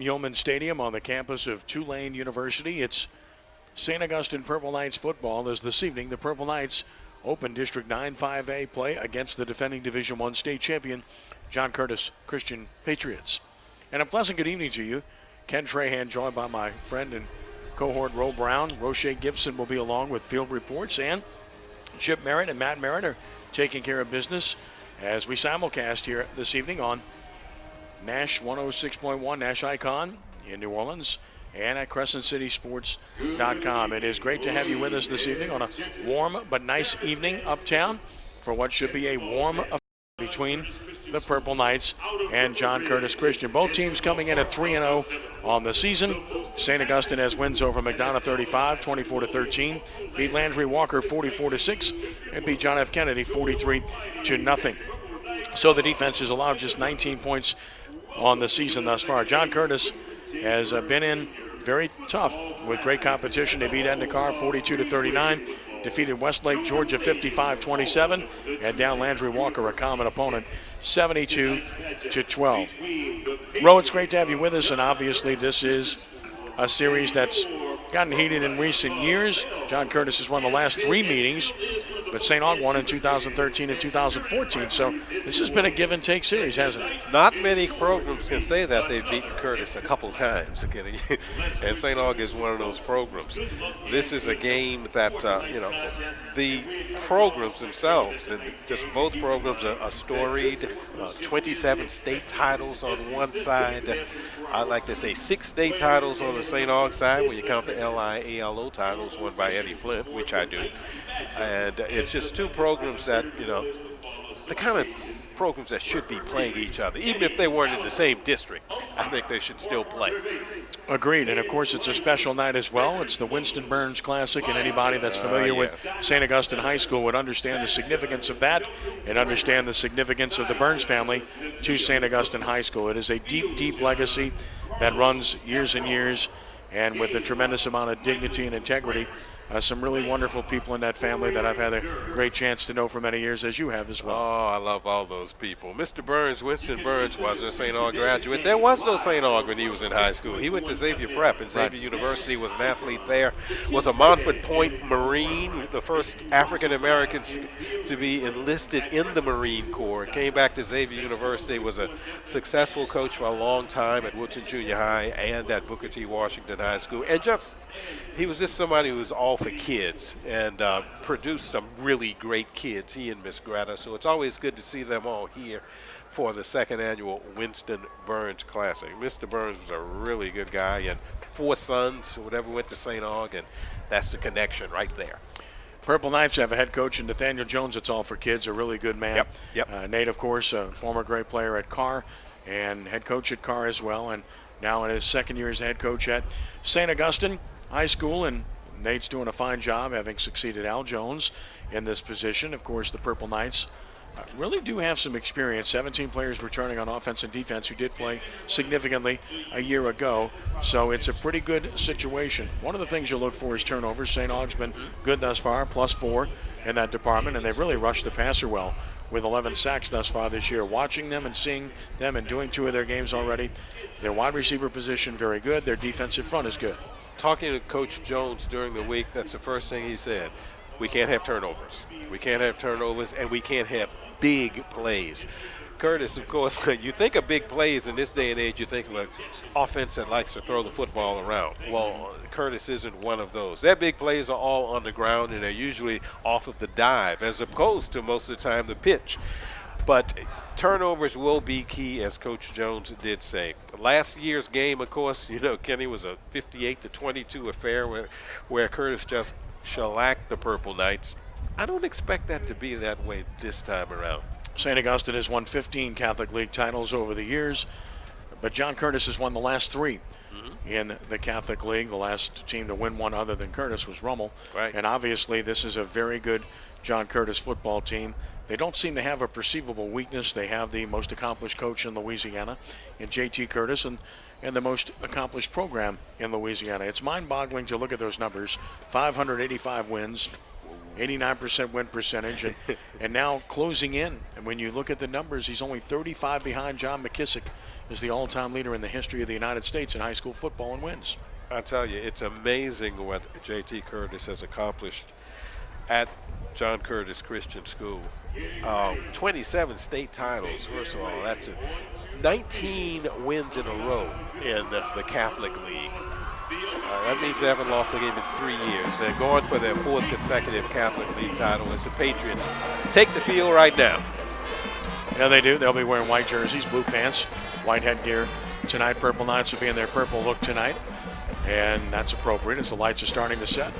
Yeoman Stadium on the campus of Tulane University. It's St. Augustine Purple Knights football as this evening the Purple Knights open District 9 5A play against the defending Division I state champion John Curtis Christian Patriots. And a pleasant good evening to you. Ken Trahan joined by my friend and cohort Ro Brown. Roche Gibson will be along with field reports, and Chip Merritt and Matt Merritt are taking care of business as we simulcast here this evening on Nash 106.1 Nash Icon in New Orleans and at CrescentCitySports.com. It is great to have you with us this evening on a warm but nice evening uptown for what should be a warm affair between the Purple Knights and John Curtis Christian. Both teams coming in at 3-0 on the season. St. Augustine has wins over McDonough 35, 24-13. Beat Landry Walker 44-6 and beat John F. Kennedy 43-0. So the defense has allowed just 19 points on the season thus far. John Curtis has been in very tough with great competition. They beat Endicott 42-39, defeated Westlake, Georgia 55-27, and down Landry Walker, a common opponent, 72-12. Ro, it's great to have you with us, and obviously this is a series that's gotten heated in recent years. John Curtis has won the last 3 meetings, but St. Aug won in 2013 and 2014. So this has been a give-and-take series, hasn't it? Not many programs can say that they've beaten Curtis a couple times, and St. Aug is one of those programs. This is a game that, the programs themselves, and just both programs are storied, 27 state titles on one side. I'd like to say 6 state titles on the St. Aug side when you count the LIALO titles won by Eddie Flint, which I do. And it's just 2 programs that, the kind of programs that should be playing each other. Even if they weren't in the same district, I think they should still play. Agreed. And, of course, it's a special night as well. It's the Winston Burns Classic, and anybody that's familiar with St. Augustine High School would understand the significance of that and understand the significance of the Burns family to St. Augustine High School. It is a deep, deep legacy that runs years and years, and with a tremendous amount of dignity and integrity. Some really wonderful people in that family that I've had a great chance to know for many years, as you have as well. Oh, I love all those people. Mr. Burns, Winston Burns, wasn't a St. Aug graduate. There was no St. Aug when he was in high school. He went to Xavier Prep, and Xavier University, was an athlete there, was a Montford Point Marine, the first African-Americans to be enlisted in the Marine Corps. Came back to Xavier University, was a successful coach for a long time at Woodson Junior High and at Booker T. Washington High School. And he was just somebody who was all for kids and produced some really great kids, he and Miss Greta. So it's always good to see them all here for the 2nd annual Winston Burns Classic. Mr. Burns was a really good guy, and 4 sons, whatever, went to St. Aug, and that's the connection right there. Purple Knights have a head coach in Nathaniel Jones. It's all for kids, a really good man. Yep. Nate, of course, a former great player at Carr and head coach at Carr as well, and now in his 2nd year as head coach at St. Augustine High School, and Nate's doing a fine job having succeeded Al Jones in this position. Of course, the Purple Knights really do have some experience. 17 players returning on offense and defense who did play significantly a year ago. So it's a pretty good situation. One of the things you'll look for is turnovers. St. Aug's been good thus far, +4 in that department, and they've really rushed the passer well with 11 sacks thus far this year. Watching them and seeing them and doing 2 of their games already, their wide receiver position very good. Their defensive front is good. Talking to Coach Jones during the week, that's the first thing he said. We can't have turnovers. We can't have turnovers, and we can't have big plays. Curtis, of course, you think of big plays in this day and age, you think of an offense that likes to throw the football around. Well, Curtis isn't one of those. Their big plays are all on the ground, and they're usually off of the dive, as opposed to most of the time the pitch. But turnovers will be key, as Coach Jones did say. Last year's game, of course, Kenny, was a 58-22 affair where Curtis just shellacked the Purple Knights. I don't expect that to be that way this time around. St. Augustine has won 15 Catholic League titles over the years, but John Curtis has won the last 3 in the Catholic League. The last team to win one other than Curtis was Rummel. Right. And obviously this is a very good John Curtis football team. They don't seem to have a perceivable weakness. They have the most accomplished coach in Louisiana in J.T. Curtis and the most accomplished program in Louisiana. It's mind-boggling to look at those numbers. 585 wins, 89% win percentage, and now closing in. And when you look at the numbers, he's only 35 behind John McKissick as the all-time leader in the history of the United States in high school football in wins. I tell you, it's amazing what J.T. Curtis has accomplished at John Curtis Christian School. 27 state titles, first of all. That's 19 wins in a row in the Catholic League. That means they haven't lost a game in 3 years. They're going for their 4th consecutive Catholic League title as the Patriots take the field right now. Yeah, they do. They'll be wearing white jerseys, blue pants, white headgear tonight. Purple Knights will be in their purple look tonight, and that's appropriate as the lights are starting to set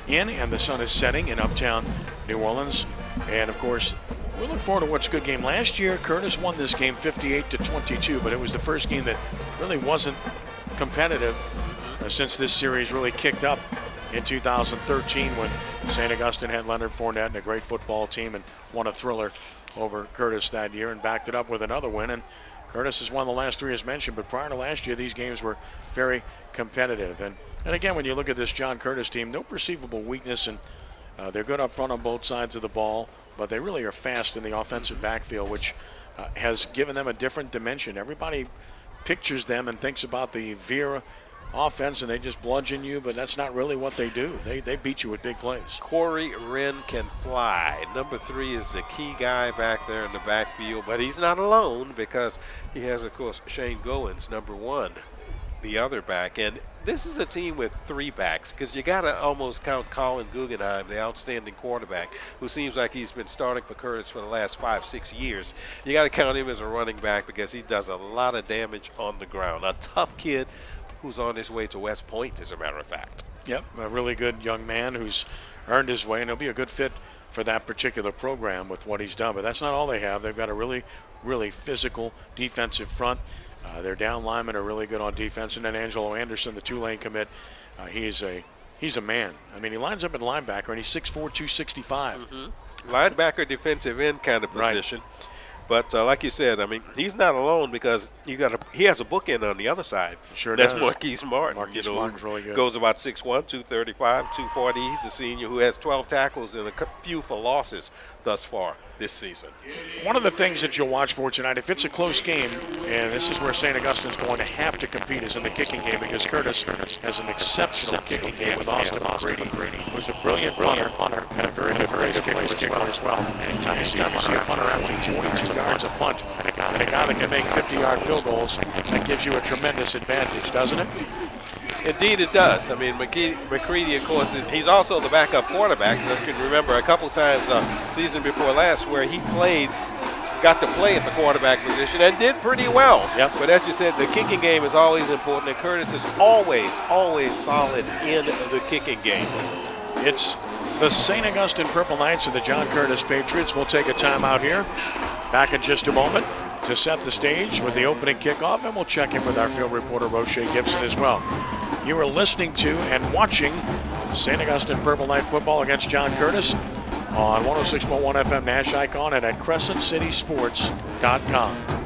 in and the sun is setting in uptown New Orleans. And, of course, we look forward to what's a good game. Last year, Curtis won this game 58-22, but it was the first game that really wasn't competitive since this series really kicked up in 2013 when St. Augustine had Leonard Fournette and a great football team and won a thriller over Curtis that year and backed it up with another win. And Curtis has won the last 3 as mentioned, but prior to last year, these games were very competitive. And again, when you look at this John Curtis team, no perceivable weakness, and they're good up front on both sides of the ball, but they really are fast in the offensive backfield, which has given them a different dimension. Everybody pictures them and thinks about the Veer offense, and they just bludgeon you, but that's not really what they do. They beat you with big plays. Corey Wren can fly. Number 3 is the key guy back there in the backfield, but he's not alone because he has, of course, Shane Goins, number 1, the other back. And this is a team with 3 backs because you got to almost count Colin Guggenheim, the outstanding quarterback, who seems like he's been starting for Curtis for the last 5-6 years. You got to count him as a running back because he does a lot of damage on the ground. A tough kid who's on his way to West Point, as a matter of fact. Yep, a really good young man who's earned his way, and he'll be a good fit for that particular program with what he's done. But that's not all they have. They've got a really, really physical defensive front. Their down linemen are really good on defense. And then Angelo Anderson, the Tulane commit, he's a man. I mean, he lines up at linebacker, and he's 6'4", 265. Linebacker, defensive end kind of position. Right. But like you said, I mean, he's not alone because he has a bookend on the other side. Sure That's does. Marquise Martin. Marquise Martin's really good. Goes about 6'1", 235, 240. He's a senior who has 12 tackles and a few for losses thus far this season. One of the things that you'll watch for tonight, if it's a close game, and this is where St. Augustine's going to have to compete, is in the kicking game because Curtis has an exceptional kicking game with Austin Brady, who's a brilliant punter and a very good race kicker as well. Anytime you see a punter averaging 22 yards a punt and a guy that can make 50-yard field goals, that gives you a tremendous advantage, doesn't it? Indeed it does. I mean, McCready, of course, he's also the backup quarterback. So you can remember a couple times season before last where he got to play at the quarterback position and did pretty well. Yep. But as you said, the kicking game is always important, and Curtis is always solid in the kicking game. It's the St. Augustine Purple Knights and the John Curtis Patriots. We'll take a timeout here. Back in just a moment to set the stage with the opening kickoff, and we'll check in with our field reporter, Roche Gibson, as well. You are listening to and watching St. Augustine Purple Knight football against John Curtis on 106.1 FM Nash Icon and at CrescentCitySports.com.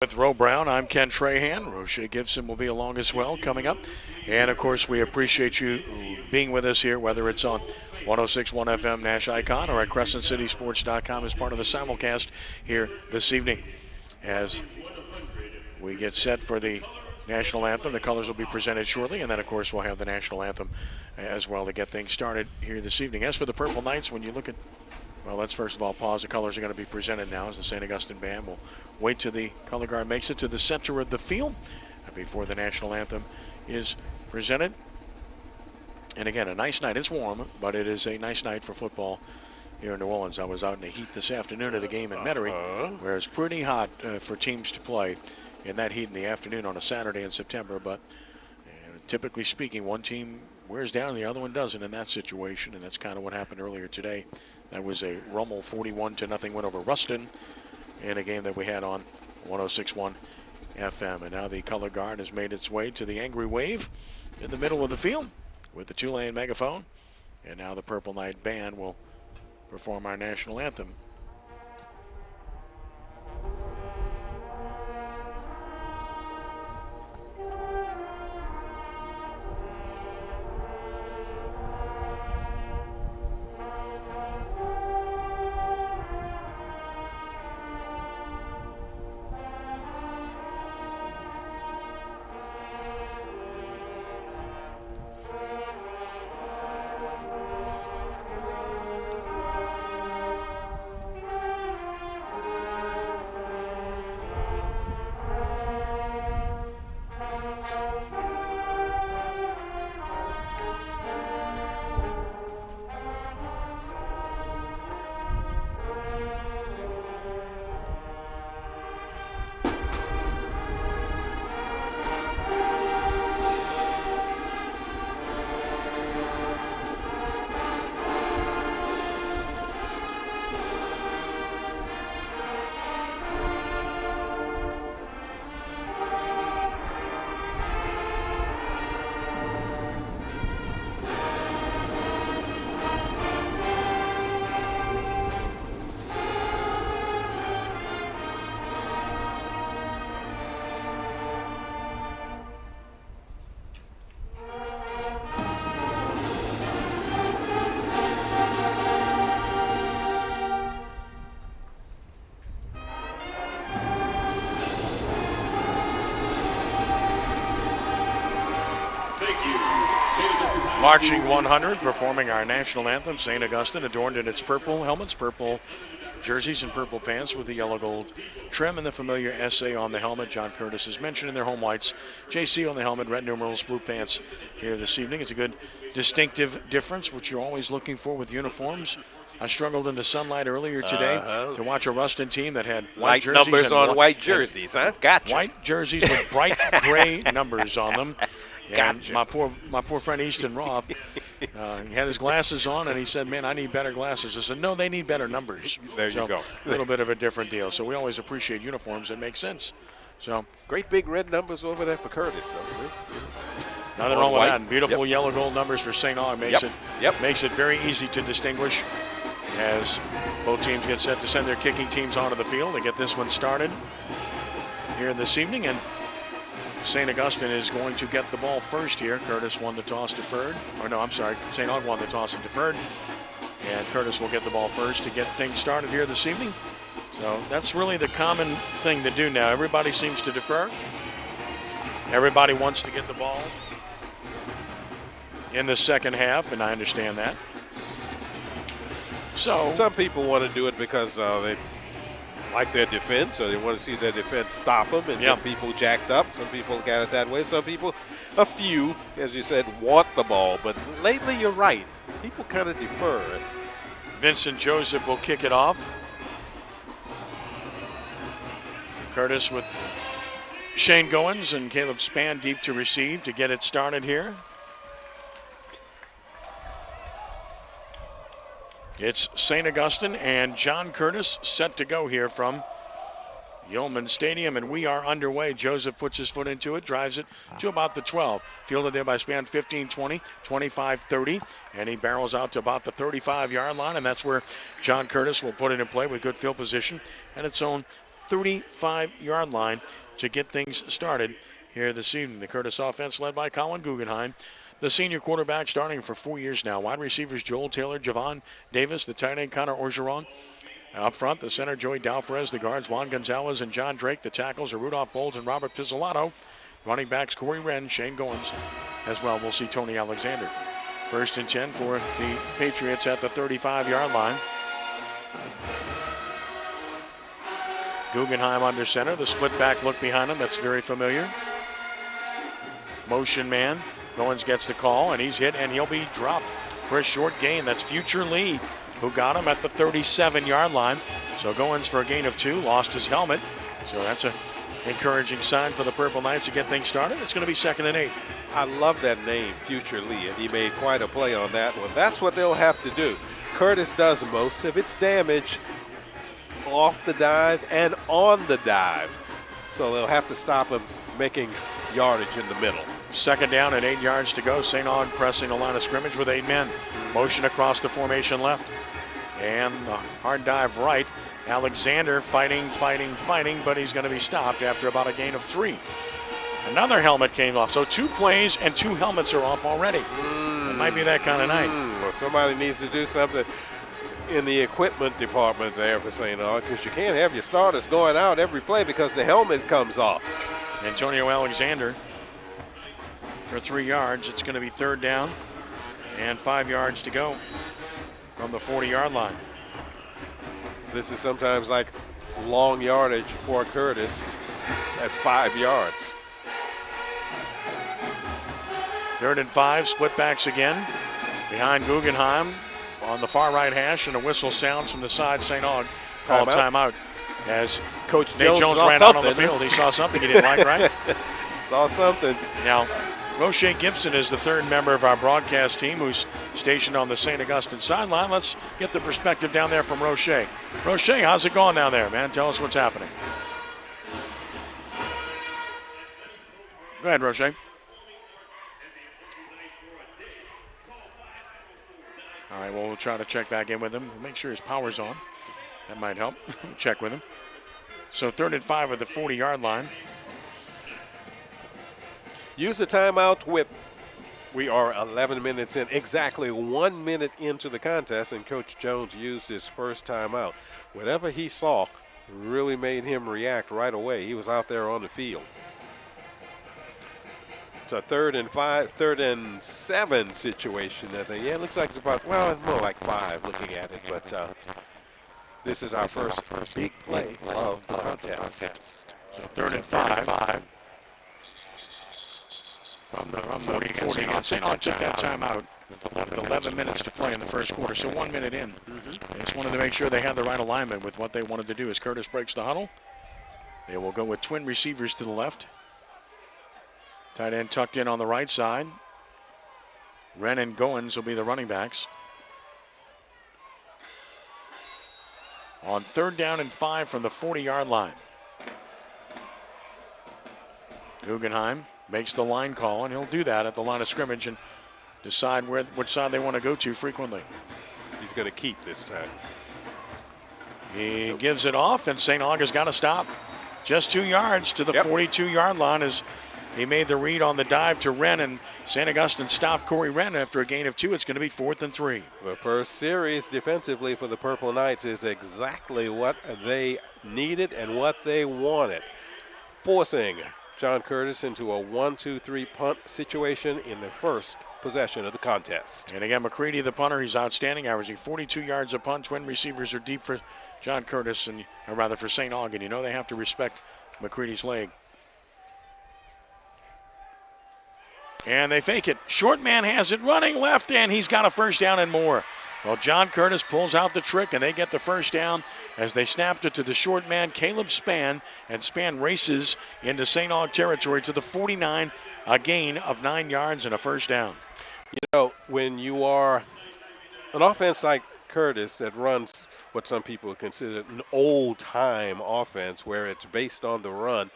With Ro Brown, I'm Ken Trahan. Roche Gibson will be along as well coming up. And, of course, we appreciate you being with us here, whether it's on 106.1 FM Nash Icon or at CrescentCitySports.com as part of the simulcast here this evening. As we get set for the national anthem, the colors will be presented shortly, and then, of course, we'll have the national anthem as well to get things started here this evening. As for the Purple Knights, when you look at, well, let's first of all pause. The colors are going to be presented now as the St. Augustine Band will wait till the color guard makes it to the center of the field before the national anthem is presented. And again, a nice night. It's warm, but it is a nice night for football here in New Orleans. I was out in the heat this afternoon of the game in Metairie, where it's pretty hot for teams to play in that heat in the afternoon on a Saturday in September. But typically speaking, one team wears down and the other one doesn't in that situation, and that's kind of what happened earlier today. That was a Rummel 41-0 win over Ruston in a game that we had on 106.1 FM. And now the color guard has made its way to the Angry Wave in the middle of the field with the Tulane megaphone. And now the Purple Knight Band will perform our national anthem. Marching 100, performing our national anthem, St. Augustine, adorned in its purple helmets, purple jerseys, and purple pants with the yellow gold trim and the familiar SA on the helmet. John Curtis is mentioned in their home whites. JC on the helmet, red numerals, blue pants here this evening. It's a good distinctive difference, which you're always looking for with uniforms. I struggled in the sunlight earlier today to watch a Ruston team that had white jerseys numbers on white jerseys, huh? Gotcha. White jerseys with bright gray numbers on them. And Gotcha. my poor friend Easton Roth, he had his glasses on, and he said, man, I need better glasses. I said, no, they need better numbers. There you go. A little bit of a different deal. So we always appreciate uniforms that make sense. So Great big red numbers over there for Curtis. nothing wrong with that. And beautiful yellow gold numbers for St. Aug makes it very easy to distinguish as both teams get set to send their kicking teams onto the field to get this one started here this evening. And St. Augustine is going to get the ball first here. Curtis won the toss, deferred. Or no, I'm sorry. St. Aug won the toss and deferred. And Curtis will get the ball first to get things started here this evening. So that's really the common thing to do now. Everybody seems to defer. Everybody wants to get the ball in the second half, and I understand that. So some people want to do it because they like their defense, or they want to see their defense stop them and get people jacked up. Some people got it that way. Some people, a few, as you said, want the ball. But lately, you're right. People kind of defer. Vincent Joseph will kick it off. Curtis with Shane Goins and Caleb Spann deep to receive to get it started here. It's St. Augustine and John Curtis set to go here from Yeoman Stadium, and we are underway. Joseph puts his foot into it, drives it to about the 12. Fielded there by Spann, 15-20, 25-30, and he barrels out to about the 35-yard line, and that's where John Curtis will put it in play with good field position at its own 35-yard line to get things started here this evening. The Curtis offense led by Colin Guggenheim, the senior quarterback, starting for 4 years now. Wide receivers Joel Taylor, Javon Davis, the tight end Connor Orgeron. Up front, the center Joey Dalferez, the guards Juan Gonzalez and John Drake. The tackles are Rudolph Bowles and Robert Pizzolato. Running backs Corey Wren, Shane Goins as well. We'll see Tony Alexander. 1st and 10 for the Patriots at the 35-yard line. Guggenheim under center. The split back look behind him. That's very familiar. Motion man. Goins gets the call, and he's hit, and he'll be dropped for a short gain. That's Future Lee, who got him at the 37-yard line. So Goins for a gain of 2, lost his helmet. So that's an encouraging sign for the Purple Knights to get things started. It's going to be 2nd and 8. I love that name, Future Lee, and he made quite a play on that one. That's what they'll have to do. Curtis does most of its damage off the dive and on the dive. So they'll have to stop him making yardage in the middle. 2nd down and 8 yards to go. St. Aug pressing the line of scrimmage with 8 men. Motion across the formation left. And a hard dive right. Alexander fighting, but he's going to be stopped after about a gain of 3. Another helmet came off. So 2 plays and 2 helmets are off already. It might be that kind of night. Well, somebody needs to do something in the equipment department there for St. Aug, because you can't have your starters going out every play because the helmet comes off. Antonio Alexander for 3 yards. It's going to be 3rd down and 5 yards to go from the 40-yard line. This is sometimes like long yardage for Curtis at 5 yards. 3rd and 5, split backs again. Behind Guggenheim on the far right hash, and a whistle sounds from the side. St. Aug called timeout as Coach Nate Jones ran out on the field. He saw something he didn't like, right? Saw something. Now, Roche Gibson is the 3rd member of our broadcast team who's stationed on the St. Augustine sideline. Let's get the perspective down there from Roche. Roche, how's it going down there, man? Tell us what's happening. Go ahead, Roche. All right, well, we'll try to check back in with him. Make sure his power's on. That might help. Check with him. So 3rd and 5 at the 40-yard line. Use the timeout with, we are 11 minutes in, exactly 1 minute into the contest, and Coach Jones used his first timeout. Whatever he saw really made him react right away. He was out there on the field. It's a 3rd and 7 situation. I think. Yeah, it looks like it's about, well, it's more like 5 looking at it, but this is our first big play of the contest. So 3rd and 5. From the 40 on St. Aug took that timeout with 11 minutes to play in the first quarter, so 1 minute in. They just wanted to make sure they had the right alignment with what they wanted to do. As Curtis breaks the huddle, they will go with twin receivers to the left. Tight end tucked in on the right side. Wren and Goins will be the running backs. On 3rd down and 5 from the 40-yard line. Guggenheim makes the line call, and he'll do that at the line of scrimmage and decide which side they want to go to frequently. He's going to keep this time. He gives it off, and St. Aug has got to stop. Just 2 yards to the 42-yard line as he made the read on the dive to Wren, and St. Augustine stopped Corey Wren after a gain of 2. It's going to be 4th and 3. The first series defensively for the Purple Knights is exactly what they needed and what they wanted, forcing John Curtis into a 1-2-3 punt situation in the first possession of the contest. And again, McCready, the punter, he's outstanding, averaging 42 yards a punt. Twin receivers are deep for John Curtis, or rather for St. Aug, and you know they have to respect McCready's leg. And they fake it. Short man has it running left, and he's got a first down and more. Well, John Curtis pulls out the trick, and they get the first down as they snapped it to the short man, Caleb Spann, and Spann races into St. Aug territory to the 49, a gain of 9 yards and a first down. You know, when you are an offense like Curtis that runs what some people would consider an old-time offense where it's based on the run,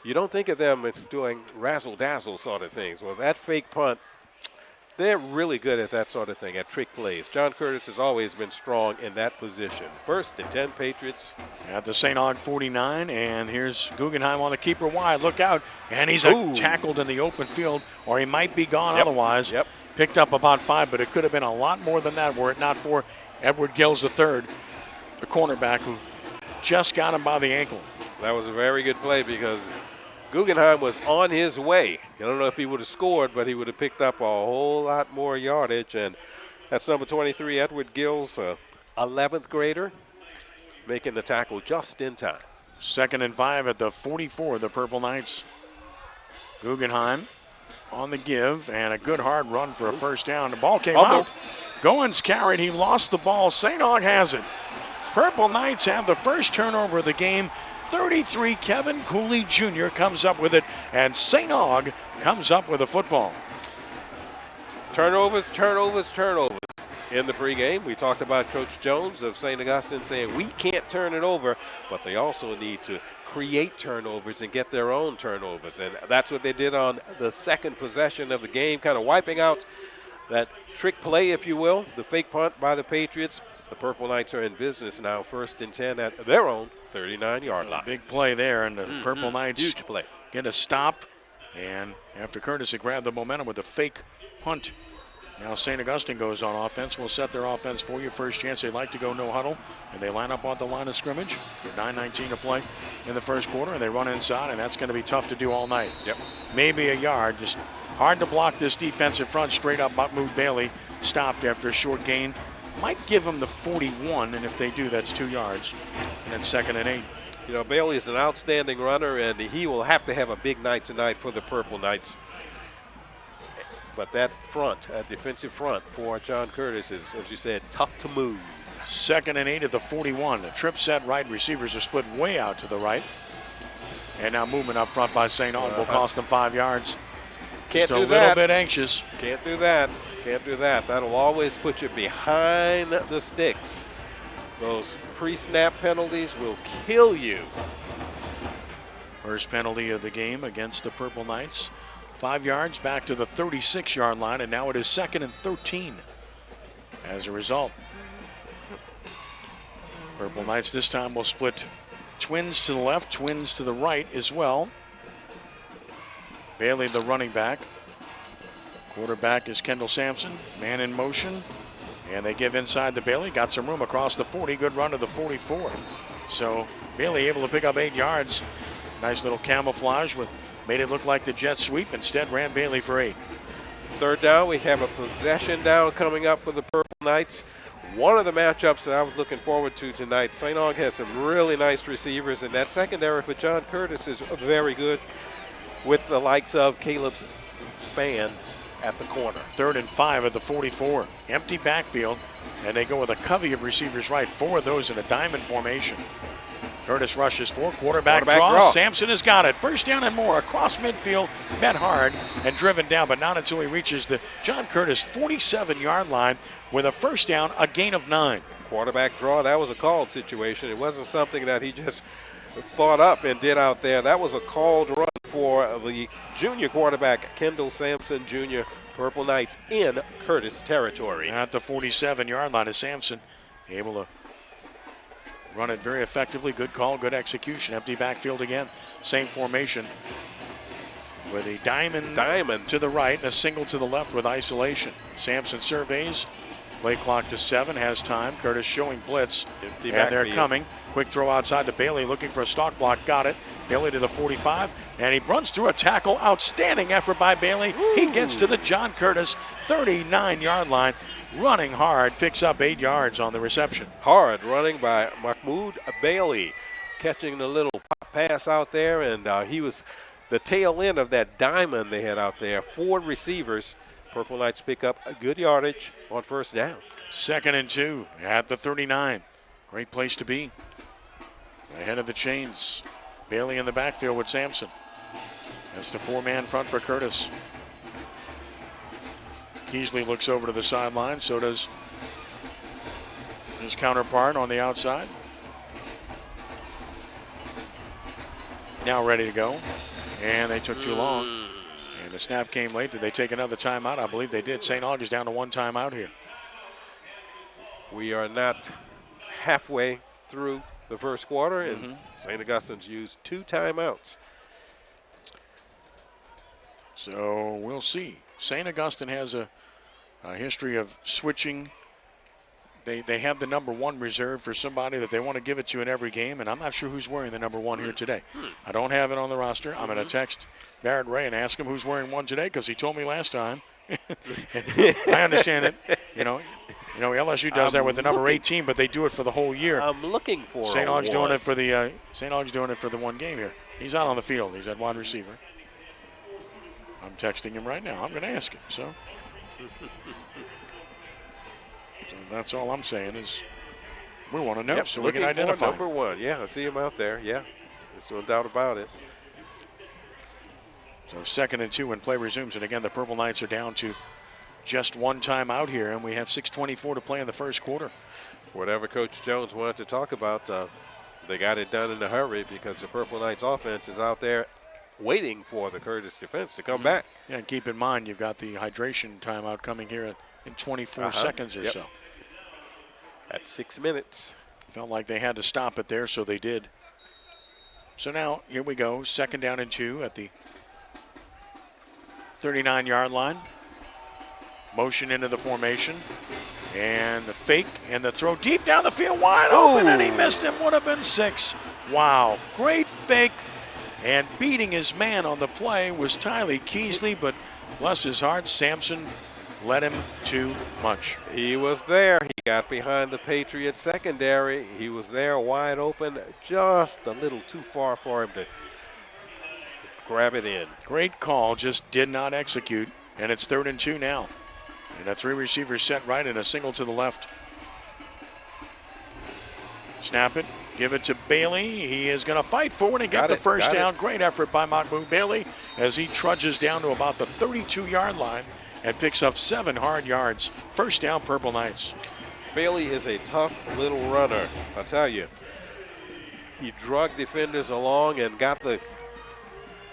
you don't think of them as doing razzle-dazzle sort of things. Well, that fake punt They're really good at that sort of thing, at trick plays. John Curtis has always been strong in that position. 1st and 10 Patriots. At the St. Aug 49, and here's Guggenheim on the keeper wide. Look out, and he's tackled in the open field, or he might be gone otherwise. Yep. Picked up about 5, but it could have been a lot more than that were it not for Edward Gills III, the cornerback who just got him by the ankle. That was a very good play because Guggenheim was on his way. I don't know if he would have scored, but he would have picked up a whole lot more yardage. And that's number 23, Edward Gills, 11th grader, making the tackle just in time. 2nd and 5 at the 44, the Purple Knights. Guggenheim on the give, and a good hard run for a first down. The ball came out. Goins carried. He lost the ball. St. Aug has it. Purple Knights have the first turnover of the game. 33, Kevin Cooley Jr. comes up with it, and St. Aug comes up with a football. Turnovers. In the pregame, we talked about Coach Jones of St. Augustine saying we can't turn it over, but they also need to create turnovers and get their own turnovers. And that's what they did on the second possession of the game, kind of wiping out that trick play, if you will, the fake punt by the Patriots. The Purple Knights are in business now, 1st and 10 at their own 39-yard line. Big play there, and the Purple Knights huge play. Get a stop, and after Curtis had grabbed the momentum with a fake punt. Now St. Augustine goes on offense. We'll set their offense for you. First chance, they like to go no huddle, and they line up on the line of scrimmage. There's 9:19 to play in the first quarter, and they run inside, and that's going to be tough to do all night. Yep. Maybe a yard. Just hard to block this defensive front. Straight up, Mahmoud Bailey stopped after a short gain. Might give them the 41, and if they do, that's 2 yards. And then 2nd and 8. You know, Bailey is an outstanding runner, and he will have to have a big night tonight for the Purple Knights. But that front, that defensive front for John Curtis is, as you said, tough to move. 2nd and 8 at the 41. The trip set right. Receivers are split way out to the right. And now movement up front by St. Aug will cost them 5 yards. Can't Just do a that. little bit anxious. Can't do that. That'll always put you behind the sticks. Those pre-snap penalties will kill you. First penalty of the game against the Purple Knights. 5 yards back to the 36-yard line, and now it is 2nd and 13 as a result. Purple Knights this time will split twins to the left, twins to the right as well. Bailey, the running back. Quarterback is Kendall Sampson. Man in motion. And they give inside to Bailey. Got some room across the 40. Good run to the 44. So Bailey able to pick up 8 yards. Nice little camouflage with made it look like the jet sweep. Instead ran Bailey for 8. 3rd down. We have a possession down coming up for the Purple Knights. One of the matchups that I was looking forward to tonight. St. Aug has some really nice receivers, and that secondary for John Curtis is very good with the likes of Caleb Spann at the corner. 3rd and 5 at the 44. Empty backfield, and they go with a covey of receivers right. 4 of those in a diamond formation. Curtis rushes 4. Quarterback draw. Sampson has got it. First down and more. Across midfield, met hard and driven down, but not until he reaches the John Curtis 47-yard line with a first down, a gain of 9. Quarterback draw, that was a called situation. It wasn't something that he just thought up and did out there. That was a called run for the junior quarterback, Kendall Sampson Jr., Purple Knights in Curtis territory. At the 47-yard line is Sampson able to run it very effectively. Good call, good execution. Empty backfield again. Same formation with a diamond to the right and a single to the left with isolation. Sampson surveys. Play clock to 7, has time. Curtis showing blitz, and they're coming. Quick throw outside to Bailey, looking for a stalk block. Got it. Bailey to the 45, and he runs through a tackle. Outstanding effort by Bailey. Ooh. He gets to the John Curtis 39-yard line. Running hard, picks up 8 yards on the reception. Hard running by Mahmoud Bailey, catching the little pass out there, and he was the tail end of that diamond they had out there. 4 receivers. Purple Knights pick up a good yardage on first down. 2nd and 2 at the 39. Great place to be. Ahead of the chains. Bailey in the backfield with Sampson. That's the 4-man front for Curtis. Keasley looks over to the sideline. So does his counterpart on the outside. Now ready to go. And they took too long. And the snap came late. Did they take another timeout? I believe they did. St. Aug is down to one timeout here. We are not halfway through the first quarter, and St. Augustine's used 2 timeouts. So we'll see. St. Augustine has a history of switching. They have the number 1 reserved for somebody that they want to give it to in every game, and I'm not sure who's wearing the number 1 here today. I don't have it on the roster. I'm going to text Barrett Ray and ask him who's wearing 1 today because he told me last time. I understand it. You know, LSU does that with the number 18, but they do it for the whole year. I'm looking for St. Aug's doing it for the St. Aug's doing it for the 1 game here. He's out on the field. He's at wide receiver. I'm texting him right now. I'm going to ask him. So that's all I'm saying is we want to know so we can identify. Number 1. Yeah, I see him out there. Yeah, there's no doubt about it. So 2nd and 2 when play resumes. And again, the Purple Knights are down to just 1 timeout here, and we have 6:24 to play in the first quarter. Whatever Coach Jones wanted to talk about, they got it done in a hurry because the Purple Knights offense is out there waiting for the Curtis defense to come back. Yeah, and keep in mind you've got the hydration timeout coming here in 24 seconds or so. At 6 minutes. Felt like they had to stop it there, so they did. So now, here we go. 2nd down and 2 at the 39-yard line. Motion into the formation. And the fake and the throw deep down the field, wide open, and he missed him. Would have been 6. Wow. Great fake. And beating his man on the play was Tylee Keasley, but bless his heart, Sampson led him too much. He was there. He got behind the Patriots secondary. He was there wide open, just a little too far for him to grab it in. Great call, just did not execute. And it's 3rd and 2 now. And a 3 receiver set right and a single to the left. Snap it. Give it to Bailey. He is going to fight forward and get the first down. Great effort by Mahmoud Bailey as he trudges down to about the 32-yard line and picks up 7 hard yards. First down, Purple Knights. Bailey is a tough little runner, I'll tell you. He drug defenders along and got the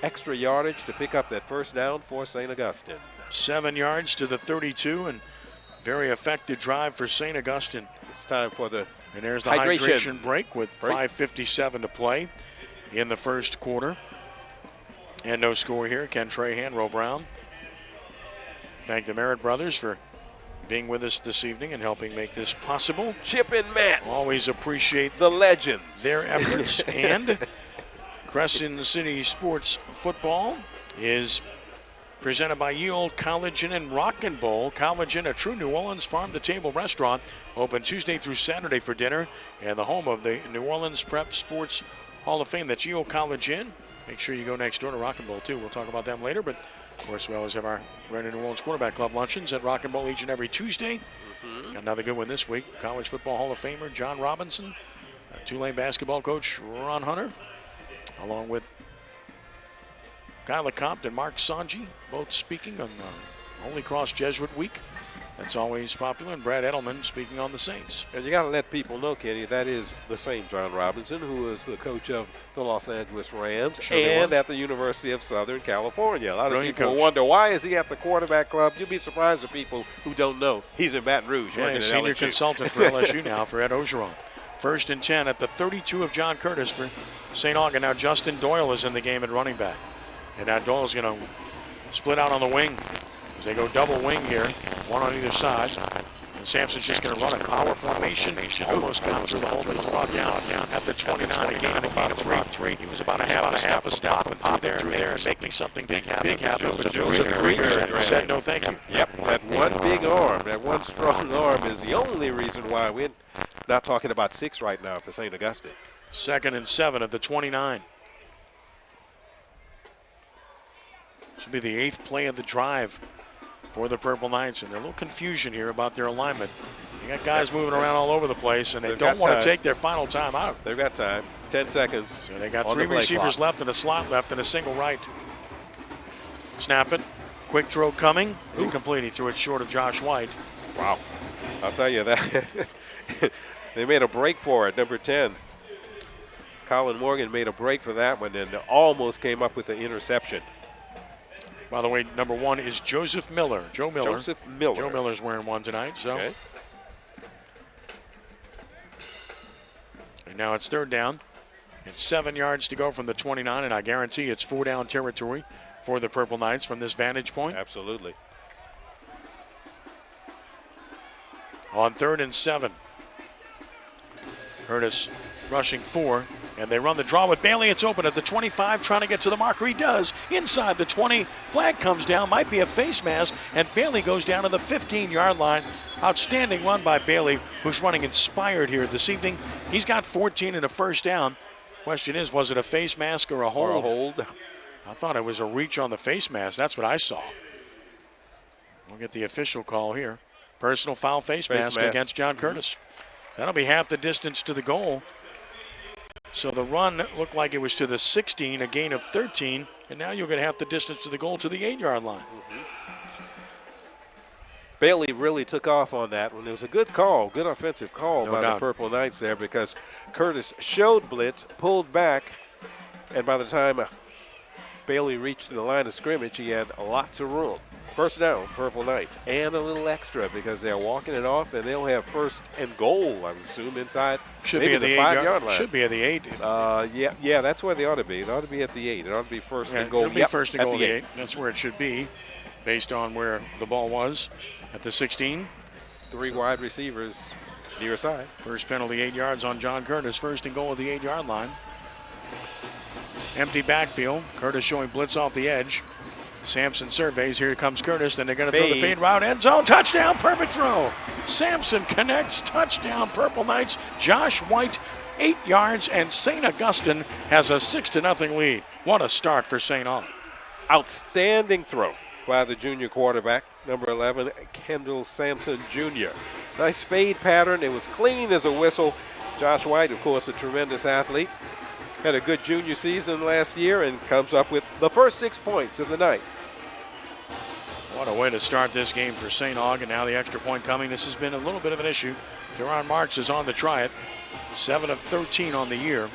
extra yardage to pick up that first down for St. Augustine. 7 yards to the 32, and very effective drive for St. Augustine. It's time for the And there's the hydration break with 5:57 to play in the first quarter. And no score here. Ken Trahan, Roe Brown. Thank the Merritt brothers for being with us this evening and helping make this possible. Chip and Matt. Always appreciate the legends. Their efforts. And Crescent City Sports Football is presented by Ye Olde College Inn and Rockin' Bowl. College Inn, a true New Orleans farm-to-table restaurant, open Tuesday through Saturday for dinner, and the home of the New Orleans Prep Sports Hall of Fame. That's Ye Olde College Inn. Make sure you go next door to Rockin' Bowl, too. We'll talk about them later, but, of course, we always have our Brandon New Orleans Quarterback Club luncheons at Rockin' Bowl each and every Tuesday. Got another good one this week. College Football Hall of Famer John Robinson, Tulane basketball coach Ron Hunter, along with Kyle LeCompte and Mark Sanji, both speaking on Holy Cross Jesuit Week. That's always popular. And Brad Edelman speaking on the Saints. And you got to let people know, Kenny, that is the same John Robinson who is the coach of the Los Angeles Rams and at the University of Southern California. A lot of people wonder, why is he at the quarterback club? You'd be surprised at people who don't know he's in Baton Rouge. Yeah, he's senior consultant for LSU now for Ed Ogeron. 1st and 10 at the 32 of John Curtis for St. Aug. And now Dustin Doyle is in the game at running back. And now Doyle's going to split out on the wing as they go double wing here, one on either side. And Sampson's just going to run a power formation. Almost got through the hole, but he's brought down at the 29 again of about 3. He was about a half a stop and pop there and making something big happen. But Joseph Green said no thank you. Yep, that one big arm, that one strong arm is the only reason why we're not talking about 6 right now for St. Augustine. 2nd and 7 at the 29. This will be the 8th play of the drive for the Purple Knights, and there's a little confusion here about their alignment. You got guys moving around all over the place, and they don't want to take their final time out. They've got time. 10 seconds. So they got 3 receivers left and a slot left and a single right. Snap it. Quick throw coming. Incomplete. He threw it short of Josh White. Wow. I'll tell you that. They made a break for it, number 10. Colin Morgan made a break for that one and almost came up with an interception. By the way, number 1 is Joseph Miller. Joe Miller. Joseph Miller. Joe Miller's wearing one tonight. So. Okay. And now it's 3rd down. It's 7 yards to go from the 29, and I guarantee it's 4-down territory for the Purple Knights from this vantage point. Absolutely. On 3rd and 7. Curtis rushing 4, and they run the draw with Bailey. It's open at the 25, trying to get to the marker. He does. Inside the 20, flag comes down, might be a face mask, and Bailey goes down to the 15-yard line. Outstanding run by Bailey, who's running inspired here this evening. He's got 14 and a first down. Question is, was it a face mask or a hold? Or a hold. I thought it was a reach on the face mask. That's what I saw. We'll get the official call here. Personal foul face mask against John Curtis. That'll be half the distance to the goal. So the run looked like it was to the 16, a gain of 13, and now you'll get half the distance to the goal to the 8-yard line. Bailey really took off on that one. It was a good call, good offensive call by the Purple Knights there, because Curtis showed blitz, pulled back, and by the time Bailey reached the line of scrimmage, he had lots of room. First down, Purple Knights, and a little extra because they're walking it off, and they'll have 1st and goal, I would assume, inside should be at the 5-yard line. Should be at the 8. Yeah, that's where they ought to be. It ought to be at the 8. It ought to be 1st and goal. It'll be 1st and goal at the 8. That's where it should be, based on where the ball was at the 16. 3 wide receivers near side. First penalty, 8 yards on John Curtis. 1st and goal at the 8-yard line. Empty backfield. Curtis showing blitz off the edge. Sampson surveys. Here comes Curtis. Then they're going to throw the fade route. End zone. Touchdown. Perfect throw. Sampson connects. Touchdown. Purple Knights. Josh White, 8 yards. And St. Augustine has a 6-0 lead. What a start for St. Aug. Outstanding throw by the junior quarterback, number 11, Kendall Sampson Jr. Nice fade pattern. It was clean as a whistle. Josh White, of course, a tremendous athlete. Had a good junior season last year and comes up with the first 6 points of the night. What a way to start this game for St. Aug, and now the extra point coming. This has been a little bit of an issue. Deron Marks is on to try it. 7 of 13 on the year.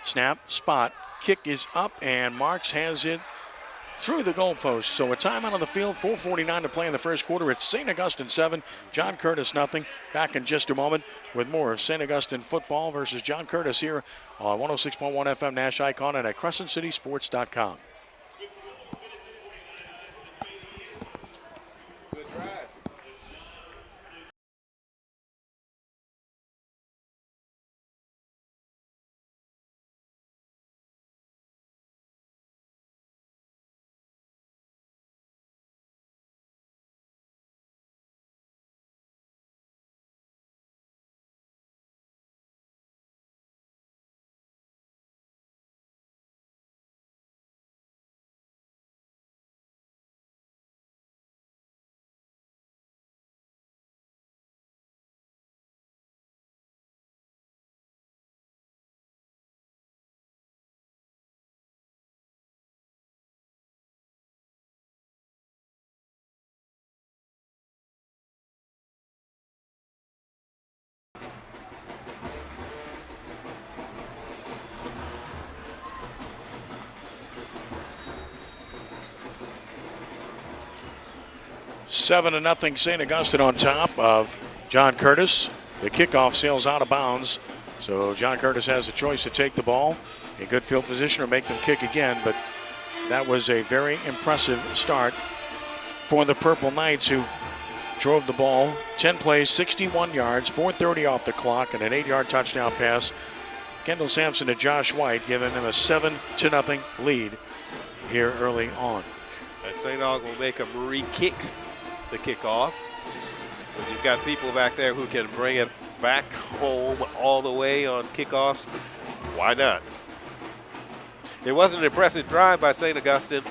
Snap, spot, kick is up, and Marks has it through the goalpost. So a timeout on the field, 4:49 to play in the first quarter. It's St. Augustine 7, John Curtis nothing. Back in just a moment with more of St. Augustine football versus John Curtis here on 106.1 FM Nash Icon and at CrescentCitySports.com. Good drive. Seven to nothing, St. Augustine on top of John Curtis. The kickoff sails out of bounds. So John Curtis has a choice to take the ball in good field position or make them kick again. But that was a very impressive start for the Purple Knights, who drove the ball 10 plays, 61 yards, 4:30 off the clock, and an 8-yard touchdown pass. Kendall Sampson to Josh White, giving them a 7-0 lead here early on. And St. Aug will make them re-kick the kickoff. But you've got people back there who can bring it back home all the way on kickoffs. Why not? It was an impressive drive by St. Augustine.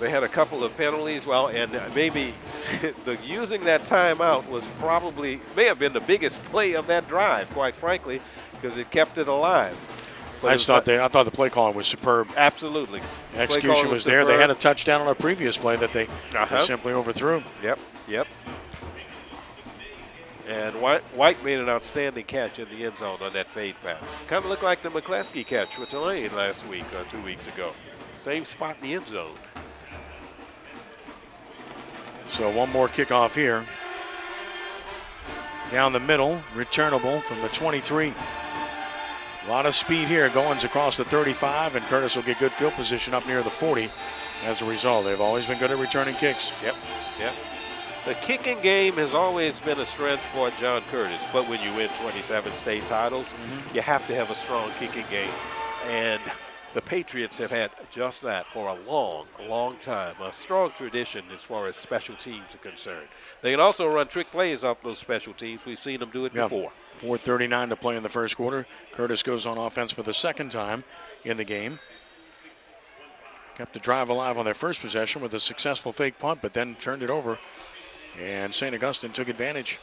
They had a couple of penalties. Well, and maybe using that timeout may have been the biggest play of that drive, quite frankly, because it kept it alive. I thought the play calling was superb. Absolutely. Execution was there. They had a touchdown on a previous play that they simply overthrew. Yep. And White made an outstanding catch in the end zone on that fade pass. Kind of looked like the McCleskey catch with Tulane last week or 2 weeks ago. Same spot in the end zone. So one more kickoff here. Down the middle, returnable from the 23. A lot of speed here. Goins across the 35, and Curtis will get good field position up near the 40 as a result. They've always been good at returning kicks. Yep. The kicking game has always been a strength for John Curtis, but when you win 27 state titles, you have to have a strong kicking game. And the Patriots have had just that for a long, long time. A strong tradition as far as special teams are concerned. They can also run trick plays off those special teams. We've seen them do it before. 4:39 to play in the first quarter. Curtis goes on offense for the second time in the game. Kept the drive alive on their first possession with a successful fake punt, but then turned it over. And St. Augustine took advantage.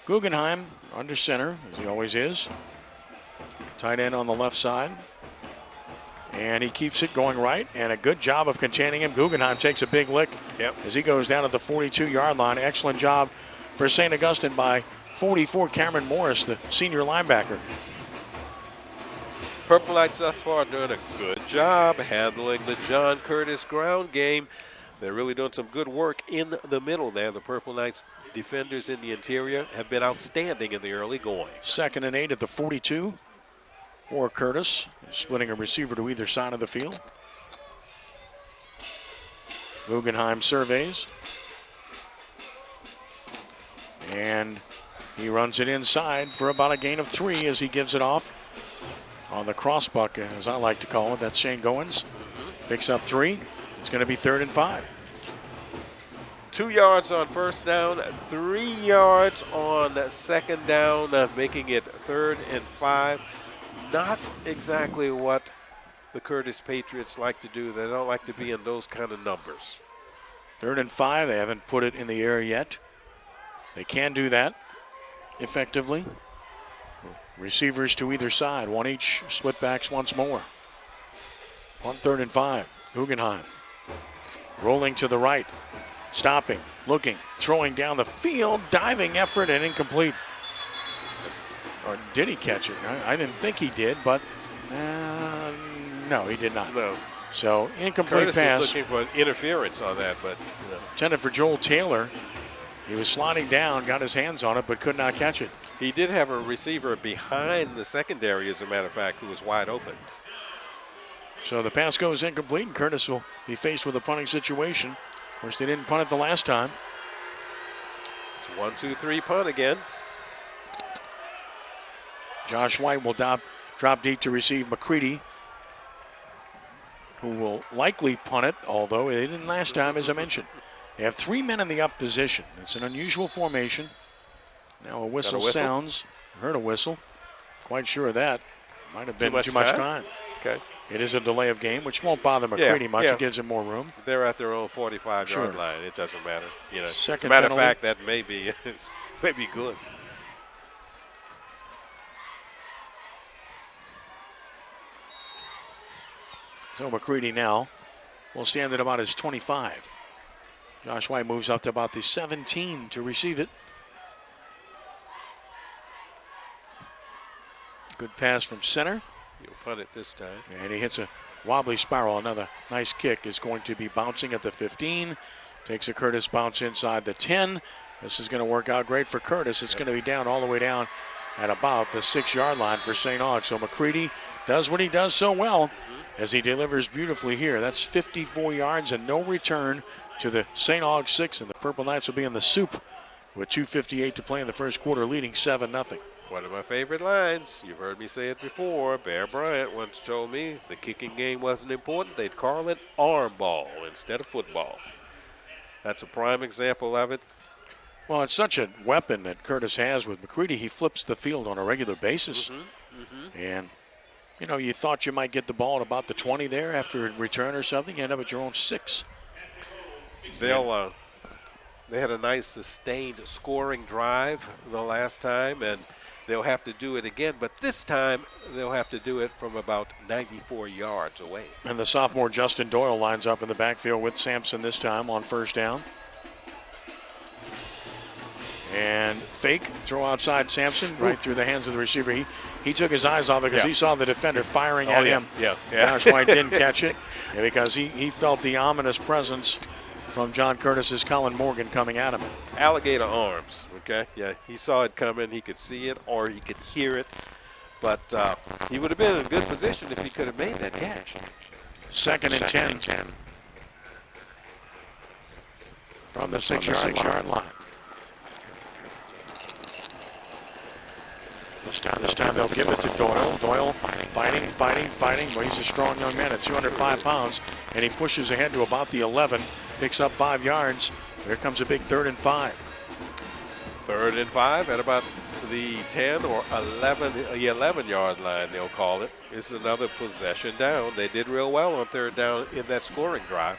Guggenheim under center, as he always is. Tight end on the left side. And he keeps it going right, and a good job of containing him. Guggenheim takes a big lick as he goes down at the 42-yard line. Excellent job for St. Augustine by 44 Cameron Morris, the senior linebacker. Purple Knights thus far doing a good job handling the John Curtis ground game. They're really doing some good work in the middle there. The Purple Knights defenders in the interior have been outstanding in the early going. 2nd and 8 at the 42 for Curtis, splitting a receiver to either side of the field. Guggenheim surveys. And he runs it inside for about a gain of 3 as he gives it off on the crossbuck, as I like to call it. That's Shane Goins. Picks up 3. It's going to be 3rd and 5. 2 yards on first down, 3 yards on second down, making it 3rd and 5. Not exactly what the Curtis Patriots like to do. They don't like to be in those kind of numbers. 3rd and 5. They haven't put it in the air yet. They can do that effectively. Receivers to either side, one each, split backs once more. On 3rd and 5, Guggenheim rolling to the right, stopping, looking, throwing down the field, diving effort, and incomplete. Or did he catch it? I didn't think he did, but no, he did not. No. So incomplete Curtis pass. was looking for interference on that, but intended for Joel Taylor. He was sliding down, got his hands on it, but could not catch it. He did have a receiver behind the secondary, as a matter of fact, who was wide open. So the pass goes incomplete, and Curtis will be faced with a punting situation. Of course, they didn't punt it the last time. It's 1-2-3 punt again. Josh White will drop deep to receive McCready, who will likely punt it, although they didn't last time, as I mentioned. They have 3 men in the up position. It's an unusual formation. Now a whistle sounds. Heard a whistle. Quite sure of that. Might have been too much time. Okay. It is a delay of game, which won't bother McCready much. It gives him more room. They're at their own 45-yard line. It doesn't matter. Second as a matter penalty. of fact, that may be good. So McCready now will stand at about his 25. Josh White moves up to about the 17 to receive it. Good pass from center. He'll punt it this time. And he hits a wobbly spiral. Another nice kick is going to be bouncing at the 15. Takes a Curtis bounce inside the 10. This is going to work out great for Curtis. It's going to be down all the way down at about the 6-yard line for St. Aug. So McCready does what he does so well as he delivers beautifully here. That's 54 yards and no return to the St. Aug 6. And the Purple Knights will be in the soup with 2:58 to play in the first quarter, leading 7-0. One of my favorite lines. You've heard me say it before. Bear Bryant once told me if the kicking game wasn't important, they'd call it arm ball instead of football. That's a prime example of it. Well, it's such a weapon that Curtis has with McCready. He flips the field on a regular basis. And, you thought you might get the ball at about the 20 there after a return or something. You end up at your own 6. They had a nice sustained scoring drive the last time, and they'll have to do it again. But this time, they'll have to do it from about 94 yards away. And the sophomore Dustin Doyle lines up in the backfield with Sampson this time on first down. And fake, throw outside Sampson, right through the hands of the receiver. He took his eyes off it because he saw the defender firing at him. Josh White didn't catch it because he felt the ominous presence from John Curtis's Colin Morgan coming at him. Alligator arms, okay? Yeah, he saw it coming. He could see it or he could hear it. But he would have been in a good position if he could have made that catch. Second and 10. From the 6-yard line. This time they'll give it to Doyle. Doyle fighting. Well, he's a strong young man at 205 pounds, and he pushes ahead to about the 11, picks up 5 yards. Here comes a big 3rd and 5. 3rd and 5 at about the 10 or 11-yard line, they'll call it. It's another possession down. They did real well on 3rd down in that scoring drive.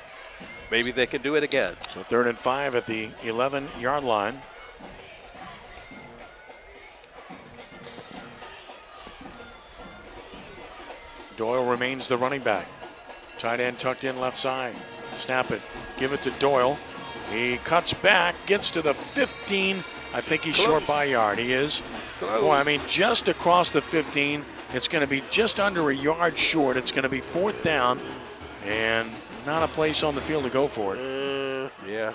Maybe they can do it again. So 3rd and 5 at the 11-yard line. Doyle remains the running back. Tight end tucked in left side. Snap it. Give it to Doyle. He cuts back, gets to the 15. I think he's short by a yard. He is. Boy, I mean, just across the 15. It's going to be just under a yard short. It's going to be 4th down and not a place on the field to go for it. Yeah.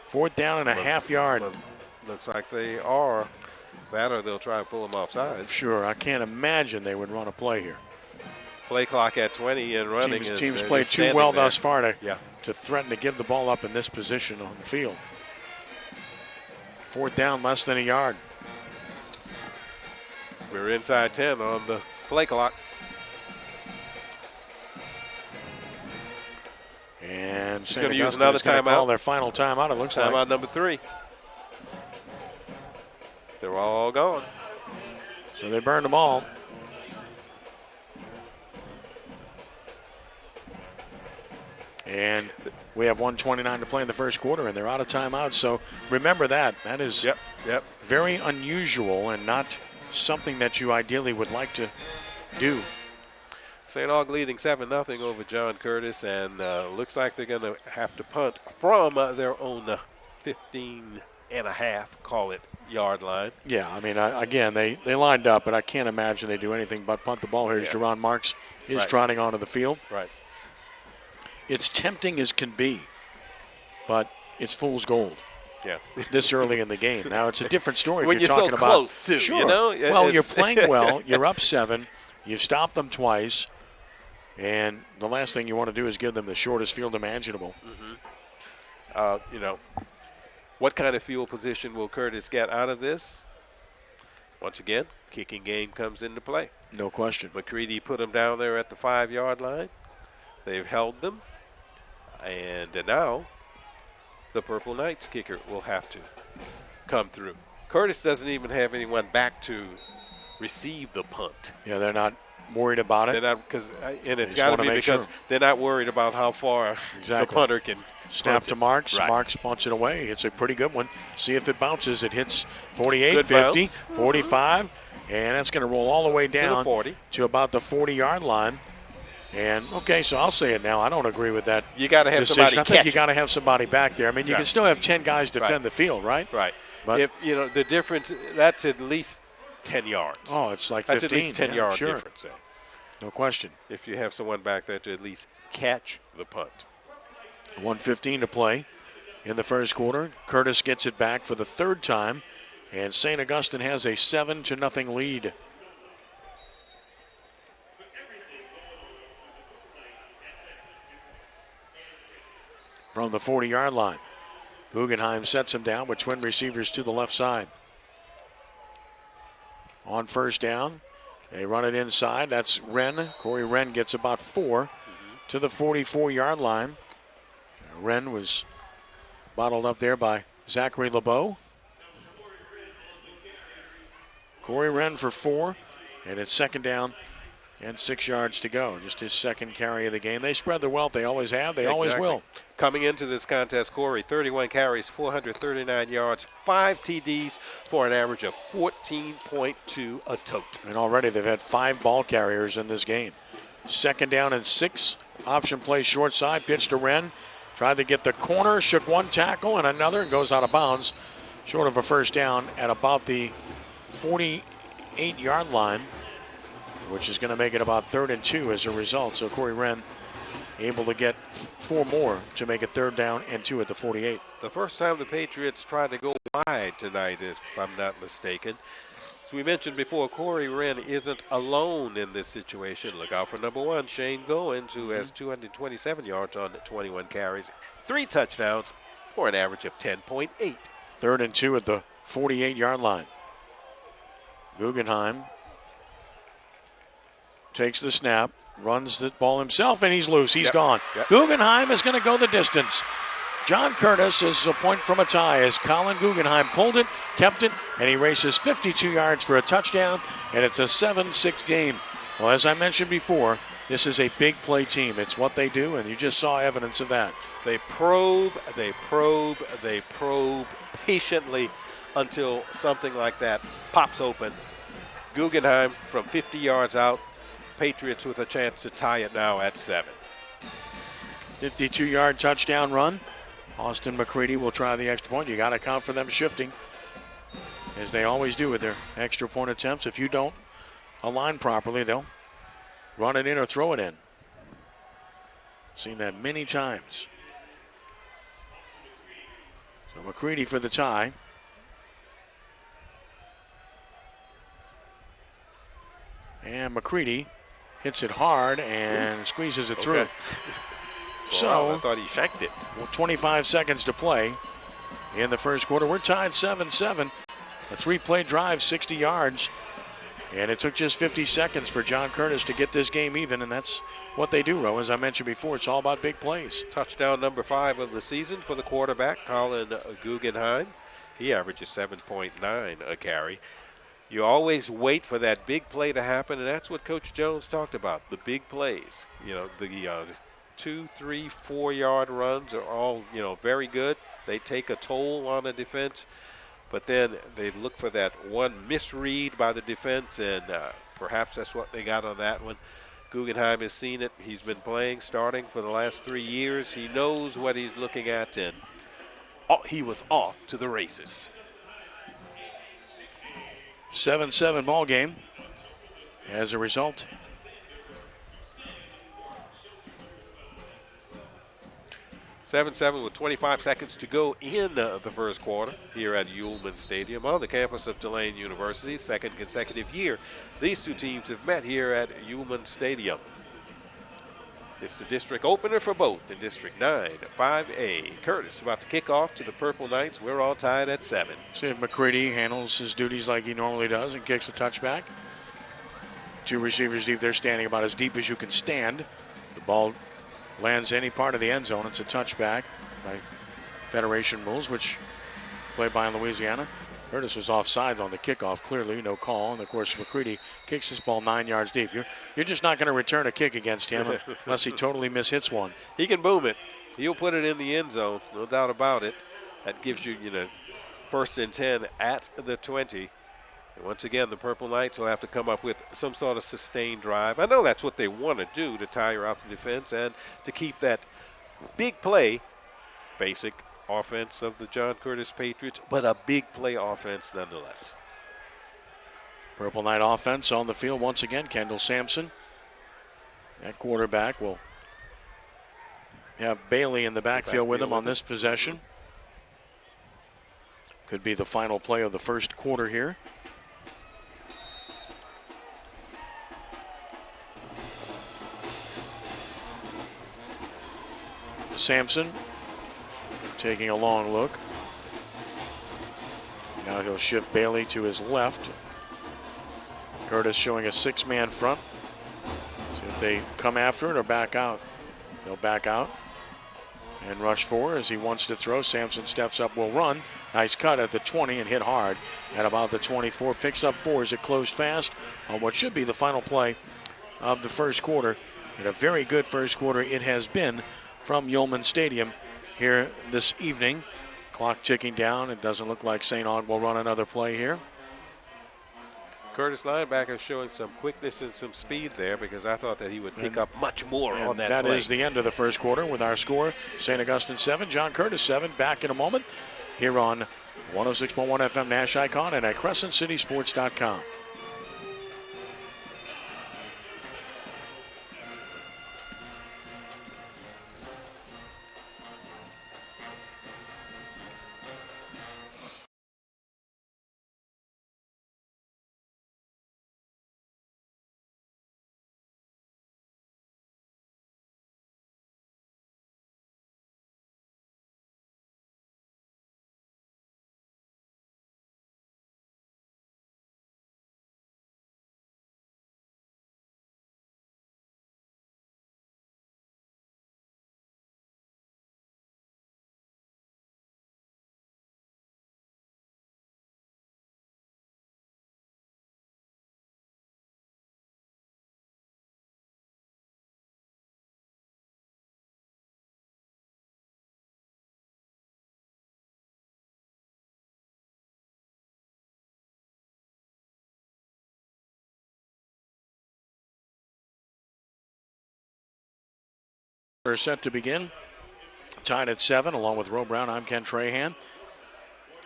4th down and a half yard. Looks like they are. That or they'll try to pull them offside. Sure. I can't imagine they would run a play here. Play clock at 20 and running. Teams played too well thus far to threaten to give the ball up in this position on the field. 4th down, less than a yard. We're inside 10 on the play clock. And he's going to use another timeout. Their final timeout, it looks like. Timeout number 3. They're all gone. So they burned them all. And we have 1:29 to play in the first quarter, and they're out of timeouts. So remember that. That is very unusual and not something that you ideally would like to do. St. Aug leading 7-0 over John Curtis, and looks like they're going to have to punt from their own 15.5, call it, yard line. Yeah, I mean, again, they lined up, but I can't imagine they do anything but punt the ball. Here's Jerron Marks is trotting onto the field. Right. It's tempting as can be, but it's fool's gold. Yeah. This early in the game. Now, it's a different story when if you're so talking close, about. too, Sure. you know? Well, you're playing well. You're up 7. You've stopped them twice. And the last thing you want to do is give them the shortest field imaginable. What kind of field position will Curtis get out of this? Once again, kicking game comes into play. No question. McCready put them down there at the 5-yard line. They've held them. And now the Purple Knights kicker will have to come through. Curtis doesn't even have anyone back to receive the punt. Yeah, they're not worried about it. They're not, and it's got to be because they're not worried about how far the punter can snap to Marks. Right. Marks punts it away. It's a pretty good one. See if it bounces. It hits 48, 50, 45, and that's going to roll all the way down to the 40. To about the 40-yard line. And, okay, so I'll say it now. I don't agree with that. You got to have decision. somebody I think you got to have somebody back there. I mean, you can still have 10 guys defend the field, right? Right. But if the difference, that's at least 10 yards. Oh, it's like 15. That's at least 10-yard difference there. No question. If you have someone back there to at least catch the punt. 1:15 to play in the first quarter. Curtis gets it back for the 3rd time, and St. Augustine has a 7-0 lead. From the 40-yard line. Guggenheim sets him down with twin receivers to the left side. On first down, they run it inside. That's Wren. Corey Wren gets about 4 to the 44-yard line. Wren was bottled up there by Zachary LeBeau. Corey Wren for 4, and it's 2nd down and 6 yards to go. Just his 2nd carry of the game. They spread the wealth. They always have. They always will. Coming into this contest, Corey, 31 carries, 439 yards, 5 TDs for an average of 14.2 a tote. And already they've had 5 ball carriers in this game. 2nd down and 6. Option play short side. Pitch to Wren. Tried to get the corner. Shook one tackle and another. And goes out of bounds short of a first down at about the 48-yard line, which is going to make it about 3rd and 2 as a result. So Corey Wren able to get 4 more to make it 3rd down and 2 at the 48. The first time the Patriots tried to go wide tonight, if I'm not mistaken. As we mentioned before, Corey Wren isn't alone in this situation. Look out for number 1, Shane Goins, who has 227 yards on 21 carries, 3 touchdowns, or an average of 10.8. 3rd and 2 at the 48-yard line. Guggenheim takes the snap, runs the ball himself, and he's loose. He's gone. Guggenheim is going to go the distance. John Curtis is a point from a tie as Colin Guggenheim pulled it, kept it, and he races 52 yards for a touchdown, and it's a 7-6 game. Well, as I mentioned before, this is a big play team. It's what they do, and you just saw evidence of that. They probe patiently until something like that pops open. Guggenheim from 50 yards out. Patriots with a chance to tie it now at 7. 52-yard touchdown run. Austin McCready will try the extra point. You got to account for them shifting, as they always do with their extra point attempts. If you don't align properly, they'll run it in or throw it in. Seen that many times. So McCready for the tie. And McCready hits it hard and squeezes it through. So I thought he shanked it. 25 seconds to play in the first quarter. We're tied 7-7. A 3-play drive, 60 yards. And it took just 50 seconds for John Curtis to get this game even, and that's what they do, Ro. As I mentioned before, it's all about big plays. Touchdown number 5 of the season for the quarterback, Colin Guggenheim. He averages 7.9 a carry. You always wait for that big play to happen, and that's what Coach Jones talked about, the big plays. You know, the 2, 3, 4-yard runs are all, very good. They take a toll on the defense, but then they look for that one misread by the defense, and perhaps that's what they got on that one. Guggenheim has seen it. He's been playing, starting for the last 3 years. He knows what he's looking at, and he was off to the races. 7-7 ball game as a result. 7-7 with 25 seconds to go in the first quarter here at Ullman Stadium on the campus of Tulane University. Second consecutive year these two teams have met here at Ullman Stadium. It's the district opener for both in District 9, 5A. Curtis about to kick off to the Purple Knights. We're all tied at 7. See if McCready handles his duties like he normally does and kicks the touchback. 2 receivers deep. They're standing about as deep as you can stand. The ball lands any part of the end zone. It's a touchback by Federation Rules, which played by in Louisiana. Curtis was offside on the kickoff, clearly, no call. And, of course, McCready kicks this ball 9 yards deep. You're just not going to return a kick against him unless he totally mishits one. He can boom it. He'll put it in the end zone, no doubt about it. That gives you, 1st and 10 at the 20. And once again, the Purple Knights will have to come up with some sort of sustained drive. I know that's what they want to do, to tire out the defense and to keep that big play, basic offense of the John Curtis Patriots, but a big play offense nonetheless. Purple Knight offense on the field once again. Kendall Sampson, that quarterback, will have Bailey in the backfield with him on this possession. Could be the final play of the first quarter here. Sampson taking a long look. Now he'll shift Bailey to his left. Curtis showing a 6-man front. See if they come after it or back out. They'll back out and rush 4 as he wants to throw. Sampson steps up, will run. Nice cut at the 20 and hit hard at about the 24. Picks up 4 as it closed fast on what should be the final play of the first quarter. And a very good first quarter it has been from Ullman Stadium here this evening. Clock ticking down. It doesn't look like St. Aug will run another play here. Curtis linebacker showing some quickness and some speed there, because I thought that he would pick up much more on that That play. is the end of the first quarter with our score. St. Augustine 7, John Curtis 7. Back in a moment here on 106.1 FM Nash Icon and at CrescentCitySports.com. We're set to begin. Tied at 7, along with Ro Brown. I'm Ken Trahan.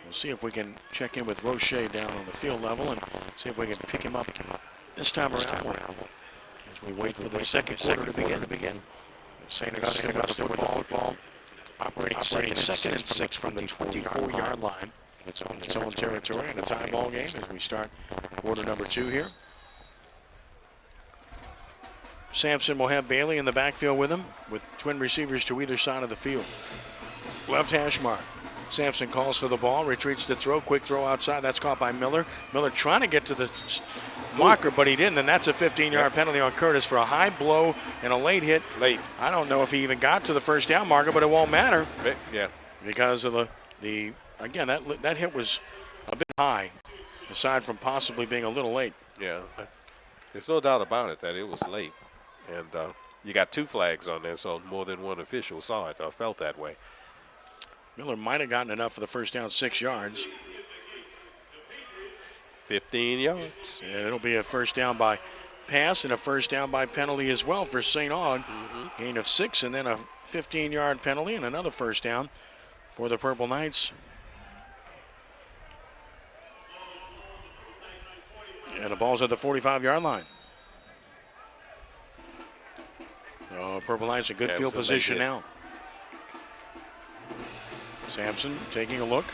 We'll see if we can check in with Roche down on the field level and see if we can pick him up this time around. As we wait for the second quarter to begin. St. Augustine with the football. Operating second and 6 from the 24-yard line. It's on its own territory in a tie ball game as we start quarter number 2 here. Sampson will have Bailey in the backfield with him, with twin receivers to either side of the field. Left hash mark. Sampson calls for the ball, retreats to throw, quick throw outside. That's caught by Miller. Miller trying to get to the marker, but he didn't, and that's a 15-yard penalty on Curtis for a high blow and a late hit. I don't know if he even got to the first down marker, but it won't matter. Yeah. Because of the again, that hit was a bit high, aside from possibly being a little late. Yeah. There's no doubt about it that it was late. And you got 2 flags on there, so more than one official saw it or felt that way. Miller might have gotten enough for the first down, 6 yards. 15 yards. And it'll be a first down by pass and a first down by penalty as well for St. Aug. Gain of 6 and then a 15-yard penalty and another first down for the Purple Knights. And the ball's at the 45-yard line. Purple Knights in good field position now. Sampson taking a look.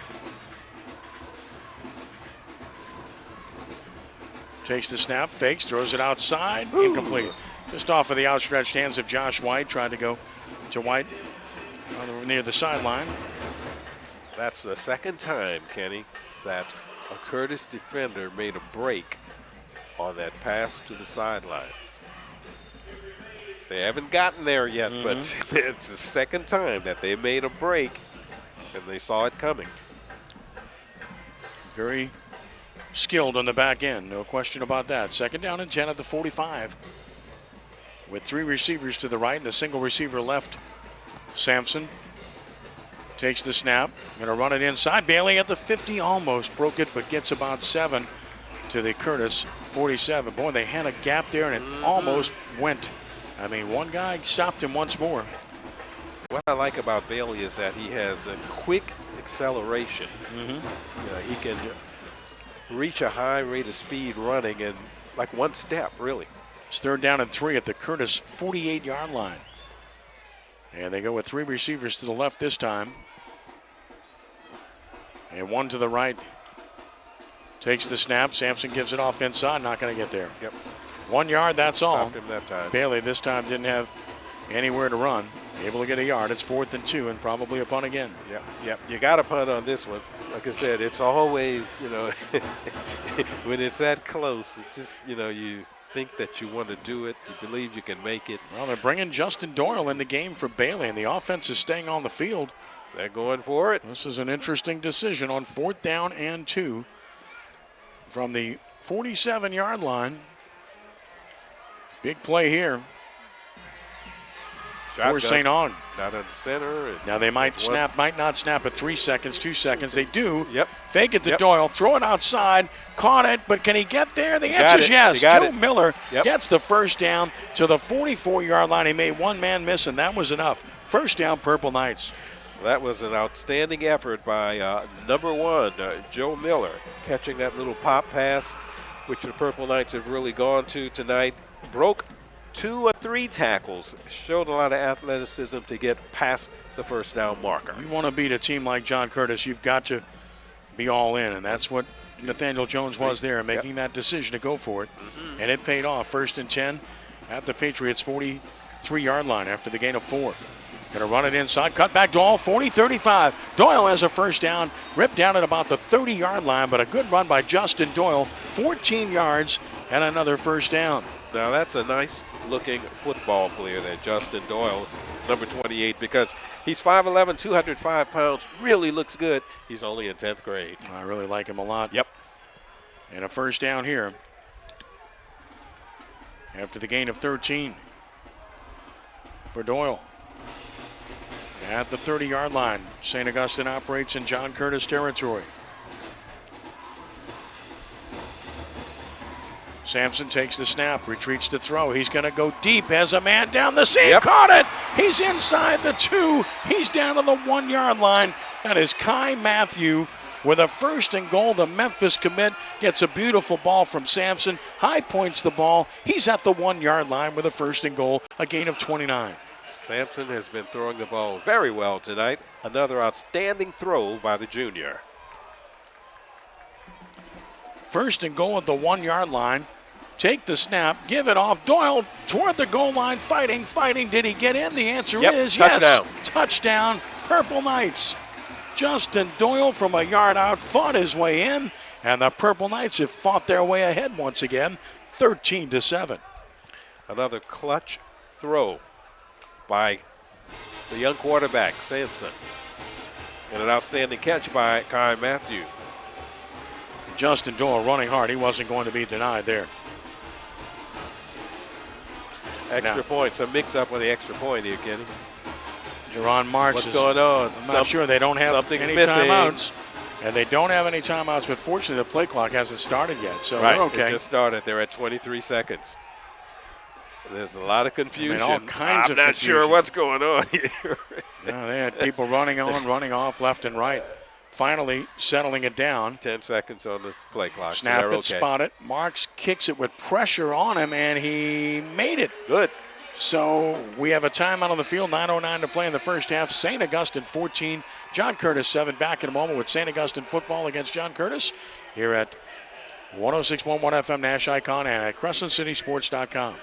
Takes the snap, fakes, throws it outside. Incomplete. Just off of the outstretched hands of Josh White. Tried to go to White near the sideline. That's the second time, Kenny, that a Curtis defender made a break on that pass to the sideline. They haven't gotten there yet, but it's the second time that they made a break and they saw it coming. Very skilled on the back end, no question about that. Second down and 10 at the 45. With 3 receivers to the right and a single receiver left. Sampson takes the snap, going to run it inside. Bailey at the 50, almost broke it, but gets about 7 to the Curtis 47. Boy, they had a gap there and it almost went. I mean, one guy stopped him once more. What I like about Bailey is that he has a quick acceleration. You know, he can reach a high rate of speed running in like one step, really. It's third down and 3 at the Curtis 48-yard line. And they go with 3 receivers to the left this time. And 1 to the right. Takes the snap. Sampson gives it off inside. Not going to get there. 1 yard, that's all. Stopped him that time. Bailey this time didn't have anywhere to run. Able to get a yard. It's 4th and 2 and probably a punt again. Yep. You got to punt on this one. Like I said, it's always, you know, when it's that close, it's just, you know, you think that you want to do it. You believe you can make it. Well, they're bringing Dustin Doyle in the game for Bailey, and the offense is staying on the field. They're going for it. This is an interesting decision on 4th down and 2 from the 47-yard line. Big play here for St. Aug. Not in the center. Now they might not snap at 3 seconds, 2 seconds. They do. Yep. Fake it to Doyle, throw it outside, caught it, but can he get there? The answer is yes. Joe Miller gets the first down to the 44-yard line. He made one man miss, and that was enough. First down, Purple Knights. That was an outstanding effort by number 1, Joe Miller, catching that little pop pass, which the Purple Knights have really gone to tonight. Broke 2 or 3 tackles, showed a lot of athleticism to get past the first down marker. You want to beat a team like John Curtis, you've got to be all in, and that's what Nathaniel Jones was there, making that decision to go for it. And it paid off. 1st and 10 at the Patriots' 43-yard line after the gain of 4. Going to run it inside. Cut back Doyle, 40-35. Doyle has a first down, ripped down at about the 30-yard line, but a good run by Dustin Doyle. 14 yards and another first down. Now that's a nice-looking football player there, Dustin Doyle, number 28, because he's 5'11", 205 pounds, really looks good. He's only in 10th grade. I really like him a lot. Yep. And a first down here after the gain of 13 for Doyle. At the 30-yard line, St. Augustine operates in John Curtis territory. Sampson takes the snap, retreats to throw. He's going to go deep, has a man down the seam, caught it. He's inside the 2. He's down to the 1-yard line. That is Kai Matthew with a 1st and goal. The Memphis commit gets a beautiful ball from Sampson. High points the ball. He's at the 1-yard line with a 1st and goal, a gain of 29. Sampson has been throwing the ball very well tonight. Another outstanding throw by the junior. 1st and goal at the 1-yard line. Take the snap, give it off. Doyle toward the goal line, fighting. Did he get in? The answer is touchdown. Yes. Touchdown, Purple Knights. Justin Doyle from a yard out fought his way in, and the Purple Knights have fought their way ahead once again, 13-7. Another clutch throw by the young quarterback, Sampson. And an outstanding catch by Kai Matthew. Justin Doyle running hard. He wasn't going to be denied there. Extra points. A mix-up with the extra point here, Kenny. Jerron Marks. What's going on? I'm not sure. They don't have any missing. timeouts. And they don't have any timeouts, but fortunately the play clock hasn't started yet, so right. They're okay. It just started. They're at 23 seconds. There's a lot of confusion. All kinds of confusion. I'm not sure what's going on here. No, they had people running on, running off left and right. Finally settling it down. 10 seconds on the play clock. Snap so it, spot it. Marks kicks it with pressure on him, and he made it. Good. So we have a timeout on the field, 9:09 to play in the first half. St. Augustine 14, John Curtis 7. Back in a moment with St. Augustine football against John Curtis here at 106.1 FM Nash Icon and at CrescentCitySports.com.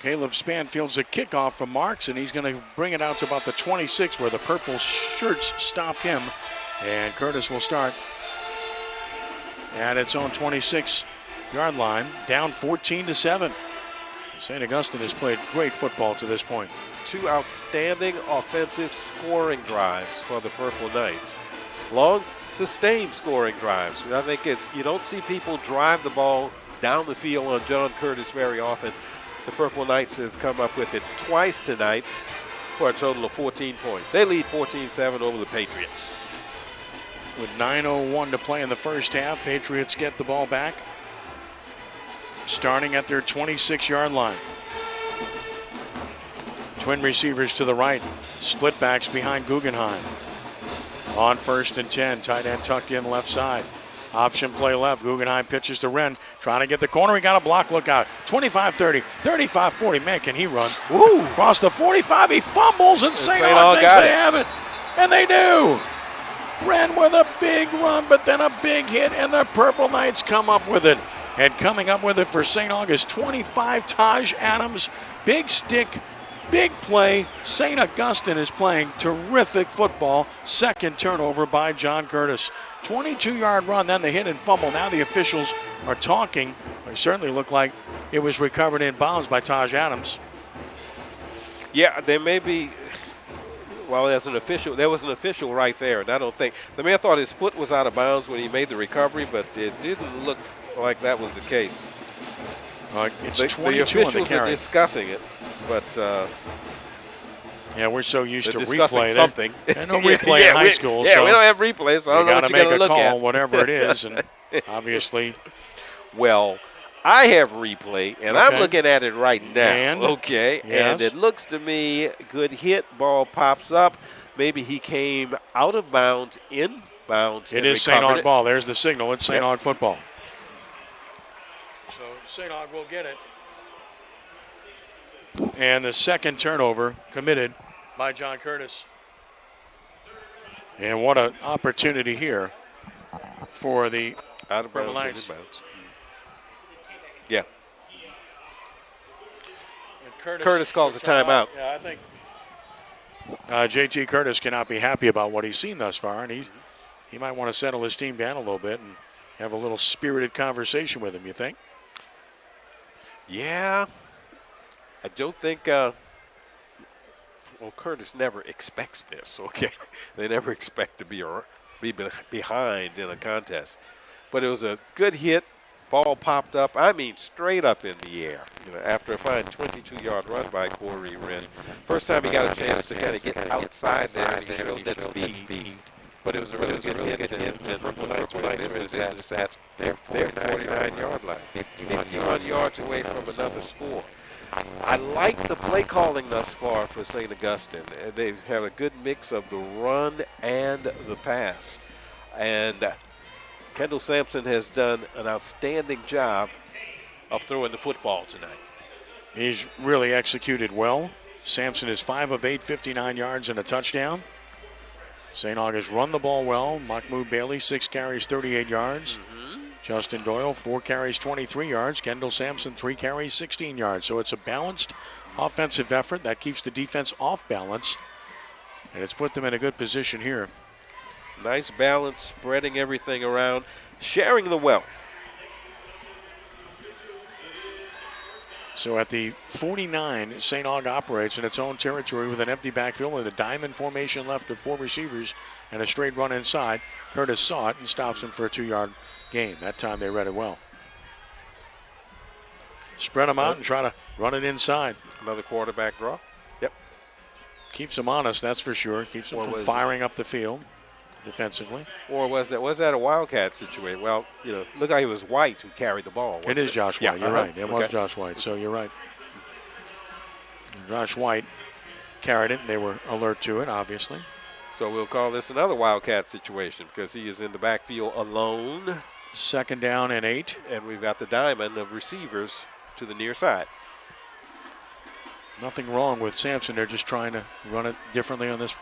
Caleb Spann fields a kickoff from Marks, and he's going to bring it out to about the 26 where the purple shirts stop him. And Curtis will start at its own 26-yard line, down 14-7. St. Augustine has played great football to this point. 2 outstanding offensive scoring drives for the Purple Knights. Long, sustained scoring drives. I think you don't see people drive the ball down the field on John Curtis very often. The Purple Knights have come up with it twice tonight for a total of 14 points. They lead 14-7 over the Patriots. With 9:01 to play in the first half, Patriots get the ball back, starting at their 26-yard line. Twin receivers to the right, split backs behind Guggenheim. On 1st and 10, tight end tucked in left side. Option play left. Guggenheim pitches to Wren, trying to get the corner. He got a block. Look out. 25-30, 35-40. Man, can he run? Woo. Across the 45, he fumbles, and St. St. Aug thinks got they it. have it. And they do. Wren with a big run, but then a big hit, and the Purple Knights come up with it. And coming up with it for St. Aug is 25, Taj Adams. Big stick, big play. St. Augustine is playing terrific football. Second turnover by John Curtis. 22-yard run, then the hit and fumble. Now the officials are talking. It certainly looked like it was recovered in bounds by Taj Adams. Yeah, there may be. Well, there was an official right there, and I don't think the man thought his foot was out of bounds when he made the recovery, but it didn't look like that was the case. It's the 22 on the officials are carry. discussing it, but yeah, we're so used to discussing replay. something. And no replay in high school. Yeah, so we don't have replays, so I don't know what you you got got to to make look a call, at. whatever it is, and obviously. Well, I have replay, and Okay. I'm looking at it right now. And? Okay, Yes. and it looks to me good hit, ball pops up. Maybe he came out of bounds, in bounds. It and is St. recovered Aug it. ball. There's the signal. It's St. Yep. Aug football. So St. Aug will get it. And the second turnover committed by John Curtis. And what an opportunity here for the Out of Purple bounds, Knights. in bounds. Yeah. And Curtis calls a timeout. Yeah, I think JT Curtis cannot be happy about what he's seen thus far, and he might want to settle his team down a little bit and have a little spirited conversation with him, you think? Yeah. I don't think, Curtis never expects this, okay? They never expect to be behind in a contest. But it was a good hit. Ball popped up, straight up in the air. After a fine 22-yard run by Corey Wren. First time he got a chance to kind of get outside there, and he showed that speed. But it was a really good hit, and the Purple Knights were in business at their 49-yard line. 51 yards away from another score. I like the play calling thus far for St. Augustine. They've had a good mix of the run and the pass. And Kendall Sampson has done an outstanding job of throwing the football tonight. He's really executed well. Sampson is 5 of 8, 59 yards and a touchdown. St. Aug has run the ball well. Mahmoud Bailey, 6 carries, 38 yards. Dustin Doyle, 4 carries, 23 yards. Kendall Sampson, 3 carries, 16 yards. So it's a balanced offensive effort that keeps the defense off balance. And it's put them in a good position here. Nice balance, spreading everything around, sharing the wealth. So at the 49, St. Aug operates in its own territory with an empty backfield and a diamond formation left of 4 receivers and a straight run inside. Curtis saw it and stops him for a 2-yard gain. That time they read it well. Spread them out and try to run it inside. Another quarterback draw. Yep. Keeps them honest, that's for sure. Keeps them from firing up the field defensively. Or was that a Wildcat situation? Well, look like it was White who carried the ball. It is Josh White. You're right. It was Josh White. So you're right. Josh White carried it. They were alert to it, obviously. So we'll call this another Wildcat situation because he is in the backfield alone. 2nd down and 8. And we've got the diamond of receivers to the near side. Nothing wrong with Sampson. They're just trying to run it differently on this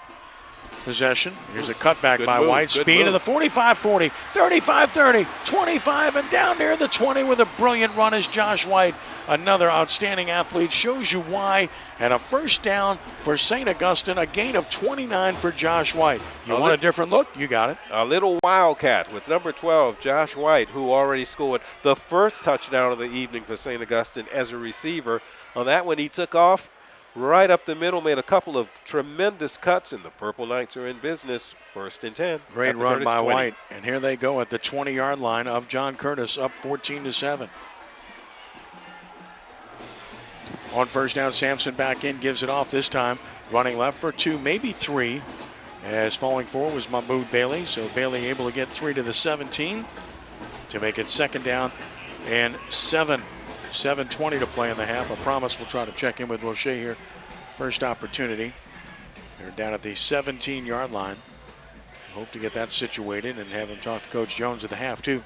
possession. Here's a cutback by White. Speed to the 45-40, 35-30, 25, and down near the 20 with a brilliant run is Josh White. Another outstanding athlete. Shows you why. And a first down for St. Augustine. A gain of 29 for Josh White. You want a different look? You got it. A little Wildcat with number 12, Josh White, who already scored the first touchdown of the evening for St. Augustine as a receiver. On that one, he took off right up the middle, made a couple of tremendous cuts, and the Purple Knights are in business. 1st and 10. Great run by White. And here they go at the 20-yard line of John Curtis, up 14-7. On first down, Sampson back in, gives it off this time. Running left for 2, maybe 3. As falling forward was Mahmoud Bailey. So Bailey able to get 3 to the 17 to make it 2nd down and 7. 7:20 to play in the half. I promise we'll try to check in with Roche here. First opportunity. They're down at the 17-yard line. hope to get that situated and have him talk to Coach Jones at the half, too.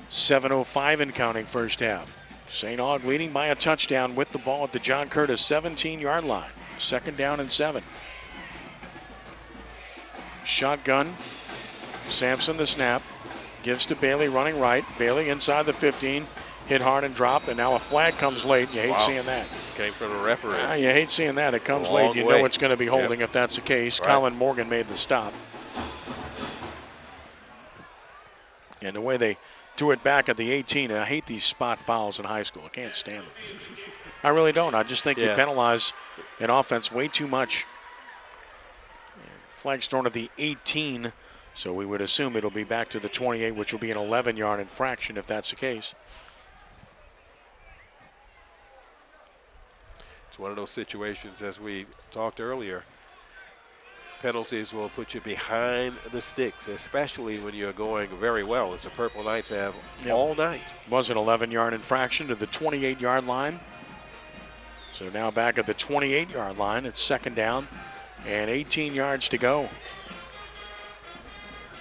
7:05 and counting first half. St. Aug leading by a touchdown with the ball at the John Curtis 17-yard line. 2nd down and 7. Shotgun. Sampson the snap. Gives to Bailey running right. Bailey inside the 15. Hit hard and drop, and now a flag comes late. You hate seeing that. Came from the referee. You hate seeing that. It comes late. You know it's going to be holding if that's the case. Right. Colin Morgan made the stop. And the way they threw it back at the 18, and I hate these spot fouls in high school. I can't stand them. I really don't. I just think you penalize an offense way too much. Flag's thrown at the 18, so we would assume it'll be back to the 28, which will be an 11-yard infraction if that's the case. It's one of those situations, as we talked earlier, penalties will put you behind the sticks, especially when you're going very well, as the Purple Knights have all night. Was an 11-yard infraction to the 28-yard line. So now back at the 28-yard line. It's 2nd down and 18 yards to go.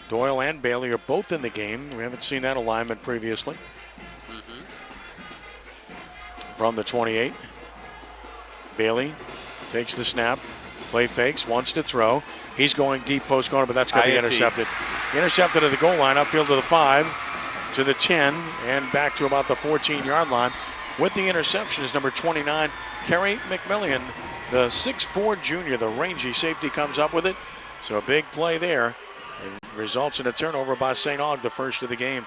Doyle and Bailey are both in the game. We haven't seen that alignment previously. From the 28. Bailey takes the snap, play fakes, wants to throw. He's going deep post corner, but that's going to be intercepted. Intercepted at the goal line, upfield to the 5, to the 10, and back to about the 14-yard line. With the interception is number 29, Kerry McMillian, the 6'4 junior. The rangy safety comes up with it. So a big play there. It results in a turnover by St. Aug, the first of the game.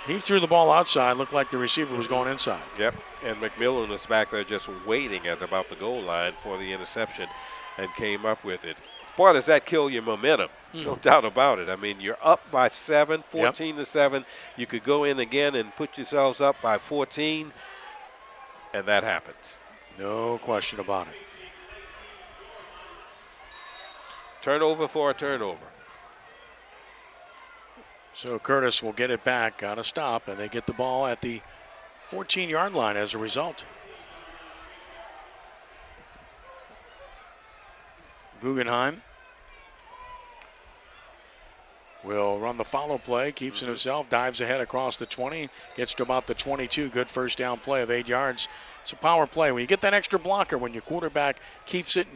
He threw the ball outside. Looked like the receiver was going inside. Yep, and McMillan was back there just waiting at about the goal line for the interception and came up with it. Boy, does that kill your momentum. No doubt about it. I mean, you're up by 7, 14-7. You could go in again and put yourselves up by 14, and that happens. No question about it. Turnover for a turnover. So Curtis will get it back on a stop, and they get the ball at the 14-yard line as a result. Guggenheim will run the follow play, keeps it himself, dives ahead across the 20, gets to about the 22. Good first down play of 8 yards. It's a power play. When you get that extra blocker, when your quarterback keeps it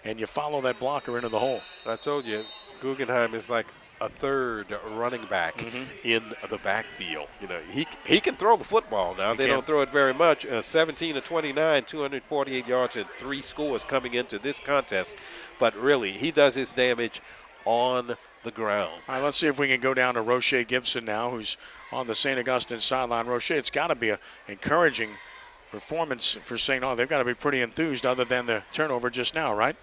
and you follow that blocker into the hole. I told you, Guggenheim is like a third running back in the backfield. You know, he can throw the football now. They don't throw it very much. 17-29, 248 yards and 3 scores coming into this contest. But really, he does his damage on the ground. All right, let's see if we can go down to Roche Gibson now, who's on the St. Augustine sideline. Roche, it's got to be an encouraging performance for St. Aug. They've got to be pretty enthused other than the turnover just now, right?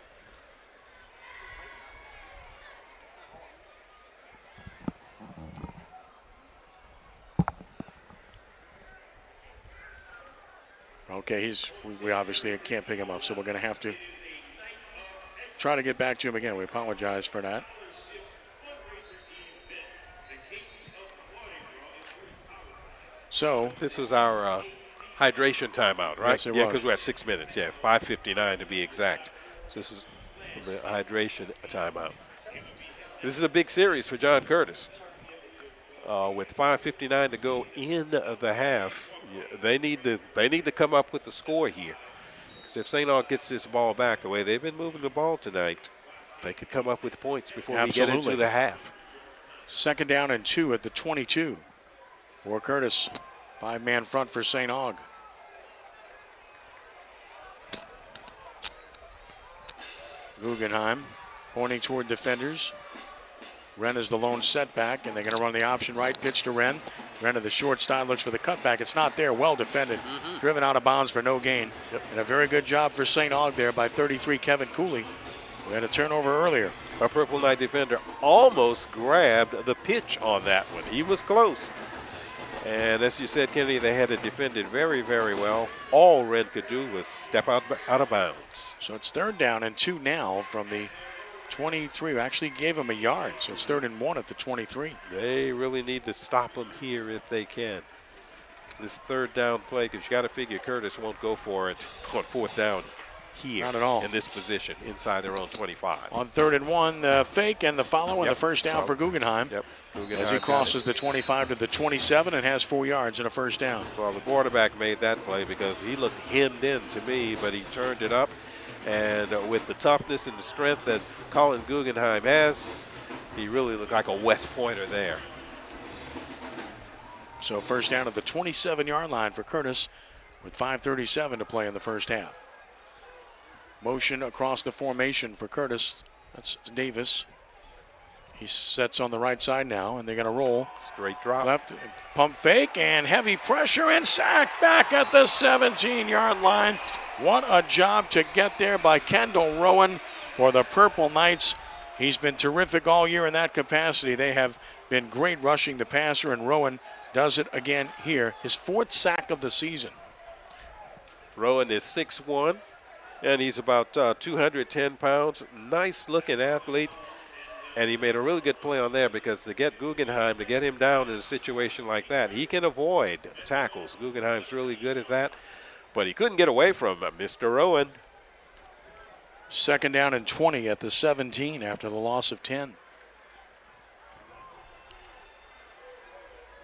Okay, we obviously can't pick him up, so we're going to have to try to get back to him again. We apologize for that. So this was our hydration timeout, right? Yes, it was. Was. Because we're at 6 minutes. 5:59 to be exact. So this was the hydration timeout. This is a big series for John Curtis. With 5:59 to go in the half, they need to come up with the score here. Because if St. Aug gets this ball back the way they've been moving the ball tonight, they could come up with points before we get into the half. 2nd down and 2 at the 22 for Curtis. 5-man front for St. Aug. Guggenheim pointing toward defenders. Wren is the lone setback, and they're going to run the option right. Pitch to Wren. Wren to the short side, looks for the cutback. It's not there. Well defended. Driven out of bounds for no gain. And a very good job for St. Aug there by 33, Kevin Cooley. We had a turnover earlier. Our Purple Knight defender almost grabbed the pitch on that one. He was close. And as you said, Kennedy, they had it defended very, very well. All Wren could do was step out of bounds. So it's 3rd down and 2 now from the 23. We actually gave him a yard, so it's 3rd and 1 at the 23. They really need to stop him here if they can. This 3rd down play, because you got to figure Curtis won't go for it on 4th down here Not at all. in this position inside their own 25. On 3rd and 1, the fake and the follow and the first down for Guggenheim. Yep. Guggenheim as he crosses the 25 to the 27 and has 4 yards and a first down. Well, the quarterback made that play because he looked hemmed in to me, but he turned it up. And with the toughness and the strength that Colin Guggenheim has, he really looked like a West Pointer there. So first down at the 27-yard line for Curtis with 5:37 to play in the first half. Motion across the formation for Curtis. That's Davis. He sets on the right side now, and they're going to roll. Straight drop. Left, pump fake, and heavy pressure, and sack back at the 17-yard line. What a job to get there by Kendall Rowan for the Purple Knights. He's been terrific all year in that capacity. They have been great rushing the passer, and Rowan does it again here. His 4th sack of the season. Rowan is 6'1", and he's about 210 pounds. Nice-looking athlete. And he made a really good play on there because to get Guggenheim, to get him down in a situation like that, he can avoid tackles. Guggenheim's really good at that, but he couldn't get away from Mr. Rowan. 2nd down and 20 at the 17 after the loss of 10.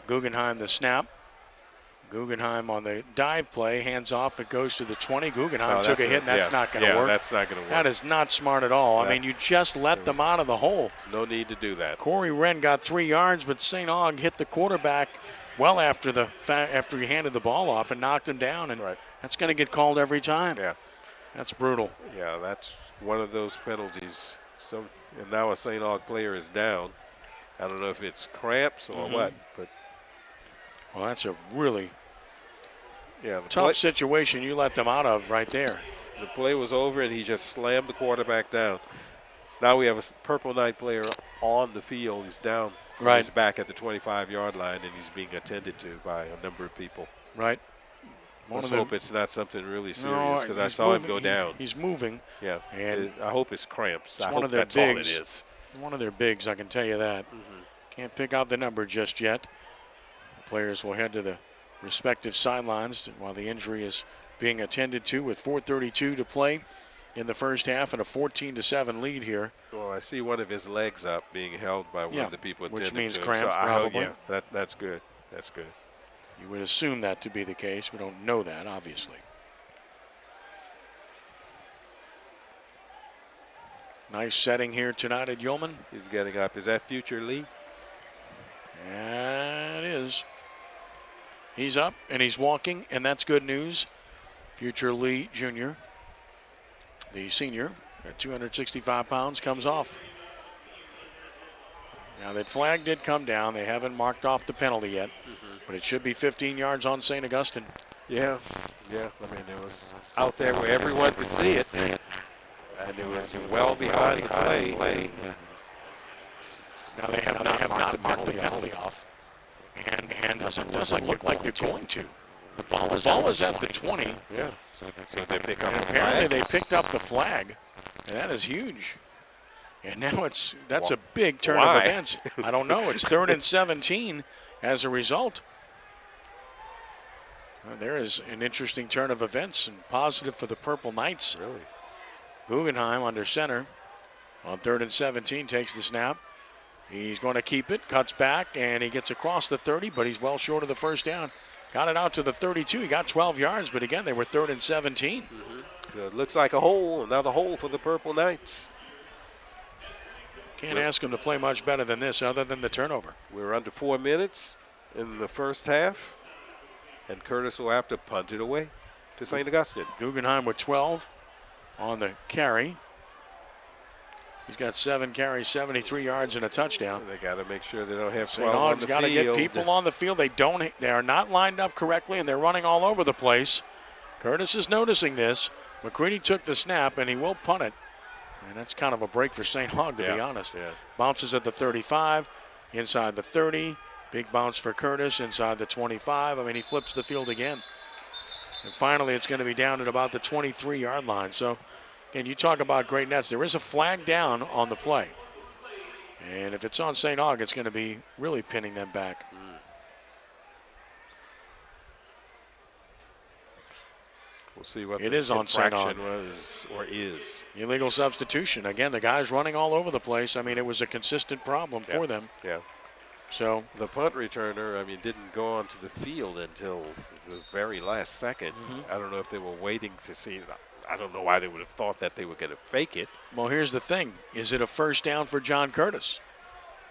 Guggenheim the snap. Guggenheim on the dive play, hands off, it goes to the 20. Guggenheim took a hit, and that's not going to work. That's not going to work. That is not smart at all. I mean, you just let them out of the hole. No need to do that. Corey Wren got 3 yards, but St. Aug hit the quarterback well after he handed the ball off and knocked him down, and that's going to get called every time. Yeah. That's brutal. Yeah, that's one of those penalties. So, and now a St. Aug player is down. I don't know if it's cramps or what, but. Well, that's a really tough tough situation you let them out of right there. The play was over, and he just slammed the quarterback down. Now we have a Purple Knight player on the field. He's down. Right. He's back at the 25-yard line, and he's being attended to by a number of people. Right. Let's hope it's not something really serious because I saw him go down. He's moving. Yeah. And I hope it's cramps. It's I one hope of their that's bigs. all it is. One of their bigs, I can tell you that. Can't pick out the number just yet. The players will head to the respective sidelines while the injury is being attended to with 4:32 to play in the first half and a 14-7 lead here. Well, I see one of his legs up being held by one of the people attending which means to him. cramps, so probably. That's good. That's good. You would assume that to be the case. We don't know that, obviously. Nice setting here tonight at Yeoman. He's getting up. Is that Future Lee? Yeah, it is. He's up and he's walking, and that's good news. Future Lee Jr., the senior, at 265 pounds, comes off. Now, that flag did come down. They haven't marked off the penalty yet, but it should be 15 yards on St. Augustine. Yeah. I mean, it was out there where everyone could see it, and it was well behind the play. Now they have not marked the penalty off, and doesn't look like they're going to. The ball is at the 20. Yeah. So they pick up And the apparently flag. they picked up the flag, and that is huge. And now that's a big turn Why? of events. I don't know. It's 3rd and 17 as a result. Well, there is an interesting turn of events and positive for the Purple Knights. Really? Guggenheim under center on 3rd and 17 takes the snap. He's going to keep it, cuts back, and he gets across the 30, but he's well short of the first down. Got it out to the 32. He got 12 yards, but again, they were 3rd and 17. It looks like a hole, another hole for the Purple Knights. Can't ask him to play much better than this other than the turnover. We're under 4 minutes in the first half, and Curtis will have to punt it away to St. Augustine. Guggenheim with 12 on the carry. He's got 7 carries, 73 yards, and a touchdown. They got to make sure they don't have St. 12 on Aug's the got to field. get people on the field. They are not lined up correctly, and they're running all over the place. Curtis is noticing this. McCready took the snap, and he will punt it. And that's kind of a break for St. Aug, to be honest. Yeah. Bounces at the 35, inside the 30. Big bounce for Curtis inside the 25. I mean, he flips the field again. And finally, it's going to be down at about the 23-yard line. So, again, you talk about great nets. There is a flag down on the play. And if it's on St. Aug, it's going to be really pinning them back. We'll see what It the is on St. infraction Aug. was or is. Illegal substitution. Again, the guy's running all over the place. I mean, it was a consistent problem for them. Yeah. So the punt returner, I mean, didn't go onto the field until the very last second. I don't know if they were waiting to see. I don't know why they would have thought that they were going to fake it. Well, here's the thing. Is it a first down for John Curtis?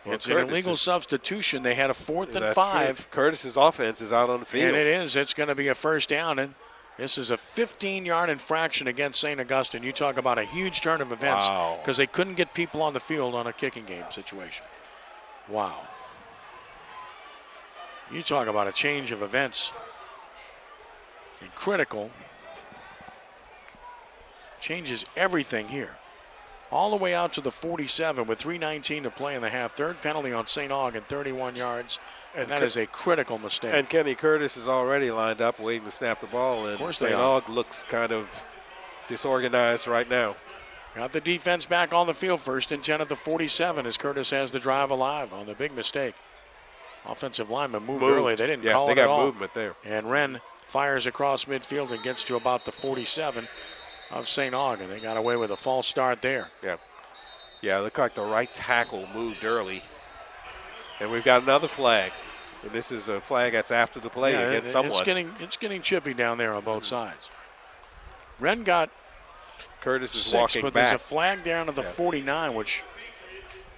Well, it's an illegal substitution. They had a 4th and 5. True. Curtis's offense is out on the field. And it is. It's going to be a first down. And this is a 15-yard infraction against St. Augustine. You talk about a huge turn of events because they couldn't get people on the field on a kicking game situation. Wow. You talk about a change of events. And critical. Changes everything here. All the way out to the 47 with 3:19 to play in the half. Third penalty on St. Aug and 31 yards. And that is a critical mistake. And Kenny Curtis is already lined up waiting to snap the ball. And St. Aug looks kind of disorganized right now. Got the defense back on the field. 1st and 10 at the 47 as Curtis has the drive alive on the big mistake. Offensive lineman moved early. They didn't call it at all. They got movement there. And Wren fires across midfield and gets to about the 47 of St. Aug, and they got away with a false start there. Yeah, it looked like the right tackle moved early. And we've got another flag. And this is a flag that's after the play against someone. It's getting chippy down there on both sides. Wren got Curtis is 6, walking but back. There's a flag down to the 49, which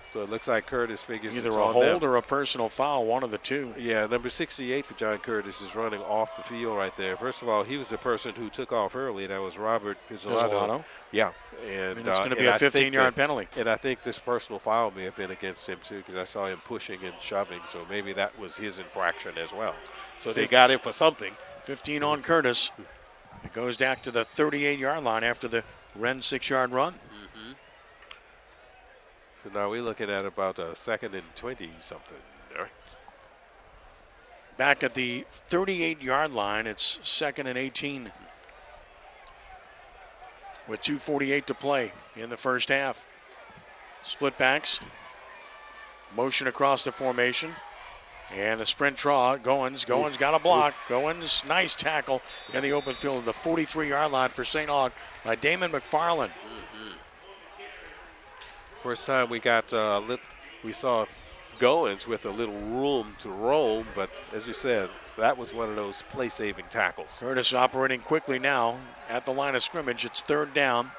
so it looks like Curtis figures either it's a on hold them. or a personal foul, one of the two. Yeah, number 68 for John Curtis is running off the field right there. First of all, he was the person who took off early. That was Robert Pizzolato. Yeah. And it's going to be a 15-yard penalty. And I think this personal foul may have been against him, too, because I saw him pushing and shoving. So maybe that was his infraction as well. So they got him for something. 15 on Curtis. It goes back to the 38-yard line after the Wren 6-yard run. So now we're looking at about a 2nd and 20-something. All right. Back at the 38-yard line, it's 2nd and 18. With 2:48 to play in the first half. Split backs. Motion across the formation. And a sprint draw. Goins got a block. Goins, nice tackle in the open field at the 43-yard line for St. Aug by Damon McFarland. First time we saw Goins with a little room to roam, but as you said, that was one of those play-saving tackles. Curtis operating quickly now at the line of scrimmage. It's 3rd down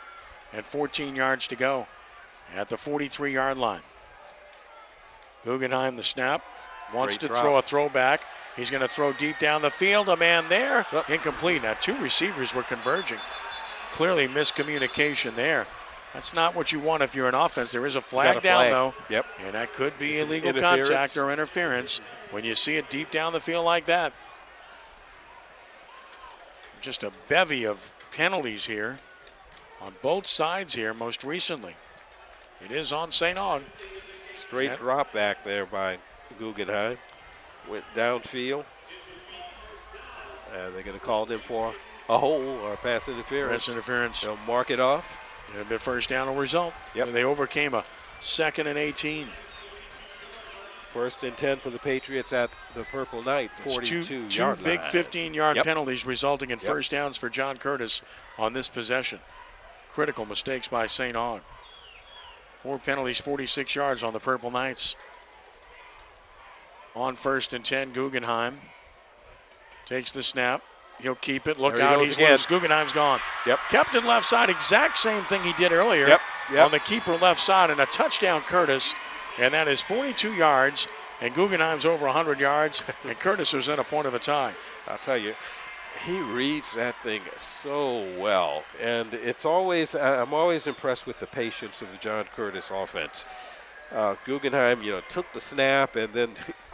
and 14 yards to go at the 43-yard line. Guggenheim the snap. Wants to throw a throwback. He's going to throw deep down the field. A man there. Incomplete. Now 2 receivers were converging. Clearly miscommunication there. That's not what you want if you're an offense. There is a flag down, though. Yep. And that could be illegal contact or interference when you see it deep down the field like that. Just a bevy of penalties here on both sides here most recently. It is on St. Aug. Straight drop back there by Guggenheim. Went downfield. And they're going to call them for a hold or a pass interference. They'll mark it off. And the first down will result. So they overcame a 2nd and 18. 1st and 10 for the Patriots at the Purple Knight, 42-yard Two big 15-yard Yep. penalties resulting in first downs for John Curtis on this possession. Critical mistakes by St. Aug. 4 penalties, 46 yards on the Purple Knights. On 1st and 10, Guggenheim takes the snap. He'll keep it. Look out, he's loose. Guggenheim's gone. Yep. Kept it left side, exact same thing he did earlier on the keeper left side, and a touchdown Curtis. And that is 42 yards, and Guggenheim's over 100 yards, and Curtis was at a point of a tie. I'll tell you, he reads that thing so well. And it's always, I'm always impressed with the patience of the John Curtis offense. Guggenheim, took the snap and then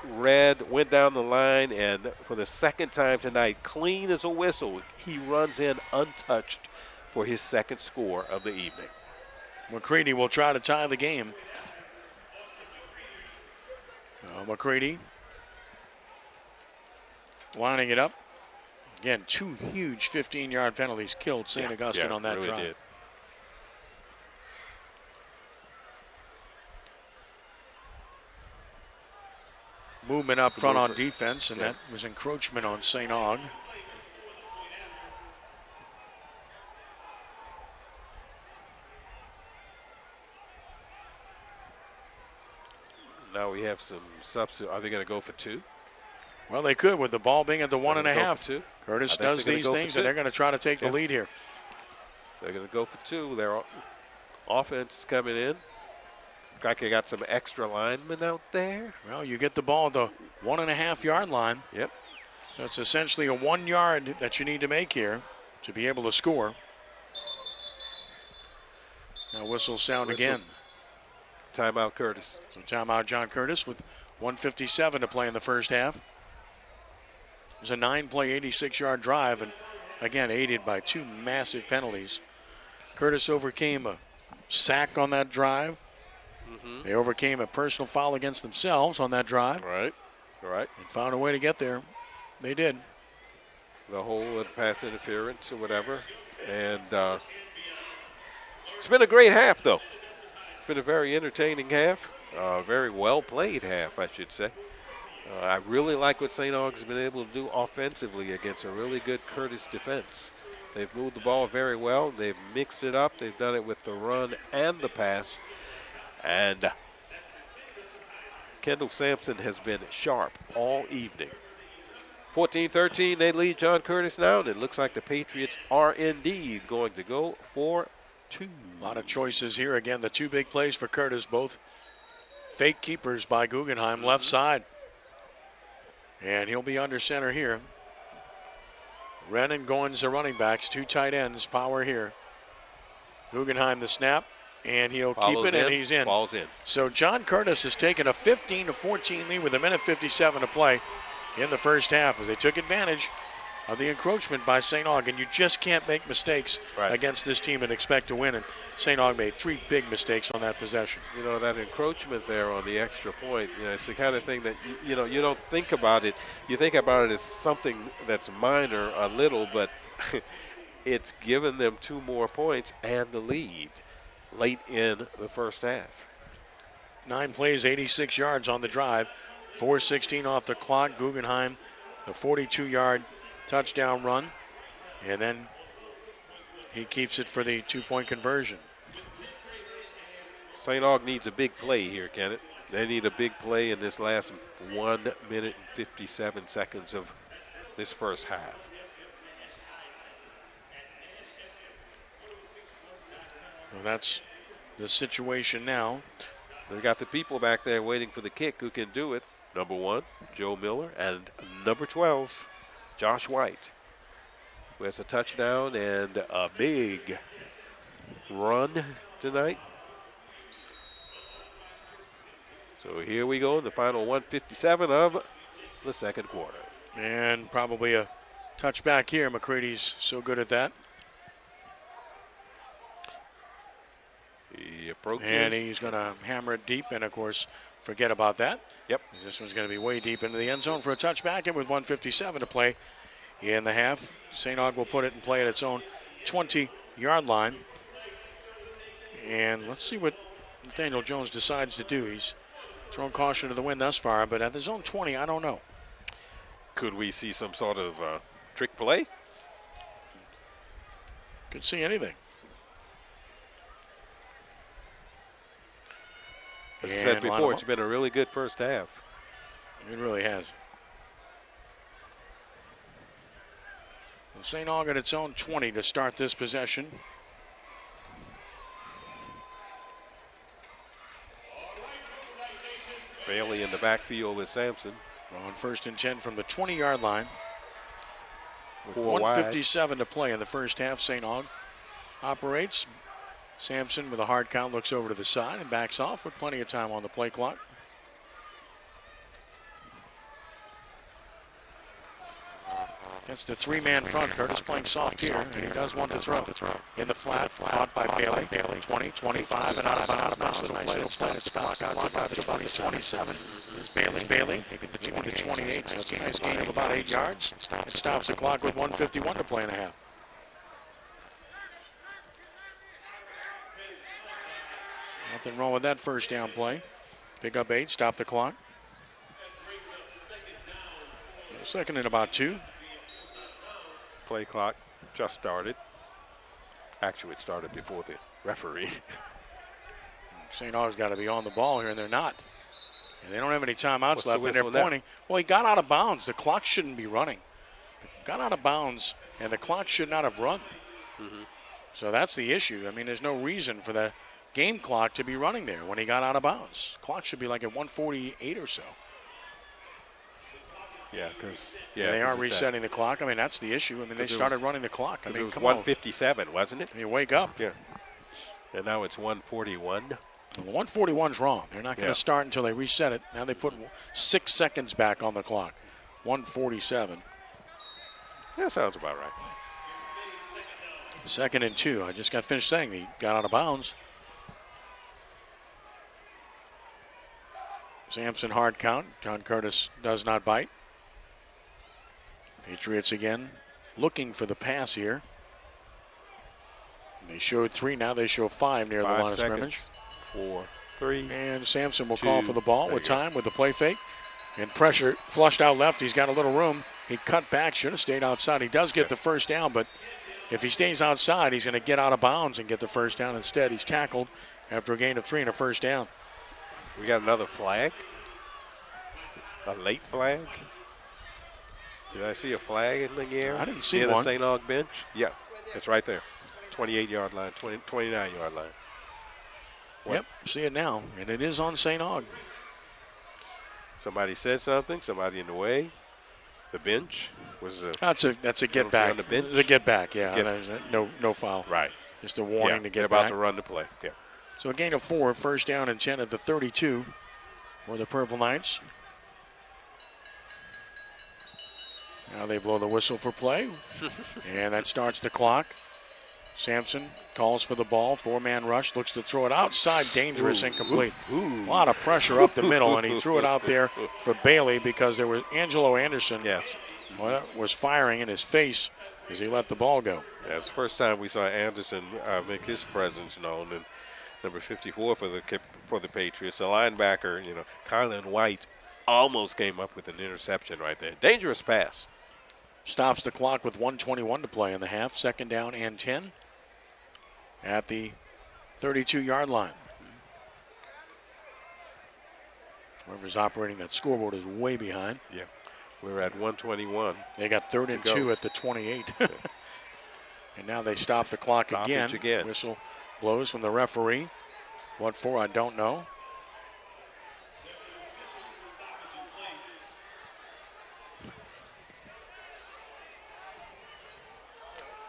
went down the line, and for the 2nd time tonight, clean as a whistle, he runs in untouched for his 2nd score of the evening. McCready will try to tie the game. McCready lining it up. Again, 2 huge 15-yard penalties killed St. Augustine on that really drive. Did. Movement up front on defense, and that was encroachment on St. Aug. now we have some substitute. Are they going to go for 2? Well, they could with the ball being at the 1.5. Two. Curtis does these things, and they're going to try to take the lead here. They're going to go for 2. Their offense is coming in. Looks like they got some extra linemen out there. Well, you get the ball at the 1.5-yard line. Yep. So it's essentially a 1 yard that you need to make here to be able to score. Now whistles sound again. Timeout, Curtis. So timeout, John Curtis, with 1:57 to play in the first half. It was a 9-play, 86-yard drive, and again aided by 2 massive penalties. Curtis overcame a sack on that drive. Mm-hmm. They overcame a personal foul against themselves on that drive. Right. And found a way to get there. They did. The whole pass interference or whatever. And it's been a great half, though. It's been a very entertaining half. Very well-played half, I should say. I really like what St. Aug's has been able to do offensively against a really good Curtis defense. They've moved the ball very well. They've mixed it up. They've done it with the run and the pass. And Kendall Sampson has been sharp all evening. 14-13, they lead John Curtis now, and it looks like the Patriots are indeed going to go for 2. A lot of choices here. Again, the 2 big plays for Curtis, both fake keepers by Guggenheim, left side. And he'll be under center here. Wren and Goins are running backs, 2 tight ends, power here. Guggenheim the snap, and he'll keep it, and he's in. Ball's in. So John Curtis has taken a 15-14 lead with 1:57 to play in the first half as they took advantage of the encroachment by St. Aug. And you just can't make mistakes against this team and expect to win. And St. Aug made 3 big mistakes on that possession. You know, that encroachment there on the extra point, it's the kind of thing that, you don't think about it. You think about it as something that's minor, a little, but it's given them 2 more points and the lead late in the first half. 9 plays, 86 yards on the drive. 4:16 off the clock. Guggenheim, the 42-yard touchdown run. And then he keeps it for the 2-point conversion. St. Aug needs a big play here, Kenneth. They need a big play in this last 1 minute and 57 seconds of this first half. Well, that's the situation now. They've got the people back there waiting for the kick who can do it. Number 1, Joe Miller, and number 12, Josh White, who has a touchdown and a big run tonight. So here we go in the final 1:57 of the second quarter. And probably a touchback here. McCready's so good at that. He approaches. And he's going to hammer it deep, and, of course, forget about that. Yep. This one's going to be way deep into the end zone for a touchback, and with 1:57 to play in the half, St. Aug will put it in play at its own 20-yard line. And let's see what Nathaniel Jones decides to do. He's thrown caution to the wind thus far, but at his own 20, I don't know. Could we see some sort of trick play? Could see anything. As I said before, it's been a really good first half. It really has. Well, St. Aug at its own 20 to start this possession. Bailey in the backfield with Sampson. On 1st and 10 from the 20-yard line. With 1:57 to play in the first half, St. Aug operates. Sampson with a hard count looks over to the side and backs off with plenty of time on the play clock. Gets the 3-man front. Curtis playing soft here, and he does want to throw. In the flat, caught by Bailey. 20, 25, and out of bounds. Nice little play. It's stopped out to 27. There's Bailey. Maybe the 28. So it's a nice gain of about 8 yards. It stops the clock with 1:51 to play in a half. Nothing wrong with that first down play. Pick up 8, stop the clock. Second and about 2. Play clock just started. Actually, it started before the referee. St. Aug's got to be on the ball here, and they're not. And they don't have any timeouts What's left, the and they're whistle now? pointing. Well, he got out of bounds. The clock shouldn't be running. Got out of bounds, and the clock should not have run. So that's the issue. I mean, there's no reason for the game clock to be running there when he got out of bounds. Clock should be like at 1:48 or so. Yeah, because They are resetting the clock. I mean, that's the issue. I mean, they started running the clock. I mean, it was come on. 1:57, wasn't it? I mean, wake up. Yeah. And now it's 1:41. Well, the 141's wrong. They're not going to start until they reset it. Now they put 6 seconds back on the clock. 1:47. That sounds about right. 2nd and 2. I just got finished saying he got out of bounds. Sampson hard count. John Curtis does not bite. Patriots again looking for the pass here. They showed 3. Now they show 5 near the line of scrimmage. 4, 3. And Sampson will 2. call for the ball with time with the play fake. And pressure flushed out left. He's got a little room. He cut back. Should have stayed outside. He does get the first down, but if he stays outside, he's going to get out of bounds and get the first down. Instead, he's tackled after a gain of 3 and a first down. We got another flag. A late flag. Did I see a flag in the air? I didn't see near one. the St. Aug bench? Yeah, it's right there. 28-yard line, 29-yard line. What? Yep, see it now. And it is on St. Aug. Somebody said something. Somebody in the way. The bench was a. That's a get back. On the bench? The get back, yeah. No foul. Right. Just a warning to get they're about back. to run the play. Yeah. So a gain of 4, first down and 10 at the 32 for the Purple Knights. Now they blow the whistle for play. And that starts the clock. Sampson calls for the ball. 4-man rush. Looks to throw it outside. Dangerous, incomplete. A lot of pressure up the middle, and he threw it out there for Bailey because there was Angelo Anderson was firing in his face as he let the ball go. Yeah, it's the first time we saw Anderson make his presence known. And number 54 for the Patriots, the linebacker, Kylan White almost came up with an interception right there. Dangerous pass. Stops the clock with 1:21 to play in the half. 2nd down and 10 at the 32-yard line. Whoever's operating that scoreboard is way behind. Yeah, we're at 1:21. They got 3rd and 2 at the 28. And now they stop the clock again. Whistle blows from the referee. What for, I don't know.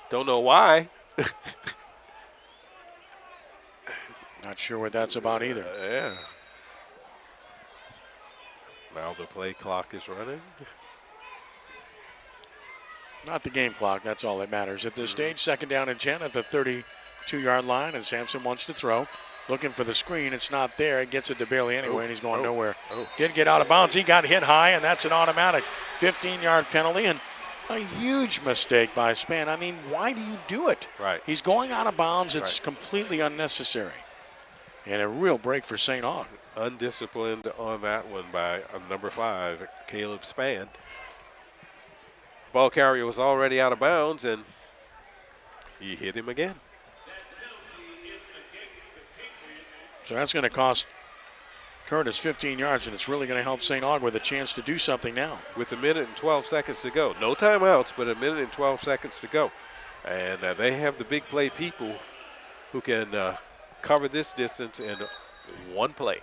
Don't know why. Not sure what that's about either. Yeah. Now the play clock is running. Not the game clock. That's all that matters. At this stage, 2nd down and 10 at the 32-yard line, and Sampson wants to throw. Looking for the screen. It's not there. It gets it to Bailey anyway, and he's going nowhere. Did get out of bounds. He got hit high, and that's an automatic 15-yard penalty. And a huge mistake by Spann. I mean, why do you do it? Right. He's going out of bounds. It's completely unnecessary. And a real break for St. Aug. Undisciplined on that one by number 5, Caleb Spann. Ball carrier was already out of bounds, and he hit him again. So that's going to cost Curtis 15 yards, and it's really going to help St. Aug with a chance to do something now. With a minute and 12 seconds to go. No timeouts, but a minute and 12 seconds to go. And they have the big play people who can cover this distance in one play.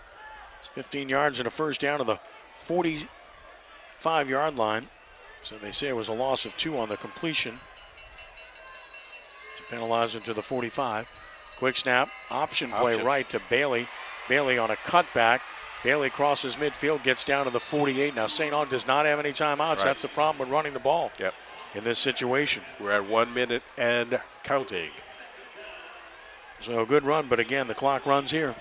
It's 15 yards and a first down to the 45-yard line. So they say it was a loss of 2 on the completion. To penalize him to the 45. Quick snap, option play right to Bailey. Bailey on a cutback. Bailey crosses midfield, gets down to the 48. Now St. Aug does not have any timeouts. Right. That's the problem with running the ball in this situation. We're at 1 minute and counting. So a good run, but again, the clock runs here.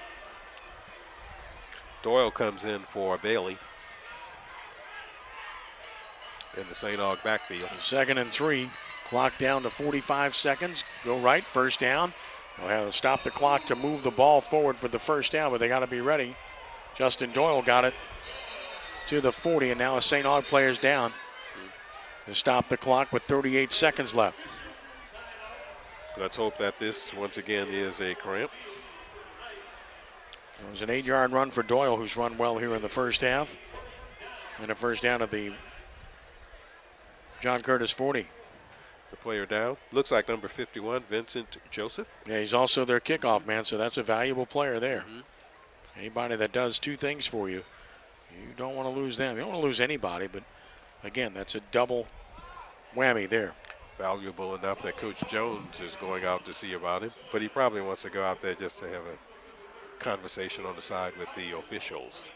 Doyle comes in for Bailey in the St. Aug backfield. 2nd and 3. Clock down to 45 seconds. Go right, first down. They'll have to stop the clock to move the ball forward for the first down, but they got to be ready. Dustin Doyle got it to the 40, and now a St. Aug player's down to stop the clock with 38 seconds left. Let's hope that this, once again, is a cramp. It was an 8-yard run for Doyle, who's run well here in the first half. And a first down at the John Curtis 40. The player down. Looks like number 51, Vincent Joseph. Yeah, he's also their kickoff man, so that's a valuable player there. Anybody that does two things for you, you don't want to lose them. You don't want to lose anybody, but again, that's a double whammy there. Valuable enough that Coach Jones is going out to see about him, but he probably wants to go out there just to have a conversation on the side with the officials.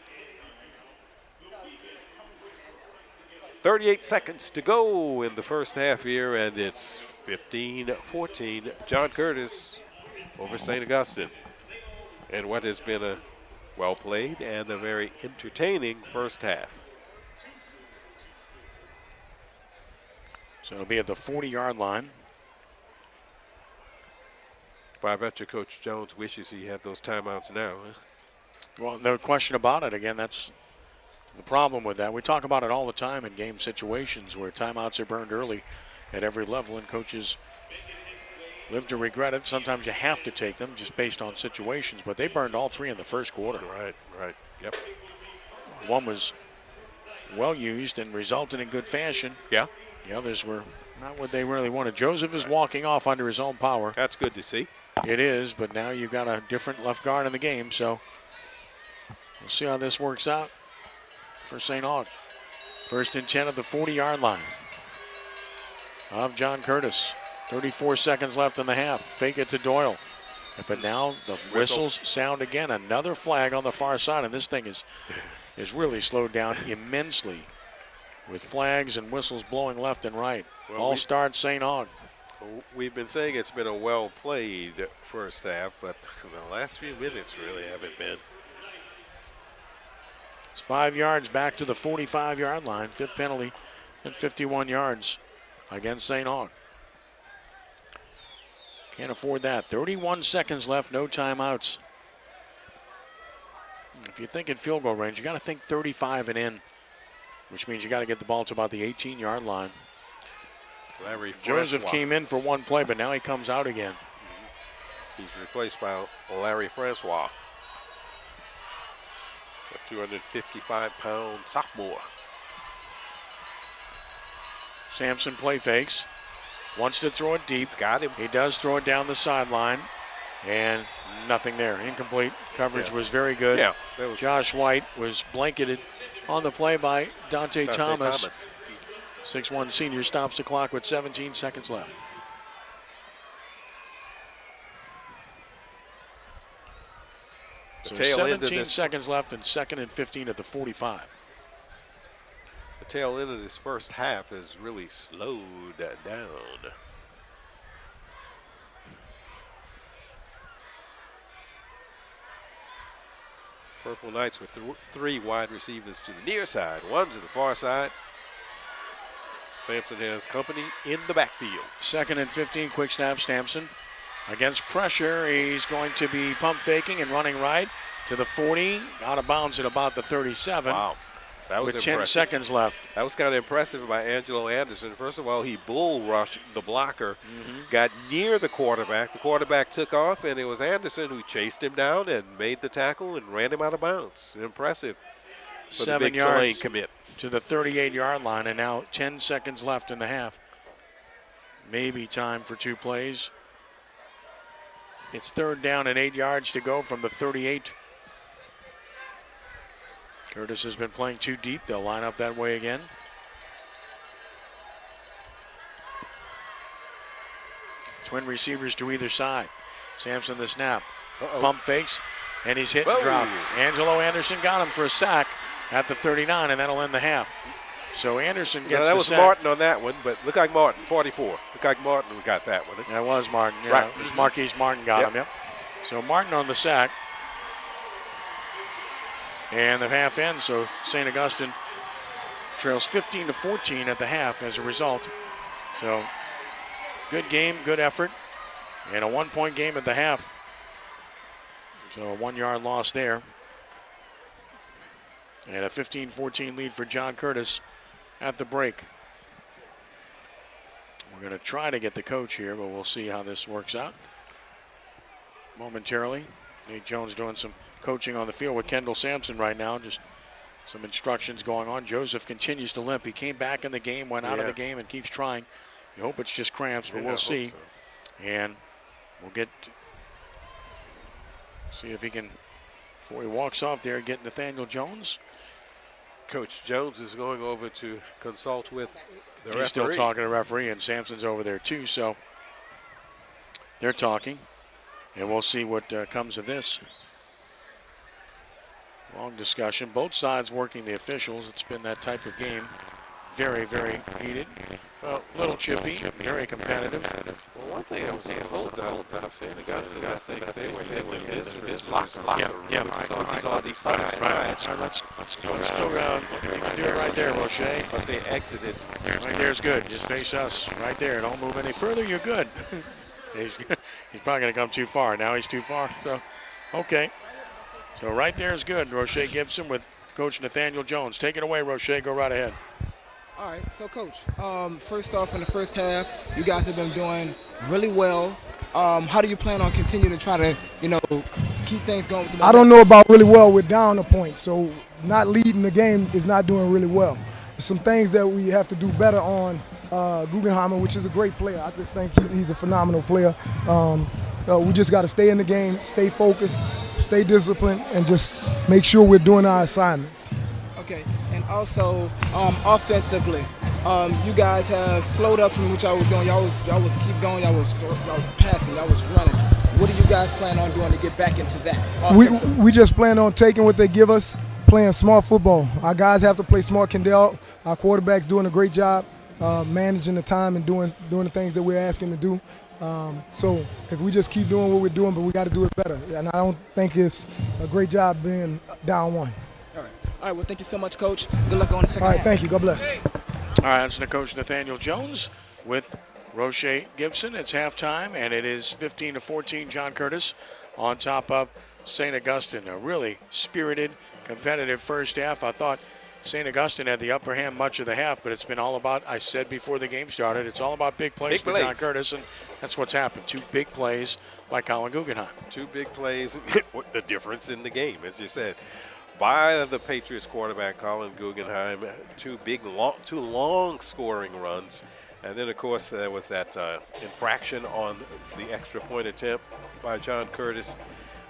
38 seconds to go in the first half here, and it's 15-14. John Curtis over St. Augustine. And what has been a well-played and a very entertaining first half. So it'll be at the 40-yard line. But I bet you Coach Jones wishes he had those timeouts now. Huh? Well, no question about it. Again, that's the problem with that. We talk about it all the time in game situations where timeouts are burned early at every level, and coaches live to regret it. Sometimes you have to take them just based on situations, but they burned all three in the first quarter. Right. Yep. One was well used and resulted in good fashion. Yeah. The others were not what they really wanted. Joseph is walking off under his own power. That's good to see. It is, but now you've got a different left guard in the game, so we'll see how this works out for St. Aug. First and 10 at the 40-yard line of John Curtis. 34 seconds left in the half. Fake it to Doyle. But now the whistles sound again. Another flag on the far side, and this thing is really slowed down immensely with flags and whistles blowing left and right. Well, False start St. Aug. We've been saying it's been a well-played first half, but the last few minutes really haven't been. It's 5 yards back to the 45-yard line. Fifth penalty and 51 yards against St. Aug. Can't afford that. 31 seconds left, no timeouts. If you think in field goal range, you got to think 35 and in, which means you got to get the ball to about the 18-yard line. Joseph came in for one play, but now he comes out again. He's replaced by Larry Francois, a 255-pound sophomore. Sampson play fakes. Wants to throw it deep. Got him. He does throw it down the sideline, and nothing there. Incomplete. Coverage was very good. Yeah, Josh White was blanketed on the play by Dante Thomas. 6'1" senior stops the clock with 17 seconds left. So 17 seconds left and 2nd and 15 at the 45. The tail end of this first half has really slowed down. Purple Knights with three wide receivers to the near side, one to the far side. Sampson has company in the backfield. 2nd and 15, quick snap, Sampson. Against pressure, he's going to be pump faking and running right to the 40, out of bounds at about the 37. Wow. That was with impressive. 10 seconds left. That was kind of impressive by Angelo Anderson. First of all, he bull rushed the blocker, got near the quarterback. The quarterback took off, and it was Anderson who chased him down and made the tackle and ran him out of bounds. Impressive. 7 yards commit to the 38-yard line, and now 10 seconds left in the half. Maybe time for two plays. It's 3rd down and 8 yards to go from the 38. Curtis has been playing too deep. They'll line up that way again. Twin receivers to either side. Sampson the snap. Pump fakes, and he's hit and dropped. Angelo Anderson got him for a sack at the 39, and that'll end the half. So Anderson gets that the was sack. Martin on that one, but look like Martin, 44. Look like Martin who got that one. That was Martin. Yeah, right. It was Marquise Martin got him, yep. So Martin on the sack. And the half ends, so St. Augustine trails 15-14 at the half as a result. So good game, good effort, and a 1-point game at the half. So a 1-yard loss there. And a 15-14 lead for John Curtis at the break. We're going to try to get the coach here, but we'll see how this works out momentarily. Nate Jones doing some coaching on the field with Kendall Sampson right now. Just some instructions going on. Joseph continues to limp. He came back in the game, went out of the game, and keeps trying. You hope it's just cramps, but we'll see. So. And we'll see if he can, before he walks off there, get Nathaniel Jones. Coach Jones is going over to consult with the referee. He's still talking to the referee, and Sampson's over there too, so they're talking. And we'll see what comes of this. Long discussion. Both sides working the officials. It's been that type of game. Very, very heated. Well, little chippy, very competitive. Well, one thing I was told about saying, I think they were handling this locker room. Yeah, Right. On these sides. Right. Let's go around. You can do it right there, Roche. But they exited. Right there's good. Just face us right there. Don't move any further. You're good. He's probably going to come too far. Now he's too far. So, okay. So right there is good. Roche Gibson with Coach Nathaniel Jones. Take it away, Roche. Go right ahead. All right, so Coach, first off, in the first half, you guys have been doing really well. How do you plan on continuing to try to, keep things going? With the I don't know about really well. We're down a point, so not leading the game is not doing really well. There's some things that we have to do better on. Guggenheimer, which is a great player. I just think he's a phenomenal player. We just got to stay in the game, stay focused, stay disciplined, and just make sure we're doing our assignments. Okay, and also offensively, you guys have slowed up from what y'all was doing. Y'all was keep going. Y'all was passing. Y'all was running. What do you guys plan on doing to get back into that? We just plan on taking what they give us, playing smart football. Our guys have to play smart. Kendall, our quarterback's doing a great job managing the time and doing the things that we're asking to do. So if we just keep doing what we're doing, but we got to do it better. And I don't think it's a great job being down one. All right, well, thank you so much, Coach. Good luck on the second half. All right, thank you. God bless. All right, that's the Coach Nathaniel Jones with Roche Gibson. It's halftime, and it is 15-14. John Curtis on top of St. Augustine. A really spirited, competitive first half. I thought St. Augustine had the upper hand much of the half, but it's been all about, I said before the game started, it's all about big plays for John Curtis, and that's what's happened. 2 big plays by Colin Guggenheim. 2 big plays, the difference in the game, as you said, by the Patriots quarterback, Colin Guggenheim. 2 long scoring runs. And then, of course, there was that infraction on the extra point attempt by John Curtis,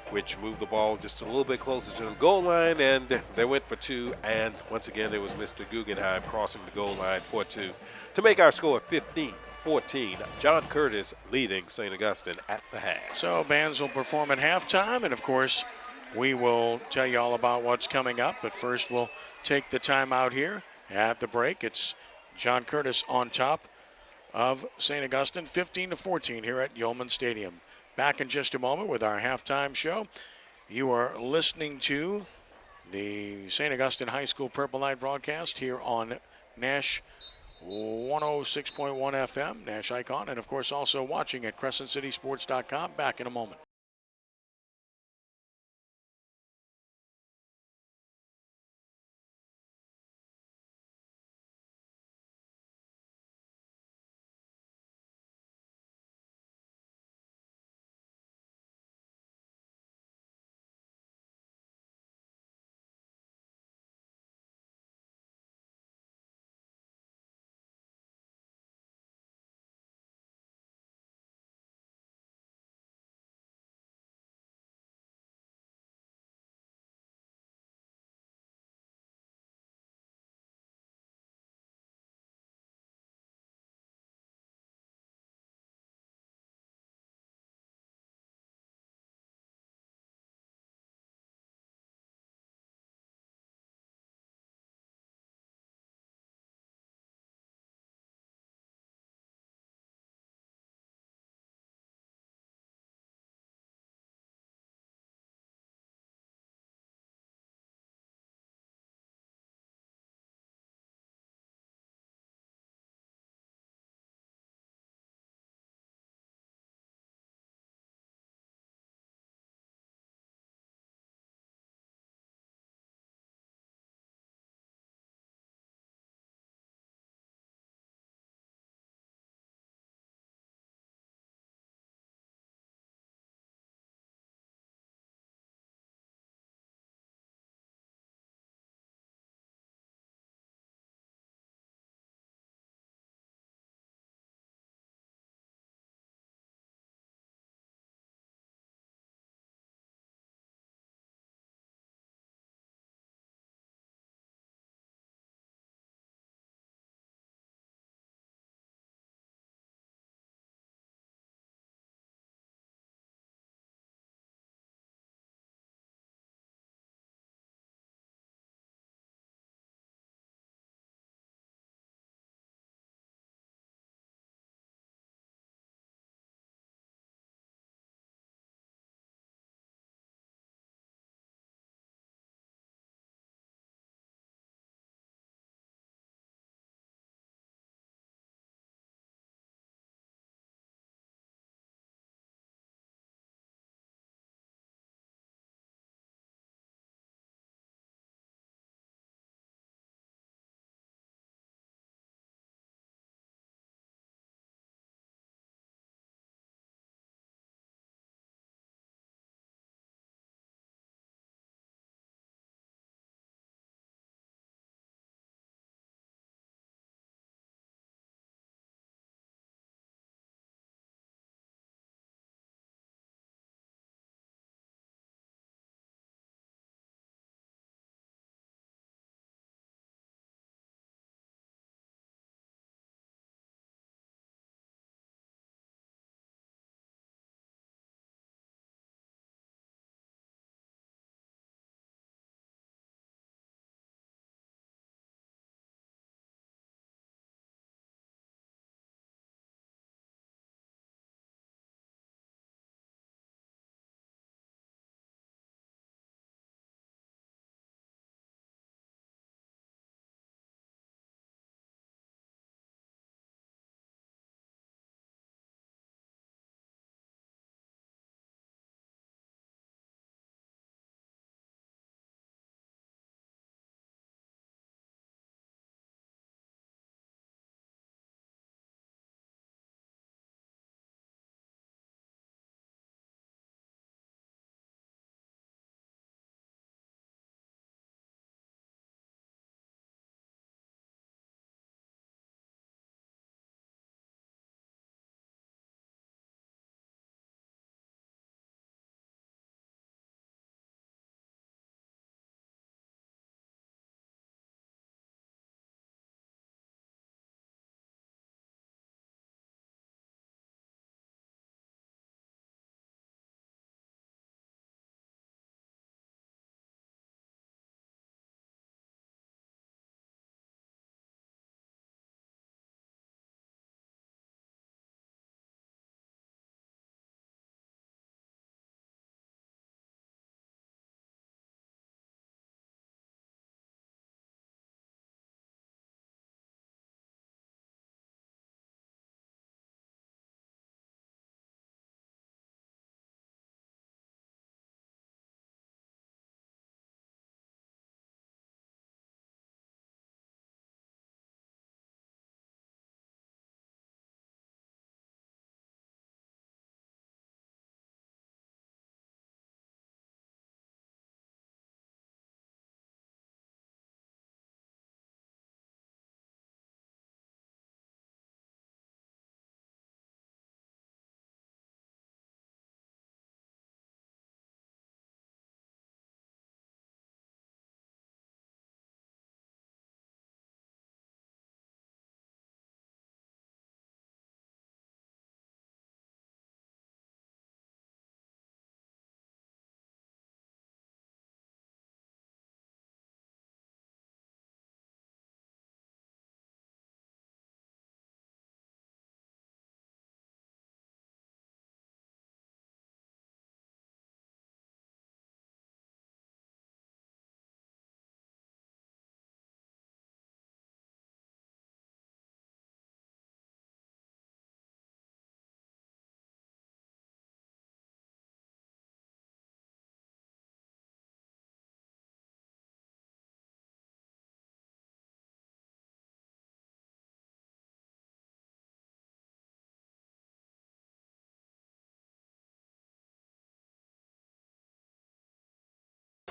which moved the ball just a little bit closer to the goal line, and they went for 2. And once again, there was Mr. Guggenheim crossing the goal line for 2 to make our score 15-14. John Curtis leading St. Augustine at the half. So bands will perform at halftime, and of course, we will tell you all about what's coming up. But first, we'll take the timeout here at the break. It's John Curtis on top of St. Augustine, 15-14 here at Yeoman Stadium. Back in just a moment with our halftime show. You are listening to the St. Augustine High School Purple Night broadcast here on Nash 106.1 FM, Nash Icon, and of course also watching at CrescentCitySports.com. Back in a moment.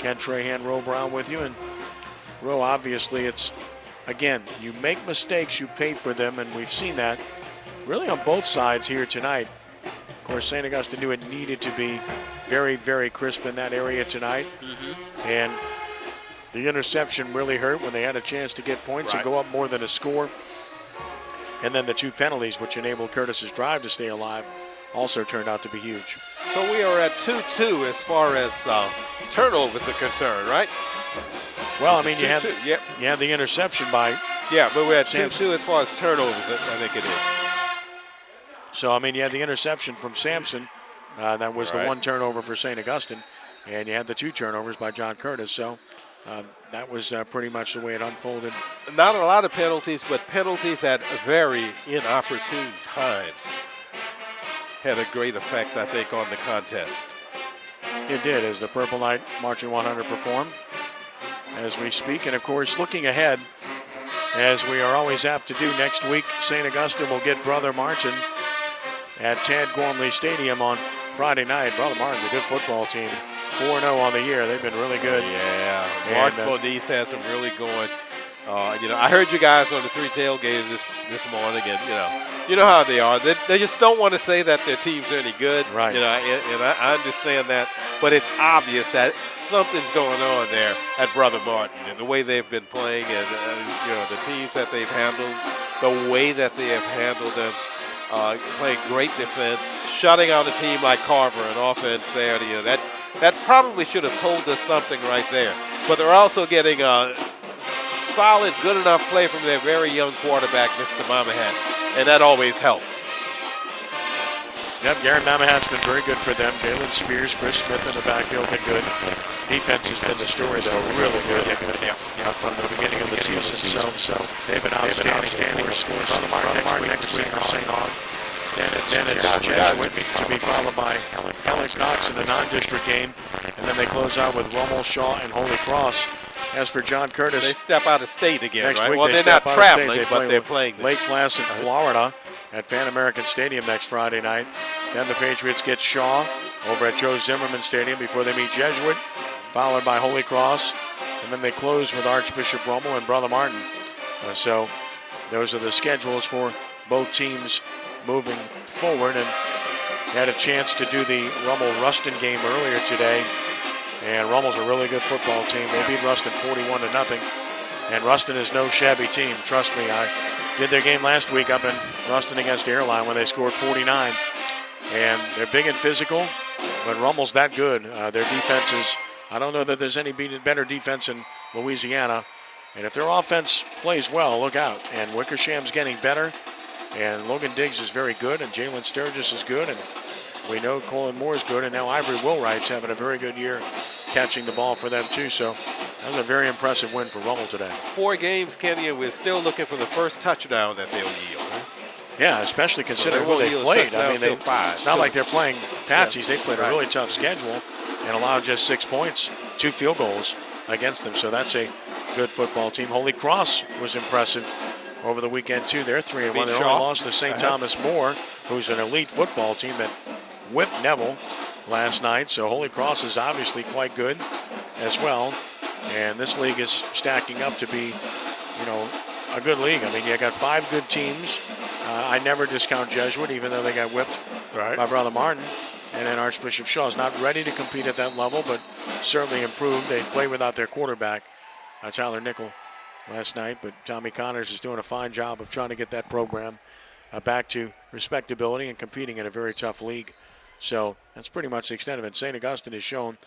Ken Trahan, Ro Brown with you. And Ro, obviously it's, again, you make mistakes, you pay for them, and we've seen that really on both sides here tonight. Of course, St. Augustine knew it needed to be very, very crisp in that area tonight. And the interception really hurt when they had a chance to get points and go up more than a score. And then the 2 penalties, which enabled Curtis's drive to stay alive, also turned out to be huge. So we are at 2-2 as far as turnovers are concerned, right? Well, I mean, you had the interception by. Yeah, but we're at 2-2 as far as turnovers, I think it is. So, I mean, you had the interception from Sampson. That was the 1 turnover for St. Augustine. And you had the 2 turnovers by John Curtis. So that was pretty much the way it unfolded. Not a lot of penalties, but penalties at very inopportune times had a great effect, I think, on the contest. It did, as the Purple Knight Marching 100 performed as we speak. And, of course, looking ahead, as we are always apt to do, next week, St. Augustine will get Brother Martin at Tad Gormley Stadium on Friday night. Brother Martin's a good football team. 4-0 on the year. They've been really good. Yeah, Mark Moniz has them really going. I heard you guys on the 3 tailgates this morning, and you know how they are. They just don't want to say that their team's any good. Right. And I understand that, but it's obvious that something's going on there at Brother Martin, and the way they've been playing, and the teams that they've handled, the way that they have handled them. Playing great defense, shutting out a team like Carver, an offense there. That probably should have told us something right there. But they're also getting solid, good enough play from their very young quarterback, Mr. Mamahat, and that always helps. Yep, Garrett Mamahat's been very good for them. Jalen Spears, Chris Smith in the backfield been good. Defense has been the story, though, really good from the beginning of the season. So they've been outstanding. Of course, on the Martin next week for St. Aug. Then it's Jesuit to be followed by Helen Cox in the non-district game. And then they close out with Rummel, Shaw, and Holy Cross. As for John Curtis, they step out of state again, next right? week Well, they're not traveling, but they're playing Lake Placid, Florida, at Pan American Stadium next Friday night. Then the Patriots get Shaw over at Joe Zimmerman Stadium before they meet Jesuit, followed by Holy Cross, and then they close with Archbishop Rummel and Brother Martin. So those are the schedules for both teams moving forward, and had a chance to do the Rummel-Ruston game earlier today. And Rummel's a really good football team. They beat Ruston 41-0. And Ruston is no shabby team. Trust me, I did their game last week up in Ruston against Airline when they scored 49. And they're big and physical, but Rummel's that good. Their defense is, I don't know that there's any better defense in Louisiana. And if their offense plays well, look out. And Wickersham's getting better. And Logan Diggs is very good. And Jalen Sturgis is good. And we know Colin Moore is good. And now Ivory Willwright's having a very good year catching the ball for them, too. So that was a very impressive win for Rummel today. 4 games, Kenny, and we're still looking for the first touchdown that they'll yield. Yeah, especially considering who they played. I mean, it's not like they're playing patsies. They played a really tough schedule and allowed just 6 points, 2 field goals against them. So that's a good football team. Holy Cross was impressive over the weekend, too. They're 3-1. They only lost to St. Thomas More, who's an elite football team that whipped Neville last night. So Holy Cross is obviously quite good as well. And this league is stacking up to be, a good league. I mean, you got 5 good teams. I never discount Jesuit, even though they got whipped by Brother Martin. And then Archbishop Shaw is not ready to compete at that level, but certainly improved. They play without their quarterback, Tyler Nickel, last night. But Tommy Connors is doing a fine job of trying to get that program back to respectability and competing in a very tough league. So that's pretty much the extent of it. St. Augustine has shown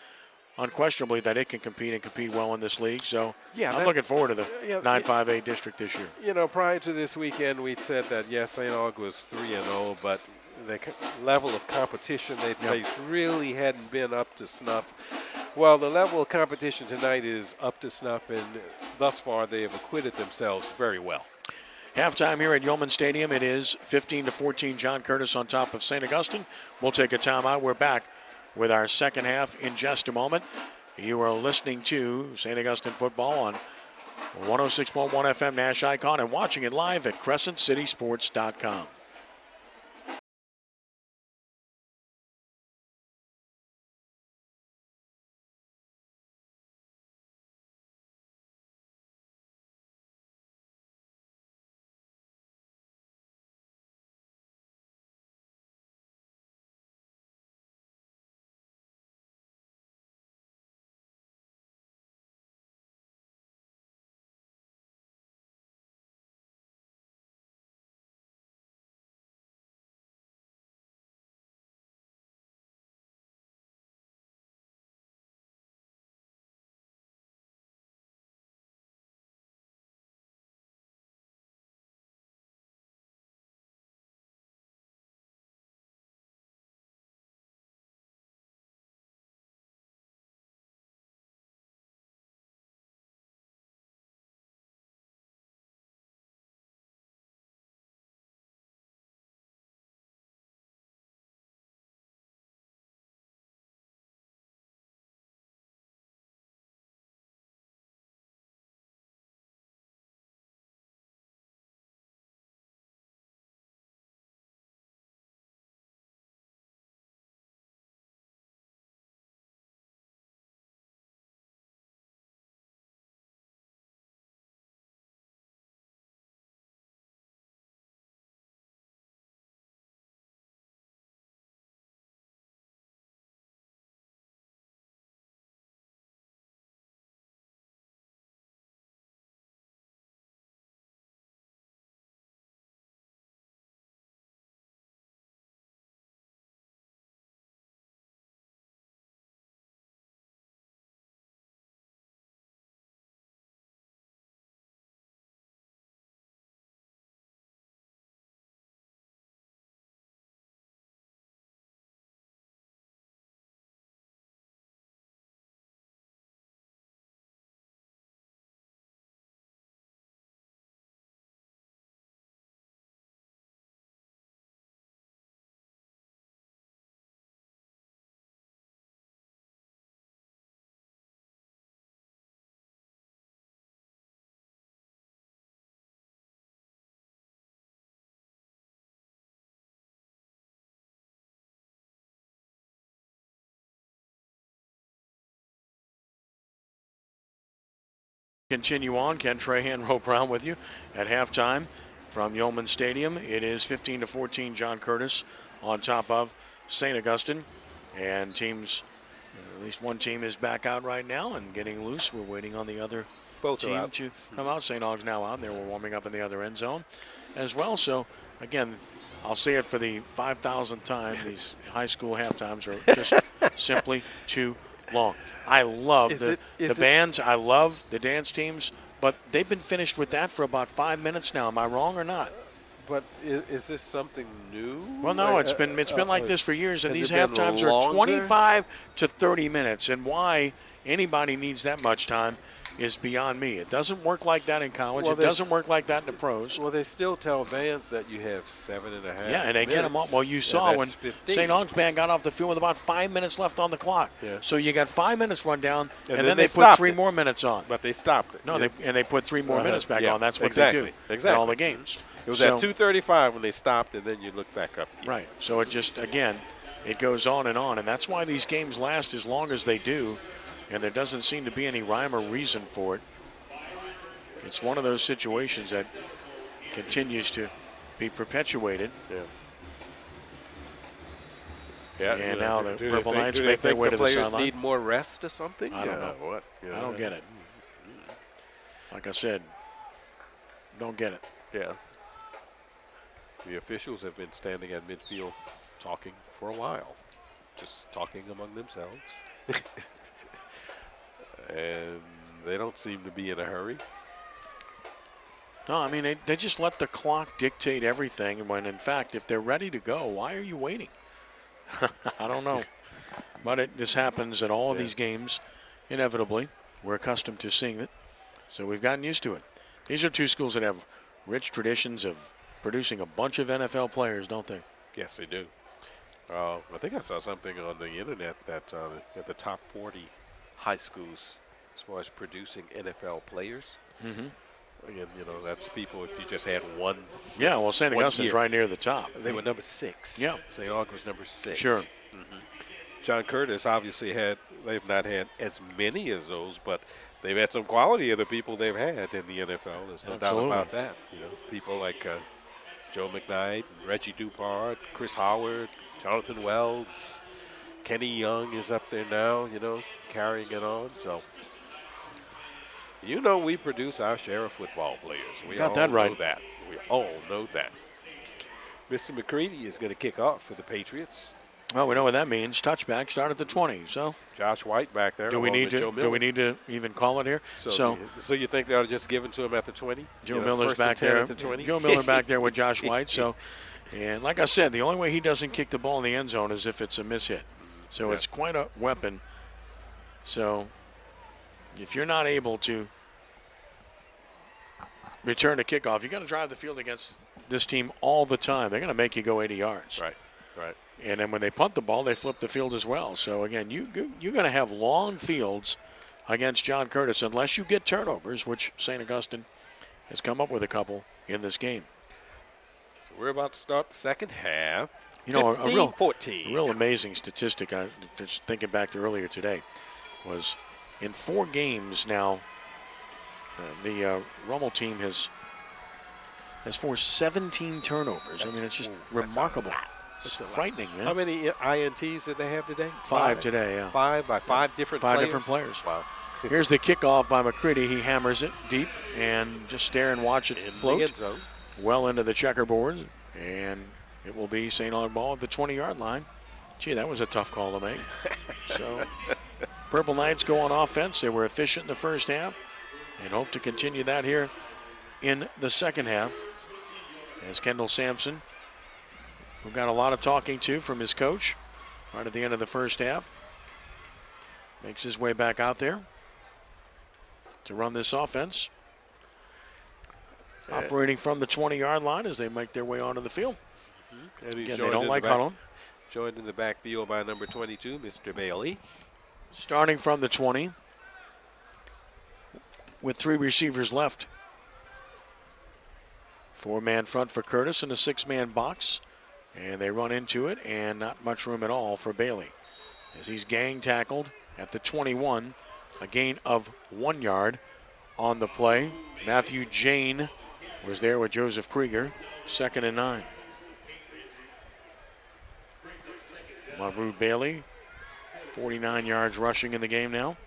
unquestionably that it can compete and compete well in this league. So I'm looking forward to the 9-5A district this year. Prior to this weekend, we said that, yes, St. Aug was 3-0, but the level of competition they faced really hadn't been up to snuff. Well, the level of competition tonight is up to snuff, and thus far they have acquitted themselves very well. Halftime here at Yeoman Stadium. It is 15-14. John Curtis on top of St. Augustine. We'll take a timeout. We're back with our second half in just a moment. You are listening to St. Augustine football on 106.1 FM Nash Icon and watching it live at CrescentCitySports.com. Continue on. Ken Trahan, Roe Brown with you at halftime from Yeoman Stadium. It is 15-14. John Curtis on top of St. Augustine. And teams, at least one team is back out right now and getting loose. We're waiting on the other team to come out. St. Aug's now out, and they were warming up in the other end zone as well. So, again, I'll say it for the 5,000th time. These high school halftimes are just simply too long. I love the bands. I love the dance teams, but they've been finished with that for about 5 minutes now. Am I wrong or not? But is this something new? Well, no, it's been like this for years, and these halftimes are 25 to 30 minutes, and why anybody needs that much time is beyond me. It doesn't work like that in college. It doesn't work like that in the pros. Well, they still tell bands that you have 7.5 Yeah, and they get them up. Well, you saw when 15. St. Aug's band got off the field with about 5 minutes left on the clock. Yeah. So you got 5 minutes run down, and then they put 3 more minutes on. But they stopped it. No, they put 3 more minutes back on. That's what exactly. they do Exactly. in all the games. It was at 2:35 when they stopped, and then you look back up. Right. So it just, again, it goes on, and that's why these games last as long as they do, and there doesn't seem to be any rhyme or reason for it. It's one of those situations that continues to be perpetuated. Yeah. Yeah. And now the Purple Knights make their way to the sideline. Players need more rest or something? I don't know. What? I don't get it. Like I said, don't get it. Yeah. The officials have been standing at midfield talking for a while, just talking among themselves. And they don't seem to be in a hurry. No, I mean, they just let the clock dictate everything, when, in fact, if they're ready to go, why are you waiting? I don't know. But this happens at all of these games, inevitably. We're accustomed to seeing it, so we've gotten used to it. These are two schools that have rich traditions of producing a bunch of NFL players, don't they? Yes, they do. I think I saw something on the internet that at the top 40 high schools as far as producing NFL players. Mm-hmm. Again, that's people if you just had one. Yeah, well, St. Augustine's right near the top. They were number 6. Yeah. St. Aug was number 6. Sure. Mm-hmm. John Curtis obviously they've not had as many as those, but they've had some quality of the people they've had in the NFL. There's no doubt about that. People like Joe McKnight, Reggie Dupart, Chris Howard, Jonathan Wells, Kenny Young is up there now, carrying it on. So, we produce our share of football players. We got all that right. know that. We all know that. Mr. McCready is going to kick off for the Patriots. Well, we know what that means. Touchback, start at the 20. So Josh White back there. Do we need to even call it here? So you think they ought to just give it to him at the 20? Joe Miller's back there. At the 20? Joe Miller back there with Josh White. So, and like I said, the only way he doesn't kick the ball in the end zone is if it's a mishit. So it's quite a weapon. So if you're not able to return a kickoff, you got to drive the field against this team all the time. They're going to make you go 80 yards. Right. And then when they punt the ball, they flip the field as well. So, again, you're going to have long fields against John Curtis unless you get turnovers, which St. Augustine has come up with a couple in this game. So we're about to start the second half. A real amazing statistic, I just thinking back to earlier today, was in 4 games now, the Rummel team has forced 17 turnovers. I mean, it's just remarkable. It's frightening, man. How many INTs did they have today? 5 today, yeah. 5 by 5 different players? 5 different players. Wow. Here's the kickoff by McCready. He hammers it deep and just stare and watch it float well into the checkerboard. And it will be St. Aug ball at the 20-yard line. Gee, that was a tough call to make. So Purple Knights go on offense. They were efficient in the first half and hope to continue that here in the second half. As Kendall Sampson, who got a lot of talking to from his coach right at the end of the first half, makes his way back out there to run this offense. Operating from the 20-yard line as they make their way onto the field. And again, they don't like huddling. Joined in the backfield by number 22, Mr. Bailey. Starting from the 20 with 3 receivers left. 4-man front for Curtis and a 6-man box. And they run into it, and not much room at all for Bailey. As he's gang tackled at the 21, a gain of 1 yard on the play. Matthew Jane was there with Joseph Krieger. 2nd and 9. Monroe Bailey, 49 yards rushing in the game now.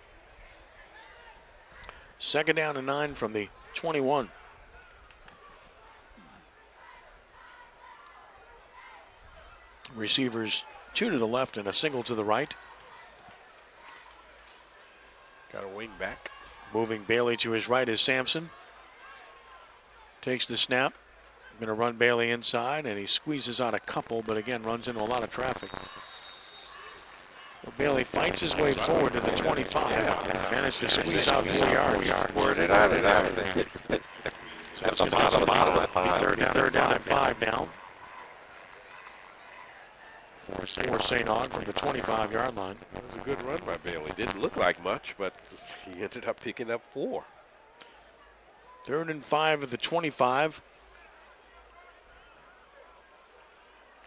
2nd down and 9 from the 21. Receivers 2 to the left and a single to the right. Got a wing back. Moving Bailey to his right is Sampson. Takes the snap. Going to run Bailey inside, and he squeezes out a couple, but again runs into a lot of traffic. Well, Bailey fights his way forward to the 25. Managed to squeeze out 4 yards. Worded out of there. That's a bottom of 5. Third down and 5 now. For St. Aug from the 25-yard line. That was a good run by Bailey. Didn't look like much, but he ended up picking up 4. 3rd and 5 at the 25.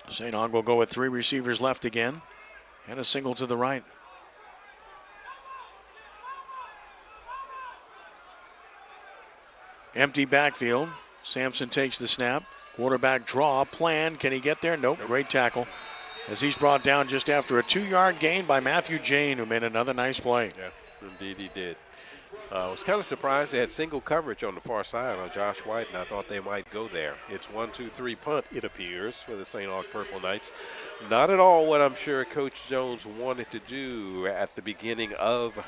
St. Aug will go with 3 receivers left again. And a single to the right. Empty backfield. Sampson takes the snap. Quarterback draw. Plan. Can he get there? Nope. Great tackle. As he's brought down just after a 2-yard gain by Matthew Jane, who made another nice play. Yeah, indeed he did. I was kind of surprised they had single coverage on the far side on Josh White, and I thought they might go there. It's 1-2-3 punt, it appears, for the St. Aug Purple Knights. Not at all what I'm sure Coach Jones wanted to do at the beginning of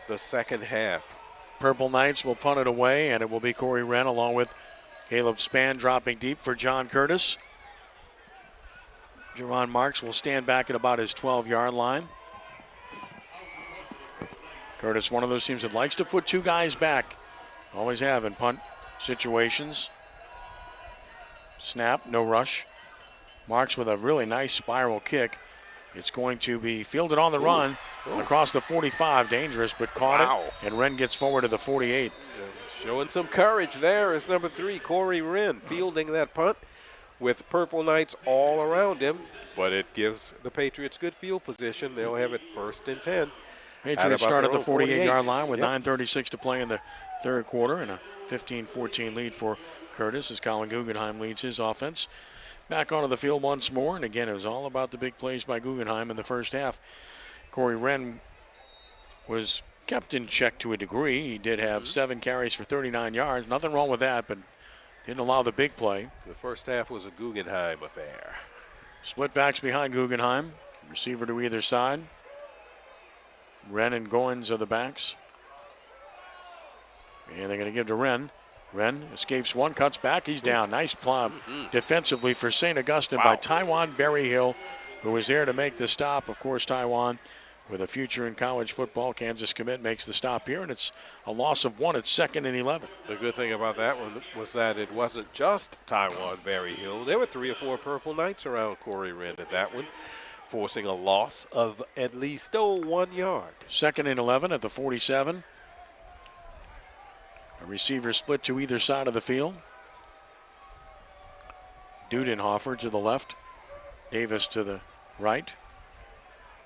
the second half. Purple Knights will punt it away, and it will be Corey Wren along with Caleb Spann dropping deep for John Curtis. Jerron Marks will stand back at about his 12-yard line. Curtis, one of those teams that likes to put 2 guys back. Always have in punt situations. Snap, no rush. Marks with a really nice spiral kick. It's going to be fielded on the run across the 45. Dangerous, but caught it. And Wren gets forward to the 48. Showing some courage there is number 3, Corey Wren, fielding that punt with Purple Knights all around him. But it gives the Patriots good field position. They'll have it 1st and 10. Patriots start at the 48-yard line with 9:36 to play in the third quarter and a 15-14 lead for Curtis as Colin Guggenheim leads his offense. Back onto the field once more, and again, it was all about the big plays by Guggenheim in the first half. Corey Wren was kept in check to a degree. He did have 7 carries for 39 yards. Nothing wrong with that, but didn't allow the big play. The first half was a Guggenheim affair. Split backs behind Guggenheim. Receiver to either side. Wren and Goins are the backs. And they're going to give to Wren. Wren escapes one, cuts back. He's down. Nice plop defensively for St. Augustine by Taiwan Berryhill, who was there to make the stop. Of course, Taiwan, with a future in college football, Kansas commit, makes the stop here, and it's a loss of 1 at 2nd and 11. The good thing about that one was that it wasn't just Taiwan Berryhill. There were 3 or 4 Purple Knights around Corey Wren at that one, forcing a loss of at least 1 yard. 2nd and 11 at the 47. A receiver split to either side of the field. Dudenhofer to the left. Davis to the right.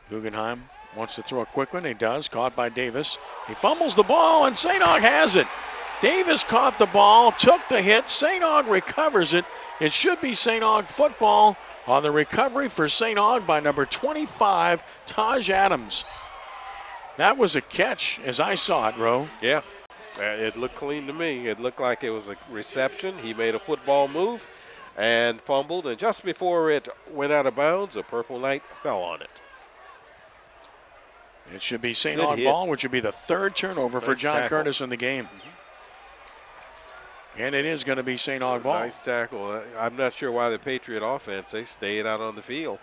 Guggenheim wants to throw a quick one. He does. Caught by Davis. He fumbles the ball, and St. Aug has it. Davis caught the ball, took the hit. St. Aug recovers it. It should be St. Aug football on the recovery for St. Aug by number 25, Taj Adams. That was a catch as I saw it, Ro. Yeah, it looked clean to me. It looked like it was a reception. He made a football move and fumbled, and just before it went out of bounds, a Purple Knight fell on it. It should be St. Aug ball, which would be the 3rd turnover for John Curtis in the game. And it is going to be St. Aug ball. Nice tackle. I'm not sure why the Patriot offense, they stayed out on the field.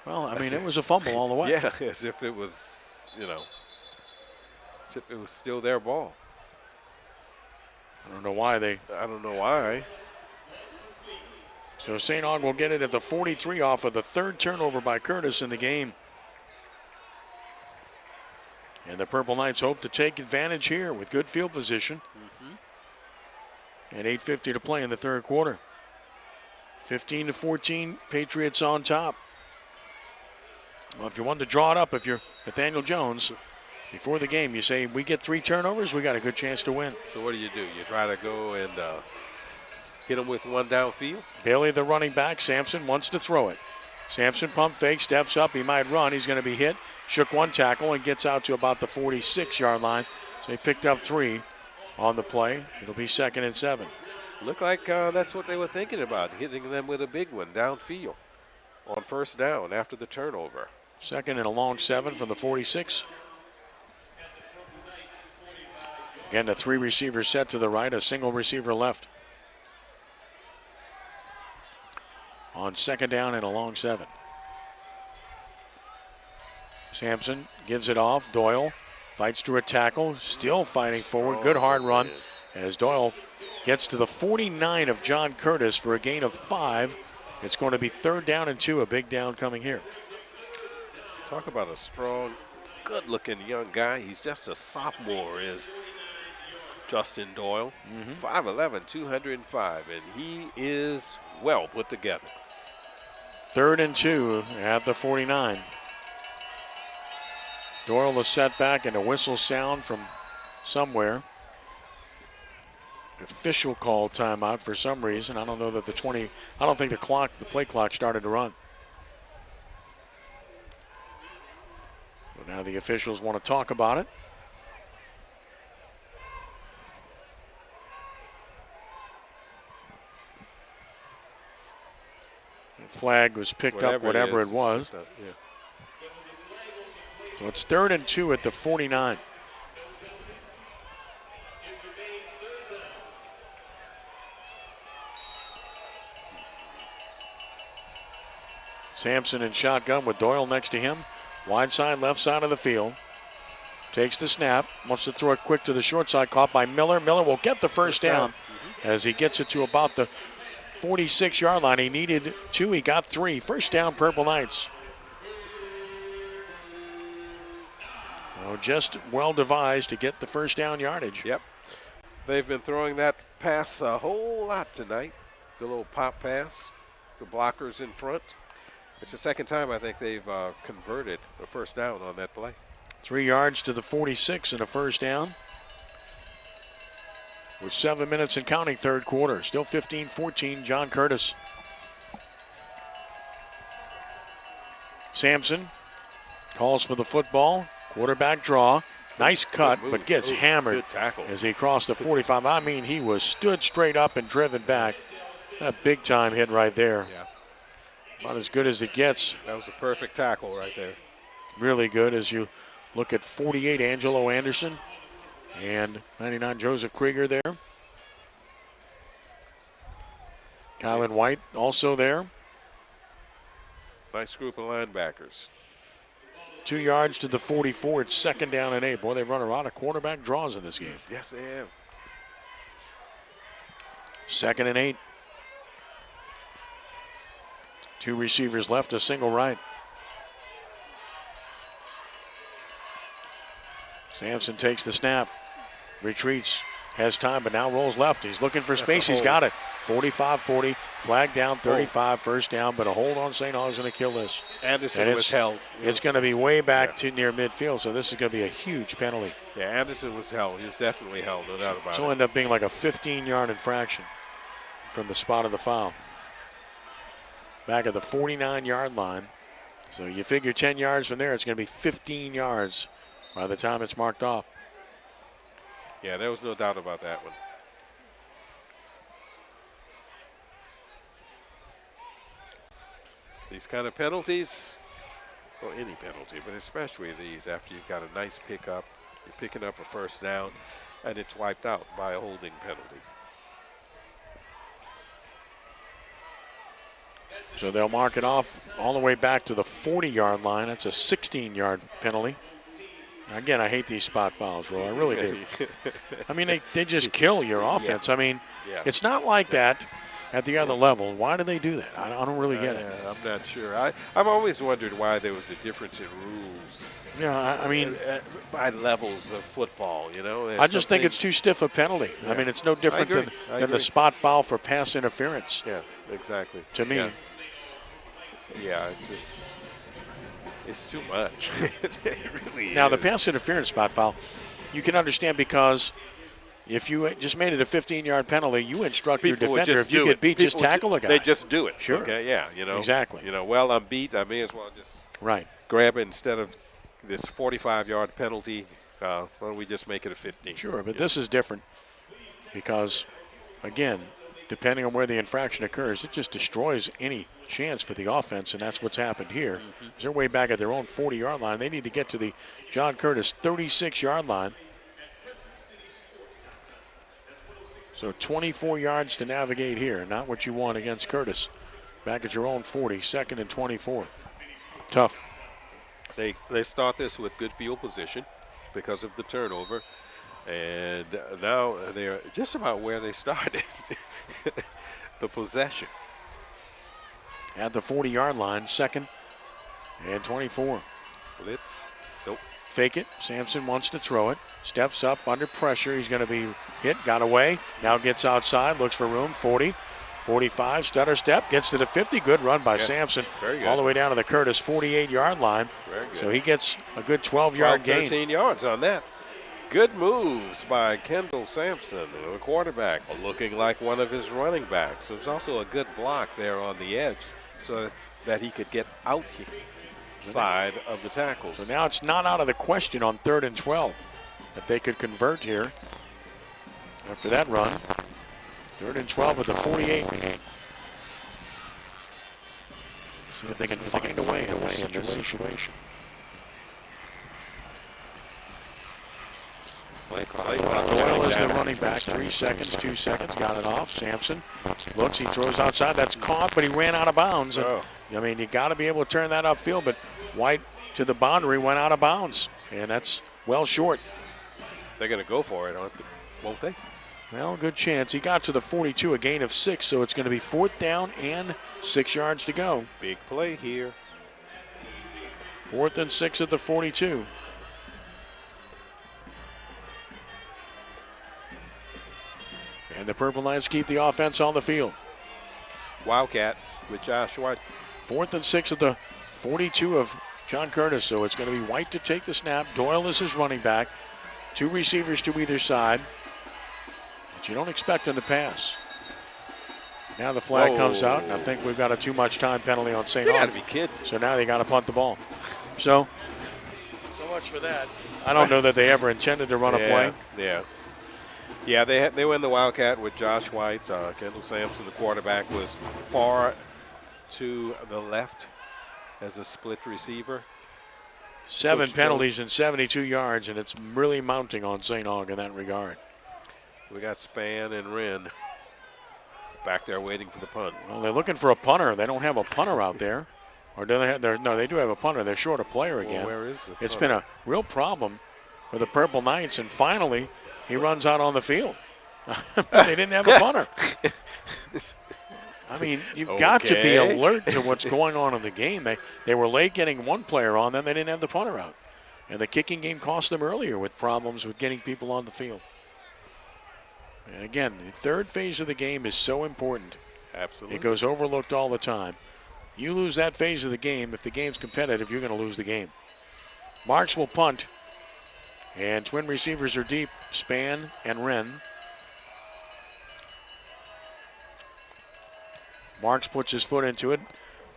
Well, I mean, it was a fumble all the way. Yeah, as if it was, as if it was still their ball. I don't know why I don't know why. So St. Aug will get it at the 43 off of the 3rd turnover by Curtis in the game. And the Purple Knights hope to take advantage here with good field position. And 8:50 to play in the third quarter. 15-14, Patriots on top. Well, if you wanted to draw it up, if you're Nathaniel Jones, Before the game, you say, we get 3 turnovers, we got a good chance to win. So what do? You try to go and hit them with one downfield? Bailey, the running back. Sampson wants to throw it. Sampson pump fake, steps up. He might run. He's going to be hit. Shook one tackle and gets out to about the 46-yard line. So he picked up 3 on the play. It'll be 2nd and 7. Looked like that's what they were thinking about, hitting them with a big one downfield on first down after the turnover. 2nd and a long 7 from the 46. Again, a 3 receiver set to the right, a single receiver left. On 2nd down and a long 7. Sampson gives it off. Doyle fights through a tackle, still fighting forward. Good hard run as Doyle gets to the 49 of John Curtis for a gain of 5. It's going to be 3rd down and 2, a big down coming here. Talk about a strong, good-looking young guy. He's just a sophomore, is Dustin Doyle. 5'11", 205, and he is well put together. 3rd and 2 at the 49. Doyle the setback and a whistle sound from somewhere. Official call timeout for some reason. I don't know that I don't think the play clock started to run. But now the officials want to talk about it. Flag was picked up, whatever it was. Yeah. So it's 3rd and 2 at the 49. Sampson in shotgun with Doyle next to him. Wide side, left side of the field. Takes the snap. Wants to throw it quick to the short side. Caught by Miller. Miller will get the first down as he gets it to about the 46-yard line. He needed 2. He got 3. First down, Purple Knights. Oh, just well devised to get the first down yardage. Yep. They've been throwing that pass a whole lot tonight. The little pop pass. The blockers in front. It's the 2nd time I think they've converted a first down on that play. 3 yards to the 46 and a first down. With 7 minutes and counting, 3rd quarter. Still 15-14, John Curtis. Sampson calls for the football. Quarterback draw. Nice cut, but gets hammered good tackle as he crossed the 45. I mean, he was stood straight up and driven back. A big-time hit right there. Yeah. About as good as it gets. That was a perfect tackle right there. Really good as you look at 48, Angelo Anderson, and 99, Joseph Krieger there. Kylan White also there. Nice group of linebackers. 2 yards to the 44. It's 2nd down and 8. Boy, they've run a lot of quarterback draws in this game. Yes, they have. 2nd and 8. 2 receivers left, a single right. Sampson takes the snap, retreats, has time, but now rolls left. He's looking for space. He's got it. 45-40, flag down, 35, first down, but a hold on St. Aug's going to kill this. Anderson was held. It's going to be way back to near midfield, so this is going to be a huge penalty. Yeah, Anderson was held. He was definitely held, no doubt about it. So it'll end up being like a 15-yard infraction from the spot of the foul. Back at the 49-yard line. So you figure 10 yards from there, it's going to be 15 yards by the time it's marked off. Yeah, there was no doubt about that one. These kind of penalties, or any penalty, but especially these after you've got a nice pickup, you're picking up a first down, and it's wiped out by a holding penalty. So they'll mark it off all the way back to the 40-yard line. That's a 16-yard penalty. Again, I hate these spot fouls, Roy. I really do. I mean, they just kill your offense. Yeah. I mean, Yeah. it's not like that at the other level. Why do they do that? I don't really get it. I'm not sure. I've always wondered why there was a difference in rules. Yeah, I mean, by levels of football, you know. I just think it's too stiff a penalty. Yeah. I mean, it's no different I than agree. the spot foul for pass interference. Yeah, exactly. To me. Yeah, it just It's too much. It really Now, is. the pass interference spot foul, you can understand because if you just made it a 15-yard penalty, you instruct your People would defender, just if you do get it. beat, just People tackle a guy. They just do it. Sure. Okay, yeah, Exactly. Well, I'm beat. I may as well just Right. grab it instead of this 45-yard penalty. Why don't we just make it a 15? Sure, but this is different because, again, depending on where the infraction occurs, it just destroys any chance for the offense, and that's what's happened here. They're way back at their own 40-yard line. They need to get to the John Curtis 36-yard line. So 24 yards to navigate here, not what you want against Curtis. Back at your own 40, 2nd and 24. Tough. They start this with good field position because of the turnover, and now they're just about where they started. The possession. At the 40-yard line, 2nd and 24. Blitz. Nope. Fake it. Sampson wants to throw it. Steps up under pressure. He's going to be hit. Got away. Now gets outside. Looks for room. 40. 45. Stutter step. Gets to the 50. Good run by Sampson. Very good. All the way down to the Curtis 48-yard line. Very good. So he gets a good 12-yard gain. 13 yards on that. Good moves by Kendall Sampson, the quarterback, looking like one of his running backs. It was also a good block there on the edge so that he could get outside of the tackles. So now it's not out of the question on 3rd and 12 that they could convert here after that run. 3rd and 12 at the 48. See if they can find a way in this situation. Doyle is the running back. 3 seconds, 2 seconds. Got it off. Sampson looks. He throws outside. That's caught, but he ran out of bounds. And, I mean, you got to be able to turn that upfield. But White to the boundary went out of bounds, and that's well short. They're going to go for it, won't they? Well, good chance. He got to the 42, a gain of 6, so it's going to be 4th down and 6 yards to go. Big play here. 4th and 6 at the 42. And the Purple Knights keep the offense on the field. Wildcat with Josh White. 4th and 6 at the 42 of John Curtis. So it's going to be White to take the snap. Doyle is his running back. 2 receivers to either side. But you don't expect them to pass. Now the flag comes out, and I think we've got a too much time penalty on St. You got Aug. to be kidding. So now they got to punt the ball. So much for that. I don't know that they ever intended to run a play. Yeah, they were in the Wildcat with Josh White. Kendall Sampson, the quarterback, was far to the left as a split receiver. 7 Coach penalties and 72 yards, and it's really mounting on St. Aug in that regard. We got Span and Wren back there waiting for the punt. Well, they're looking for a punter. They don't have a punter out there. Or do they have no, they do have a punter. They're short a player again. Well, where is the It's punter? been a real problem for the Purple Knights, and finally he runs out on the field. They didn't have a punter. I mean, you've got to be alert to what's going on in the game. They were late getting one player on, then they didn't have the punter out. And the kicking game cost them earlier with problems with getting people on the field. And again, the third phase of the game is so important. Absolutely. It goes overlooked all the time. You lose that phase of the game, if the game's competitive, you're going to lose the game. Marks will punt. And twin receivers are deep, Span and Wren. Marks puts his foot into it.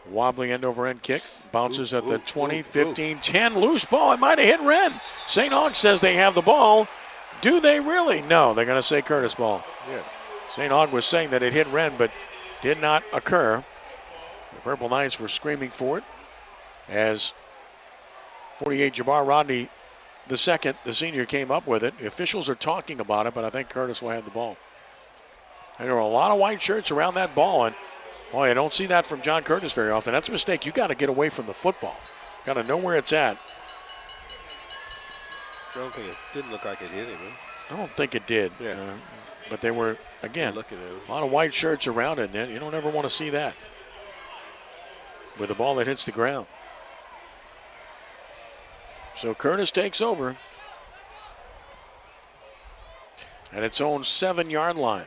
Wobbling end over end kick. Bounces at the 20, 15, 10. Loose ball. It might have hit Wren. St. Aug says they have the ball. Do they really? No, they're going to say Curtis ball. Yeah. St. Aug was saying that it hit Wren, but did not occur. The Purple Knights were screaming for it as 48 Jabbar Rodney the second, the senior, came up with it. The officials are talking about it, but I think Curtis will have the ball. And there were a lot of white shirts around that ball, and boy, I don't see that from John Curtis very often. That's a mistake. You got to get away from the football. Got to know where it's at. I don't think it didn't look like it hit him. I don't think it did. Yeah. But they were, again, Looking at it. a lot of white shirts around it, and you don't ever want to see that with the ball that hits the ground. So Curtis takes over at its own 7-yard line.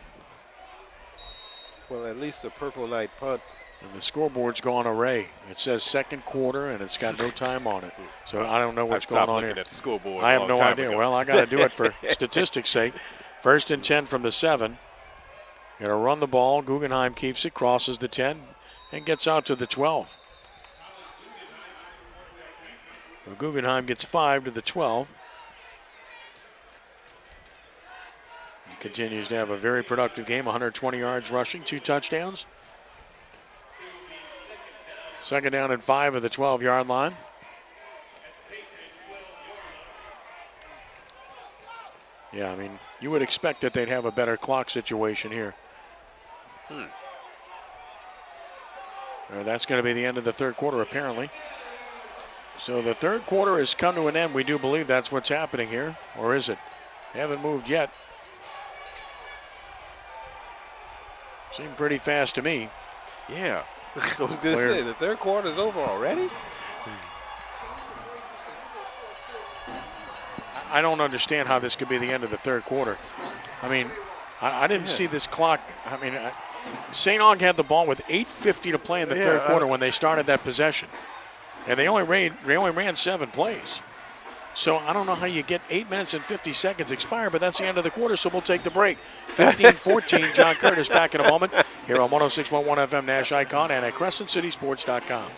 Well, at least the Purple Knight punt And the scoreboard's gone array. It says second quarter, and it's got no time on it. So I don't know what's going on here. At the scoreboard I have no idea. Ago. Well, I got to do it for statistics' sake. 1st and 10 from the 7. Going to run the ball. Guggenheim keeps it, crosses the 10, and gets out to the 12. So Guggenheim gets 5 to the 12. He continues to have a very productive game, 120 yards rushing, 2 touchdowns. 2nd down and 5 at the 12-yard line. Yeah, I mean, you would expect that they'd have a better clock situation here. That's going to be the end of the 3rd quarter, apparently. So the 3rd quarter has come to an end. We do believe that's what's happening here. Or is it? They haven't moved yet. Seemed pretty fast to me. Yeah. I was going to say, the 3rd quarter's over already? I don't understand how this could be the end of the 3rd quarter. I mean, I didn't see this clock. I mean, St. Aug had the ball with 8:50 to play in the 3rd quarter when they started that possession. And they only ran 7 plays. So I don't know how you get 8 minutes and 50 seconds expire, but that's the end of the quarter, so we'll take the break. 15-14, John Curtis back in a moment here on 106.1 FM Nash Icon and at CrescentCitySports.com.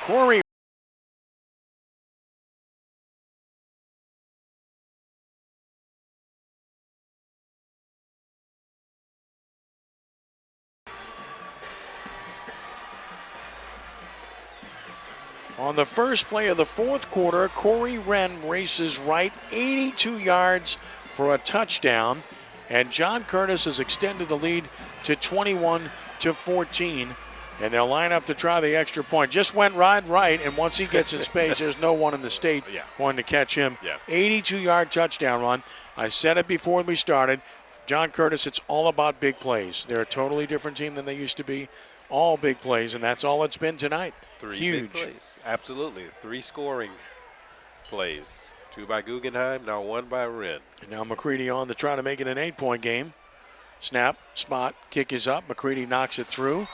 Corey on the first play of the 4th quarter, Corey Wren races right 82 yards for a touchdown, and John Curtis has extended the lead to 21-14. And they'll line up to try the extra point. Just went right, and once he gets in space, there's no one in the state going to catch him. 82-yard touchdown run. I said it before we started. John Curtis, it's all about big plays. They're a totally different team than they used to be. All big plays, and that's all it's been tonight. 3 Huge. big plays. Absolutely. 3 scoring plays. 2 by Guggenheim, now 1 by Wren. And now McCready on to try to make it an 8-point game. Snap, spot, kick is up. McCready knocks it through.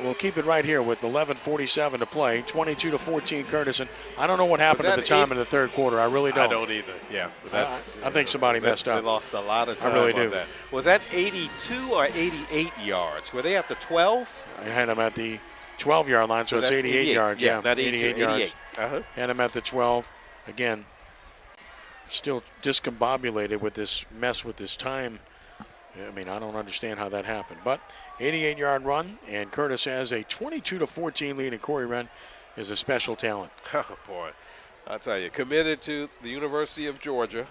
We'll keep it right here with 11:47 to play. 22-14 Curtis. And I don't know what happened at the time in the 3rd quarter. I really don't. I don't either. Yeah, but that's. I think somebody messed up. They lost a lot of time. I really on do. That. Was that 82 or 88 yards? Were they at the 12? I had them at the 12-yard line, so it's 88 yards. Yeah, not 88 yards. 88. Uh-huh. Had them at the 12. Again, still discombobulated with this mess with this time. I mean, I don't understand how that happened. But 88-yard run, and Curtis has a 22-14 lead, and Corey Wren is a special talent. Oh, boy. I'll tell you, committed to the University of Georgia.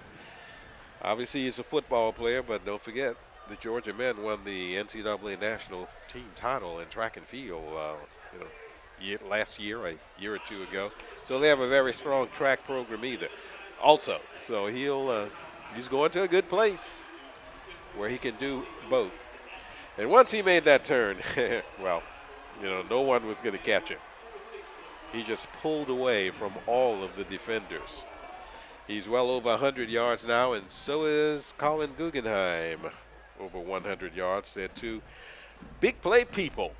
Obviously, he's a football player, but don't forget, the Georgia men won the NCAA national team title in track and field last year, a year or two ago. So they have a very strong track program also. So he's going to a good place where he can do both. And once he made that turn, well, no one was going to catch him. He just pulled away from all of the defenders. He's well over 100 yards now, and so is Colin Guggenheim, over 100 yards. They're 2 big play people.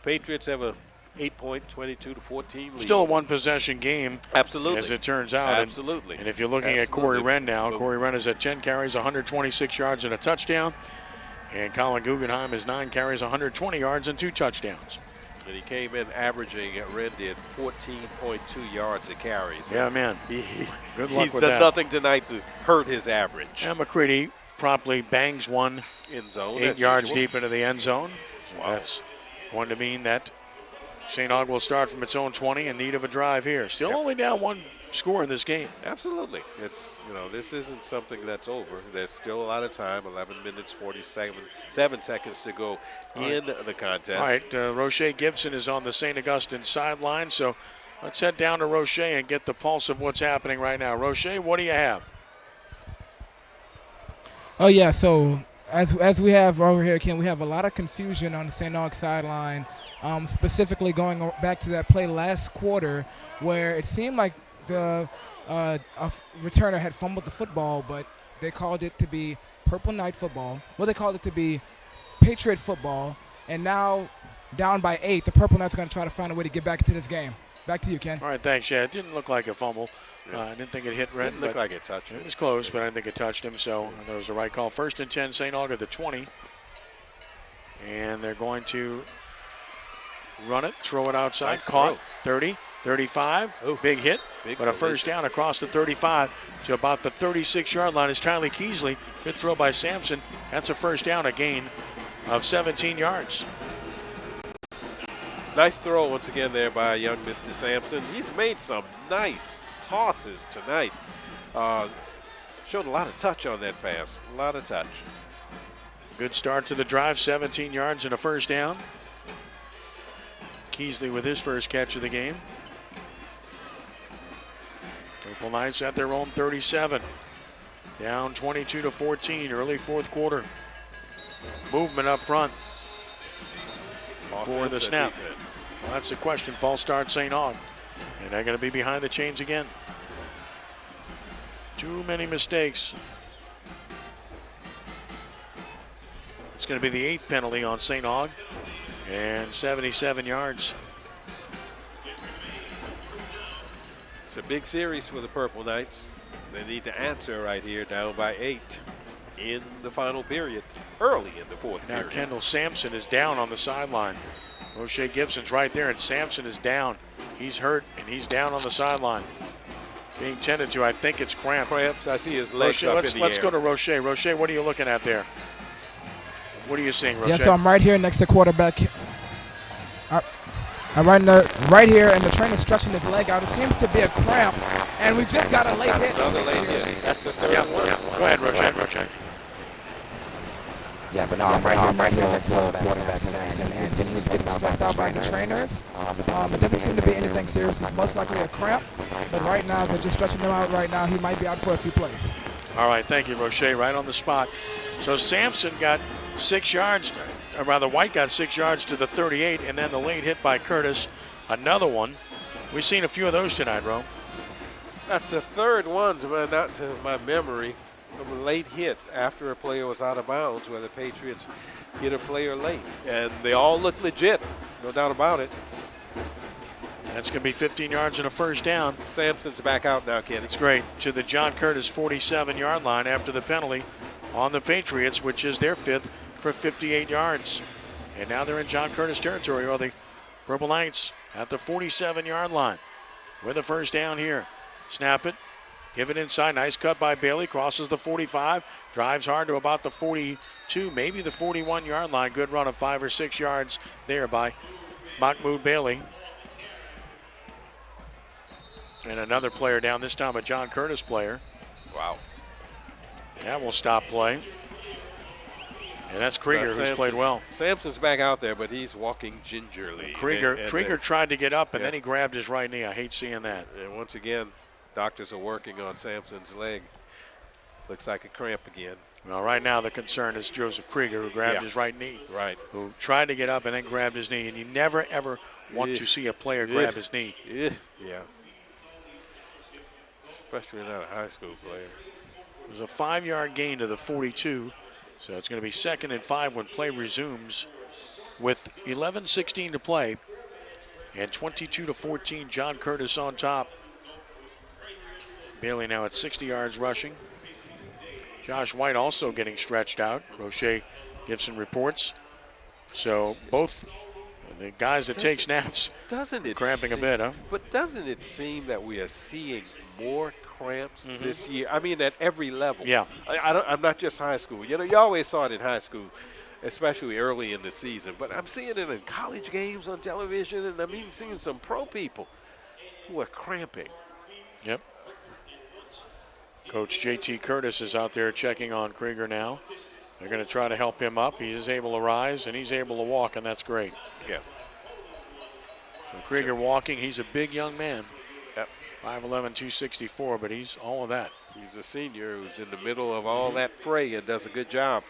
Patriots have a 8-point, 22-14 lead. Still a one-possession game. Absolutely. As it turns out. Absolutely. And if you're looking at Corey Wren now, Corey Wren is at 10 carries, 126 yards and a touchdown. And Colin Guggenheim is 9 carries, 120 yards and 2 touchdowns. And he came in averaging at Ren did 14.2 yards a carry. So Yeah, man. Good luck he's with done that. nothing tonight to hurt his average. And McCready promptly bangs one End zone. 8 as yards usual. deep into the end zone. So Wow. that's going to mean that St. Aug will start from its own 20 in need of a drive here. Still only down one score in this game. Absolutely. It's, this isn't something that's over. There's still a lot of time, 11 minutes, 7 seconds to go in the contest. All right, Roche Gibson is on the St. Augustine sideline, so let's head down to Roche and get the pulse of what's happening right now. Roche, what do you have? Oh, yeah, so as we have over here, Ken, we have a lot of confusion on the St. Aug sideline, specifically going back to that play last quarter where it seemed like the returner had fumbled the football, but they called it to be Purple Knight football. Well, they called it to be Patriot football, and now down by 8, the Purple Knights are going to try to find a way to get back into this game. Back to you, Ken. All right, thanks. Yeah, it didn't look like a fumble. I didn't think it hit Red. Didn't look like it touched him. It was close, but I didn't think it touched him, so that was the right call. 1st and 10, St. Aug at the 20. And they're going to run it, throw it outside. Nice Caught, throw. 30, 35. Ooh. Big hit, Big but a first down across the 35 to about the 36-yard line is Tylee Keesley. Good throw by Sampson. That's a first down, a gain of 17 yards. Nice throw once again there by young Mr. Sampson. He's made some nice tosses tonight. Showed a lot of touch on that pass. A lot of touch. Good start to the drive, 17 yards and a first down. Keesley with his first catch of the game. Purple Knights at their own 37. Down 22-14, early fourth quarter. Movement up front for the snap. Well, that's the question. False start, St. Aug. And they're going to be behind the chains again. Too many mistakes. It's going to be the 8th penalty on St. Aug. And 77 yards. It's a big series for the Purple Knights. They need to answer right here, down by 8 in the final period, early in the fourth Now period. Kendall Sampson is down on the sideline. Roche Gibson's right there, and Sampson is down. He's hurt, and he's down on the sideline. Being tended to, I think it's cramp. Cramps, I see his legs Roche, up let's in the air. go to Roche. Roche, what are you looking at there? What are you seeing, Roche? Yeah, so I'm right here next to quarterback. I'm right here, and the trainer stretching his leg out. It seems to be a cramp, and we just got a late hit. Another late hit. That's the third one. Go ahead, Roche. Yeah, but no, I'm right here next to the quarterback, and he's getting stretched out by the trainers. It doesn't seem to be anything serious. It's most likely a cramp, but right now they're just stretching him out right now. He might be out for a few plays. All right, thank you, Roche, right on the spot. So Sampson got 6 yards, or rather White got 6 yards to the 38, and then the late hit by Curtis, another one. We've seen a few of those tonight, Ro. That's the third one, not to my memory, of a late hit after a player was out of bounds where the Patriots hit a player late. And they all look legit, no doubt about it. That's going to be 15 yards and a first down. Sampson's back out now, Kenny. It's great. To the John Curtis 47-yard line after the penalty on the Patriots, which is their 5th for 58 yards. And now they're in John Curtis territory, or the Purple Knights at the 47-yard line with a first down here. Snap it. Give it inside. Nice cut by Bailey. Crosses the 45. Drives hard to about the 42, maybe the 41-yard line. Good run of 5 or 6 yards there by Mahmoud Bailey. And another player down, this time a John Curtis player. Wow. That will stop play. And that's Krieger, who's played well. Sampson's back out there, but he's walking gingerly. Krieger tried to get up, and then he grabbed his right knee. I hate seeing that. And once again, doctors are working on Sampson's leg. Looks like a cramp again. Well, right now the concern is Joseph Krieger, who grabbed his right knee. Right. Who tried to get up and then grabbed his knee. And you never, ever want to see a player grab his knee. Yeah. Especially not a high school player. It was a 5-yard gain to the 42. So it's going to be 2nd and 5 when play resumes with 11:16 to play. And 22-14, John Curtis on top. Bailey now at 60 yards rushing. Josh White also getting stretched out. Roche Gibson reports. So both The guys that take snaps Doesn't it cramping a seem- bit, huh? But doesn't it seem that we are seeing more cramps this year? I mean, at every level. Yeah. I'm not just high school. You know, you always saw it in high school, especially early in the season. But I'm seeing it in college games on television, and I'm even seeing some pro people who are cramping. Yep. Coach J.T. Curtis is out there checking on Krieger now. They're going to try to help him up. He's able to rise, and he's able to walk, and that's great. Yeah. So Krieger walking, he's a big young man. Yep. 5'11", 264, but he's all of that. He's a senior who's in the middle of all that fray and does a good job.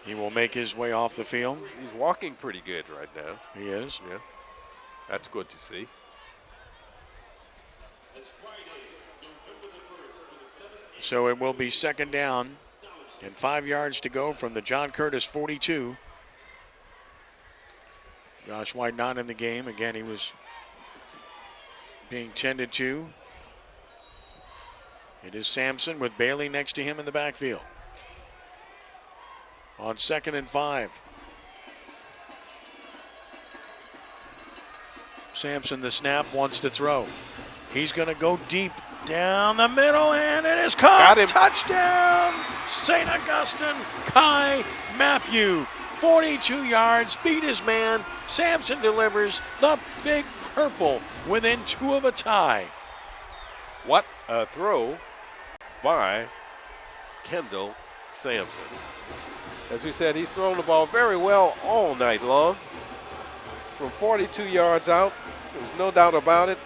He will make his way off the field. He's walking pretty good right now. He is. Yeah. That's good to see. So it will be second down and 5 yards to go from the John Curtis 42. Josh White not in the game. Again, he was being tended to. It is Sampson with Bailey next to him in the backfield. On 2nd and 5. Sampson, the snap, wants to throw. He's going to go deep down the middle, and it is caught. Got him. Touchdown, St. Augustine. Kai Matthew, 42 yards, beat his man. Sampson delivers the big purple within 2 of a tie. What a throw by Kendall Sampson. As we said, he's thrown the ball very well all night long. From 42 yards out, there's no doubt about it.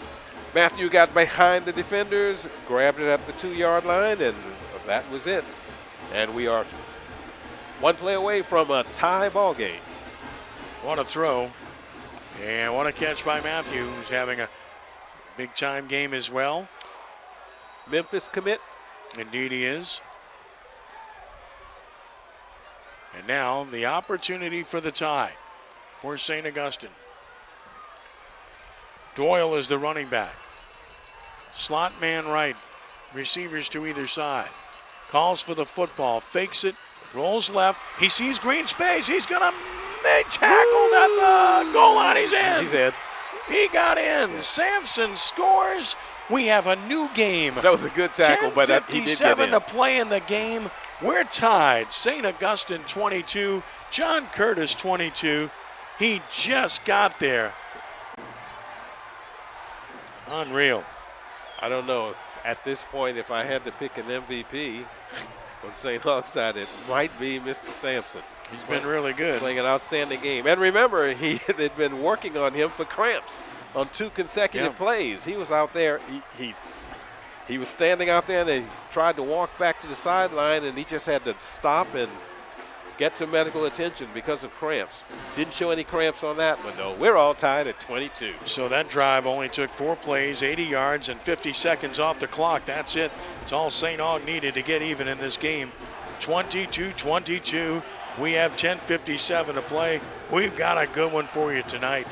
Matthew got behind the defenders, grabbed it at the 2-yard line, and that was it. And we are one play away from a tie ball game. What a throw. And what a catch by Matthew, who's having a big-time game as well. Memphis commit. Indeed he is. And now the opportunity for the tie for St. Augustine. Doyle is the running back. Slot man right. Receivers to either side. Calls for the football. Fakes it. Rolls left. He sees green space. He's going to make tackled at the goal line. He's in. He's in. He got in. Sampson scores. We have a new game. That was a good tackle, but he did get in. 10:57 to play in the game. We're tied. St. Augustine 22, John Curtis 22. He just got there. Unreal. I don't know. At this point, if I had to pick an MVP on St. Aug's side, it might be Mr. Sampson. He's been really good. Playing an outstanding game. And remember, they'd been working on him for cramps on 2 consecutive plays. He was out there. He was standing out there, and they tried to walk back to the sideline, and he just had to stop and get some medical attention because of cramps. Didn't show any cramps on that one, though. We're all tied at 22. So that drive only took 4 plays, 80 yards, and 50 seconds off the clock. That's it. It's all St. Aug needed to get even in this game. 22-22. We have 10:57 to play. We've got a good one for you tonight.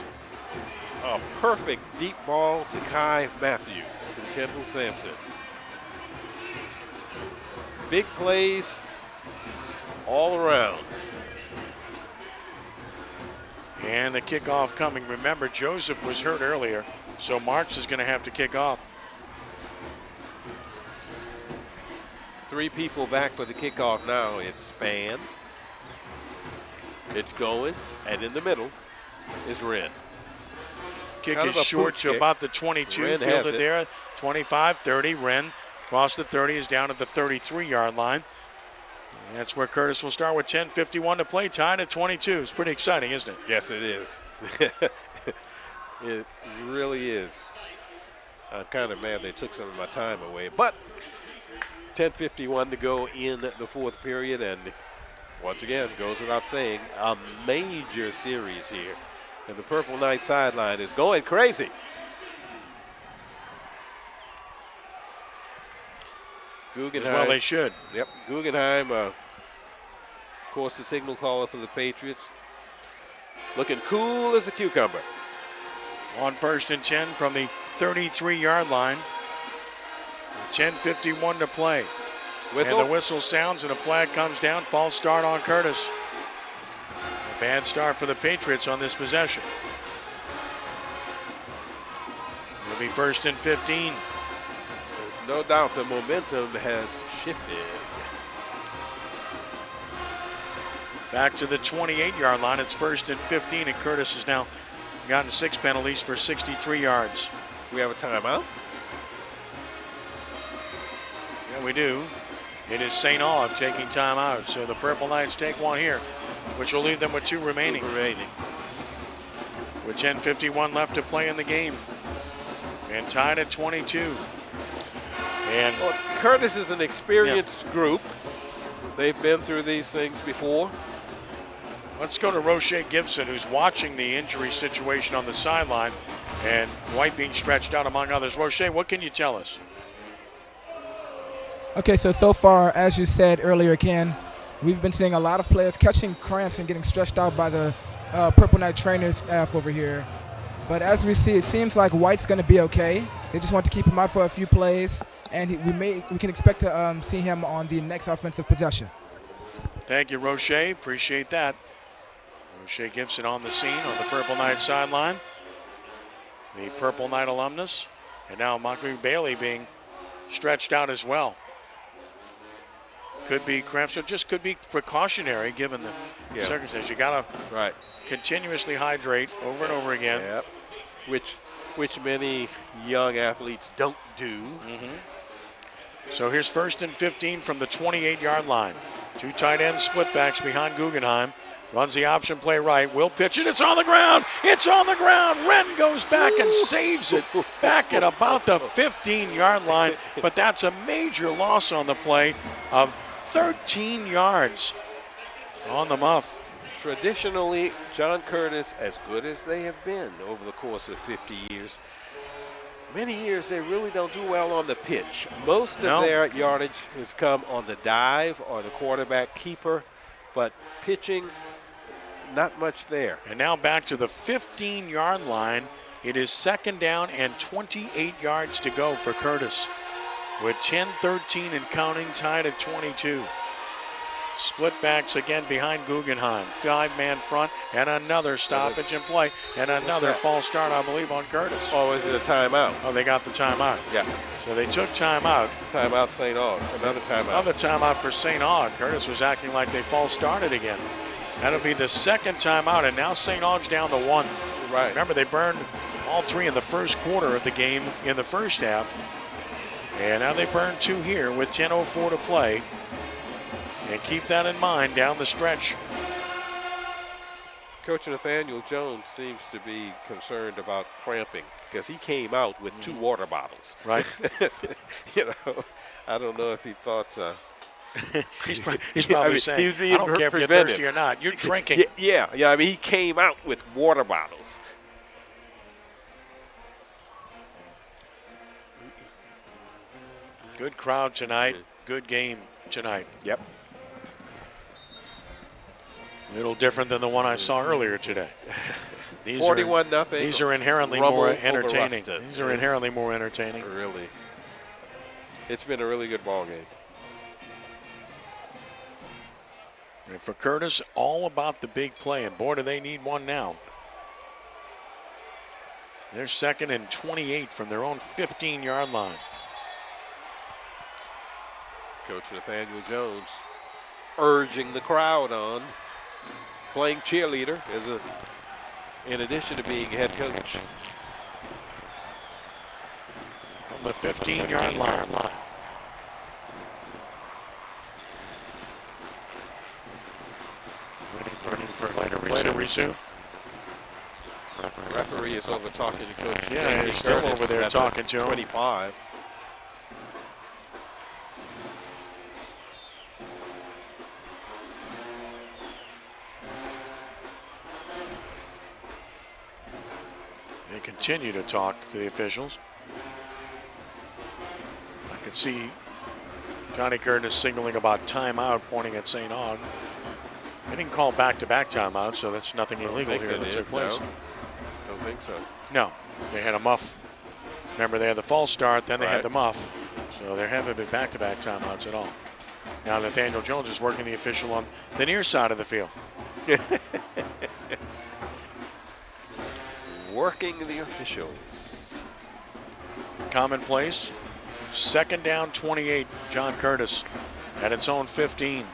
A perfect deep ball to Kai Matthew from Kendall Sampson. Big plays all around. And the kickoff coming. Remember, Joseph was hurt earlier, so Marks is going to have to kick off. 3 people back for the kickoff now. It's Span, it's Goins, and in the middle is Wren. Kick Kind is of a short pooch to kick. about the 22. Wren has Fielded it. there. 25, 30. Wren across the 30 is down at the 33-yard line. And that's where Curtis will start with 10:51 to play. Tied at 22. It's pretty exciting, isn't it? Yes, it is. It really is. I'm kind of mad they took some of my time away. But 10:51 to go in the 4th period. And once again, goes without saying, a major series here. And the Purple Knight sideline is going crazy. Guggenheim. As well they should. Yep, Guggenheim, of course, the signal caller for the Patriots. Looking cool as a cucumber. On 1st and 10 from the 33-yard line. 10:51 to play. Whistle. And the whistle sounds and a flag comes down. False start on Curtis. bad start for the Patriots on this possession. It'll be 1st and 15. There's no doubt the momentum has shifted. Back to the 28-yard line. It's 1st and 15, and Curtis has now gotten 6 penalties for 63 yards. We have a timeout. Yeah, we do. It is St. Aug taking timeout. So the Purple Knights take one here, which will leave them with 2 remaining. With 10:51 left to play in the game. And tied at 22. And well, Curtis is an experienced group. They've been through these things before. let's go to Roche Gibson, who's watching the injury situation on the sideline and White being stretched out among others. Roche, what can you tell us? Okay, so far, as you said earlier, Ken, we've been seeing a lot of players catching cramps and getting stretched out by the Purple Knight trainer staff over here. But as we see, it seems like White's going to be okay. They just want to keep him out for a few plays, and we can expect to see him on the next offensive possession. Thank you, Roche. Appreciate that. Roche Gibson on the scene on the Purple Knight sideline. The Purple Knight alumnus. And now Montgomery Bailey being stretched out as well. Could be cramps, or just could be precautionary given the circumstances. You got to continuously hydrate over and over again. Yep. Which many young athletes don't do. So here's 1st and 15 from the 28-yard line. 2 tight end split backs behind Guggenheim. Runs the option play right. Will pitch it. It's on the ground. It's on the ground. Wren goes back and saves it back at about the 15-yard line. But that's a major loss on the play of 13 yards on the muff. Traditionally, John Curtis, as good as they have been over the course of 50 years, many years they really don't do well on the pitch. Most of their yardage has come on the dive or the quarterback keeper, but pitching, not much there. And now back to the 15-yard line. It is 2nd down and 28 yards to go for Curtis. With 10-13 and counting, tied at 22. Split backs again behind Guggenheim. 5-man front and another stoppage in play and another false start, I believe, on Curtis. Oh, is it a timeout? Oh, they got the timeout. Yeah. So they took timeout. Timeout St. Aug. Another timeout. Another timeout for St. Aug. Curtis was acting like they false started again. That'll be the 2nd timeout, and now St. Aug's down to 1. Right. Remember, they burned all 3 in the first quarter of the game in the first half. And now they burn 2 here with 10:04 to play. And keep that in mind down the stretch. Coach Nathaniel Jones seems to be concerned about cramping because he came out with 2 water bottles. Right. I don't know if he thought. He's probably saying, I don't care if you're thirsty or not. You're drinking. Yeah. I mean, he came out with water bottles. Good crowd tonight. Good game tonight. Yep. A little different than the one I saw earlier today. 41-0. These are inherently more entertaining. These are inherently more entertaining. Really. It's been a really good ball game. And for Curtis, all about the big play. And boy, do they need one now. They're 2nd and 28 from their own 15-yard line. Coach Nathaniel Jones urging the crowd on, playing cheerleader in addition to being head coach. On the 15-yard line. Waiting for a later resume. Referee is over talking to Coach. Yeah, he's still over there talking to him. 25. They continue to talk to the officials. I could see Johnny Curtis signaling about timeout, pointing at St. Aug. They didn't call back-to-back timeouts, so that's nothing illegal here that took place. No, don't think so. No, they had a muff. Remember, they had the false start, then they had the muff. So there haven't been back-to-back timeouts at all. Now Nathaniel Jones is working the official on the near side of the field. Working the officials. Commonplace. Second down, 28. John Curtis at its own 15.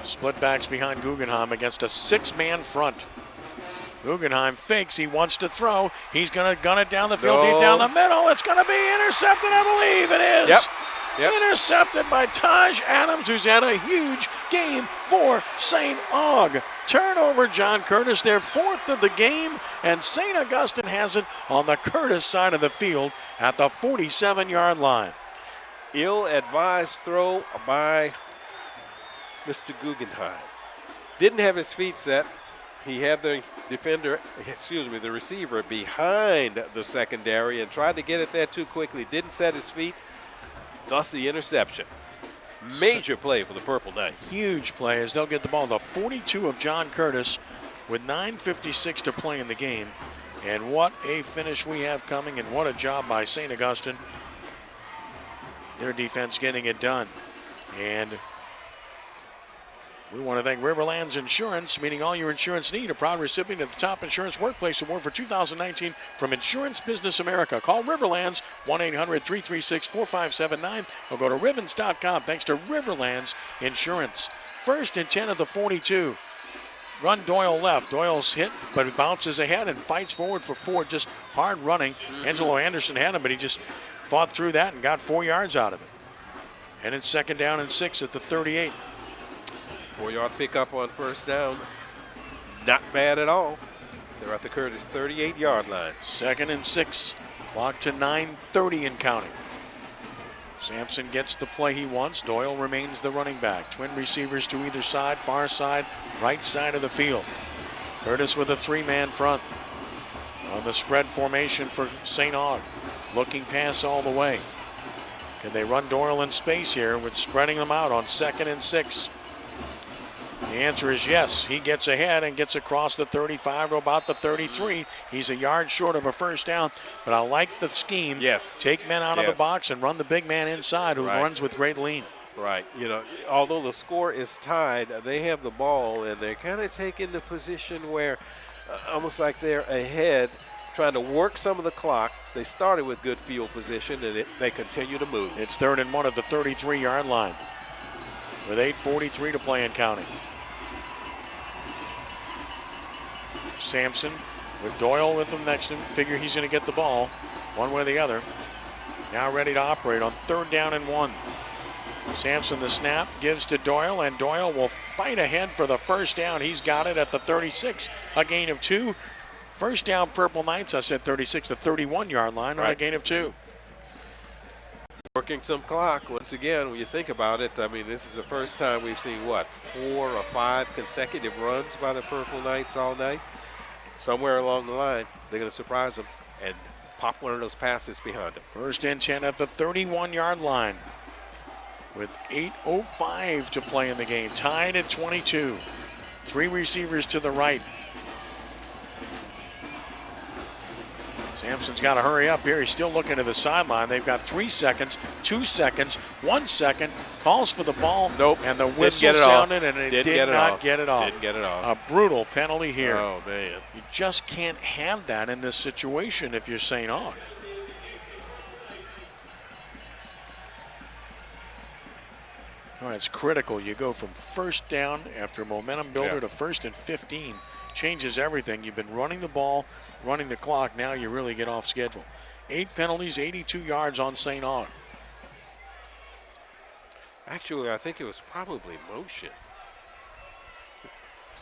Split backs behind Guggenheim against a 6-man front. Guggenheim fakes. He wants to throw. He's going to gun it down the field, deep down the middle. It's going to be intercepted, I believe. It is. Yep. Intercepted by Taj Adams, who's had a huge game for St. Aug. Turnover, John Curtis, their 4th of the game, and St. Augustine has it on the Curtis side of the field at the 47-yard line. Ill-advised throw by Mr. Guggenheim. Didn't have his feet set. He had the the receiver behind the secondary and tried to get it there too quickly. Didn't set his feet. Thus the interception. Major play for the Purple Knights. Huge play as they'll get the ball. The 42 of John Curtis with 9:56 to play in the game. And what a finish we have coming, and what a job by St. Augustine. Their defense getting it done. And we want to thank Riverlands Insurance, meeting all your insurance need. A proud recipient of the Top Insurance Workplace Award for 2019 from Insurance Business America. Call Riverlands, 1-800-336-4579, or go to Rivens.com. Thanks to Riverlands Insurance. 1st and 10 at the 42. Run Doyle left. Doyle's hit, but he bounces ahead and fights forward for 4. Just hard running. Angelo Anderson had him, but he just fought through that and got 4 yards out of it. And it's 2nd down and 6 at the 38. 4-yard pickup on 1st down. Not bad at all. They're at the Curtis 38-yard line. 2nd and 6. Clock to 9:30 and counting. Sampson gets the play he wants. Doyle remains the running back. Twin receivers to either side, far side, right side of the field. Curtis with a 3-man front. On the spread formation for St. Aug. Looking pass all the way. Can they run Doyle in space here with spreading them out on 2nd and 6? The answer is yes. He gets ahead and gets across the 35 to about the 33. He's a yard short of a 1st down, but I like the scheme. Yes. Take men out of the box and run the big man inside who runs with great lean. Right. You know, although the score is tied, they have the ball, and they're kind of taking the position where almost like they're ahead, trying to work some of the clock. They started with good field position, and they continue to move. It's 3rd and 1 at the 33-yard line with 8:43 to play and counting. Sampson with Doyle with him next to him. Figure he's going to get the ball one way or the other. Now ready to operate on 3rd down and 1. Sampson the snap gives to Doyle, and Doyle will fight ahead for the 1st down. He's got it at the 36, a gain of 2. 1st down Purple Knights, I said 36 to 31-yard line, on a gain of 2. Working some clock once again. When you think about it, I mean, this is the first time we've seen 4 or 5 consecutive runs by the Purple Knights all night. Somewhere along the line, they're going to surprise them and pop one of those passes behind them. 1st and 10 at the 31-yard line with 8:05 to play in the game. Tied at 22. 3 receivers to the right. Sampson's got to hurry up here. He's still looking to the sideline. They've got 3 seconds, 2 seconds, 1 second. Calls for the ball. Nope. And the whistle sounded, and it did not get it off. Didn't get it off. A brutal penalty here. Oh, man. You just can't have that in this situation if you're St. Aug. All right, it's critical. You go from 1st down after a momentum builder to 1st and 15. Changes everything. You've been running the ball, running the clock. Now you really get off schedule. 8 penalties, 82 yards on St. Aug. Actually, I think it was probably motion.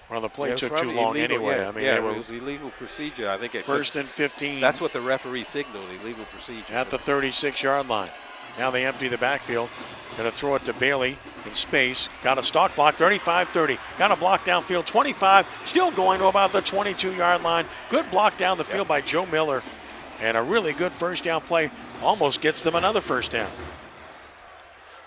Well, the play took too long anyway. Yeah, I mean, it was illegal procedure. I think 1st and 15. That's what the referee signaled, illegal procedure. At the 36-yard line. Now they empty the backfield. Going to throw it to Bailey in space. Got a stalk block, 35-30. Got a block downfield, 25. Still going to about the 22-yard line. Good block down the field by Joe Miller. And a really good 1st down play. Almost gets them another 1st down.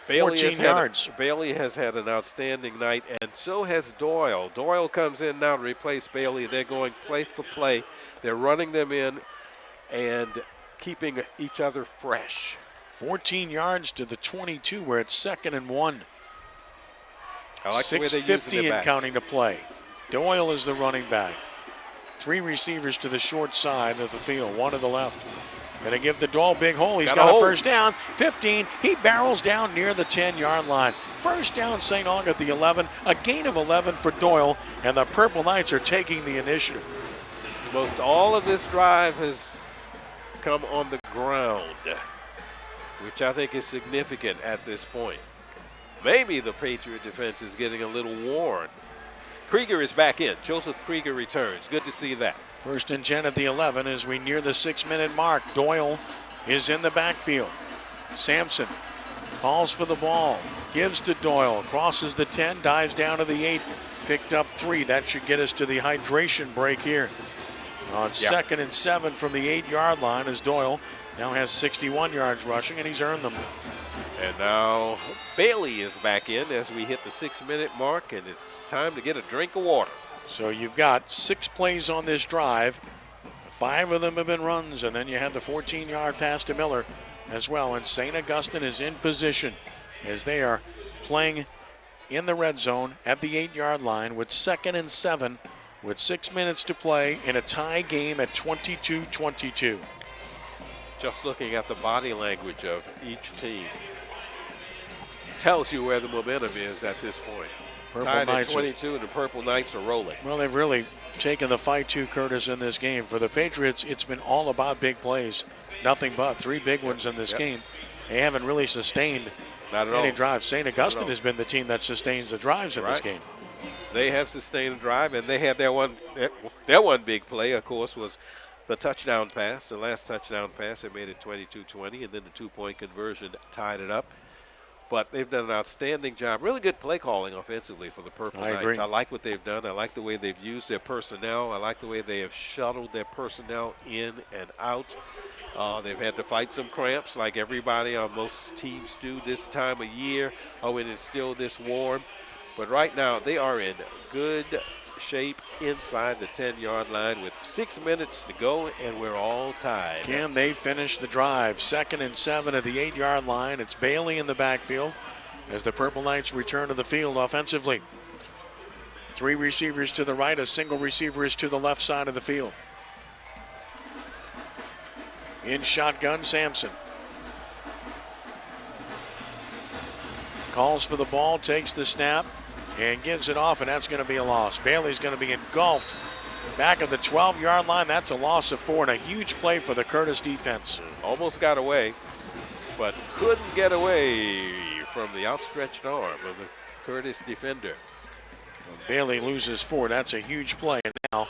14 yards. Bailey has had an outstanding night, and so has Doyle. Doyle comes in now to replace Bailey. They're going play for play. They're running them in and keeping each other fresh. 14 yards to the 22. We're at 2nd and 1. I like the way they're using 6:50 their and backs. counting to play. Doyle is the running back. 3 receivers to the short side of the field, 1 to the left. Gonna give the Doyle big hole. He's got a first down. 15. He barrels down near the 10-yard line. First down, St. Aug at the 11. A gain of 11 for Doyle, and the Purple Knights are taking the initiative. Most all of this drive has come on the ground, which I think is significant at this point. Maybe the Patriot defense is getting a little worn. Krieger is back in. Joseph Krieger returns. Good to see that. 1st and 10 at the 11 as we near the 6-minute mark. Doyle is in the backfield. Sampson calls for the ball. Gives to Doyle. Crosses the 10. Dives down to the 8. Picked up 3. That should get us to the hydration break here. On 2nd and 7 from the 8-yard line as Doyle now has 61 yards rushing, and he's earned them. And now Bailey is back in as we hit the 6-minute mark, and it's time to get a drink of water. So you've got 6 plays on this drive. 5 of them have been runs, and then you have the 14-yard pass to Miller as well. And St. Augustine is in position as they are playing in the red zone at the 8-yard line with 2nd and 7 with 6 minutes to play in a tie game at 22-22. Just looking at the body language of each team tells you where the momentum is at this point. Tied at 22, and the Purple Knights are rolling. Well, they've really taken the fight to Curtis in this game. For the Patriots, it's been all about big plays. Nothing but 3 big ones in this game. They haven't really sustained any drives. St. Augustine has been the team that sustains the drives in this game. They have sustained a drive, and they had their one big play, of course, was the touchdown pass, the last touchdown pass. It made it 22-20, and then the 2-point conversion tied it up. But they've done an outstanding job. Really good play calling offensively for the Purple Knights. Agree. I like what they've done. I like the way they've used their personnel. I like the way they have shuttled their personnel in and out. They've had to fight some cramps like everybody on most teams do this time of year when it's still this warm. But right now they are in good shape inside the 10-yard line with 6 minutes to go, and we're all tied. Can they finish the drive? 2nd and 7 at the 8-yard line. It's Bailey in the backfield as the Purple Knights return to the field offensively. 3 receivers to the right. A single receiver is to the left side of the field. In shotgun, Sampson. Calls for the ball, takes the snap, and gives it off, and that's going to be a loss. Bailey's going to be engulfed back at the 12-yard line. That's a loss of 4 and a huge play for the Curtis defense. Almost got away, but couldn't get away from the outstretched arm of the Curtis defender. Bailey loses 4. That's a huge play. And now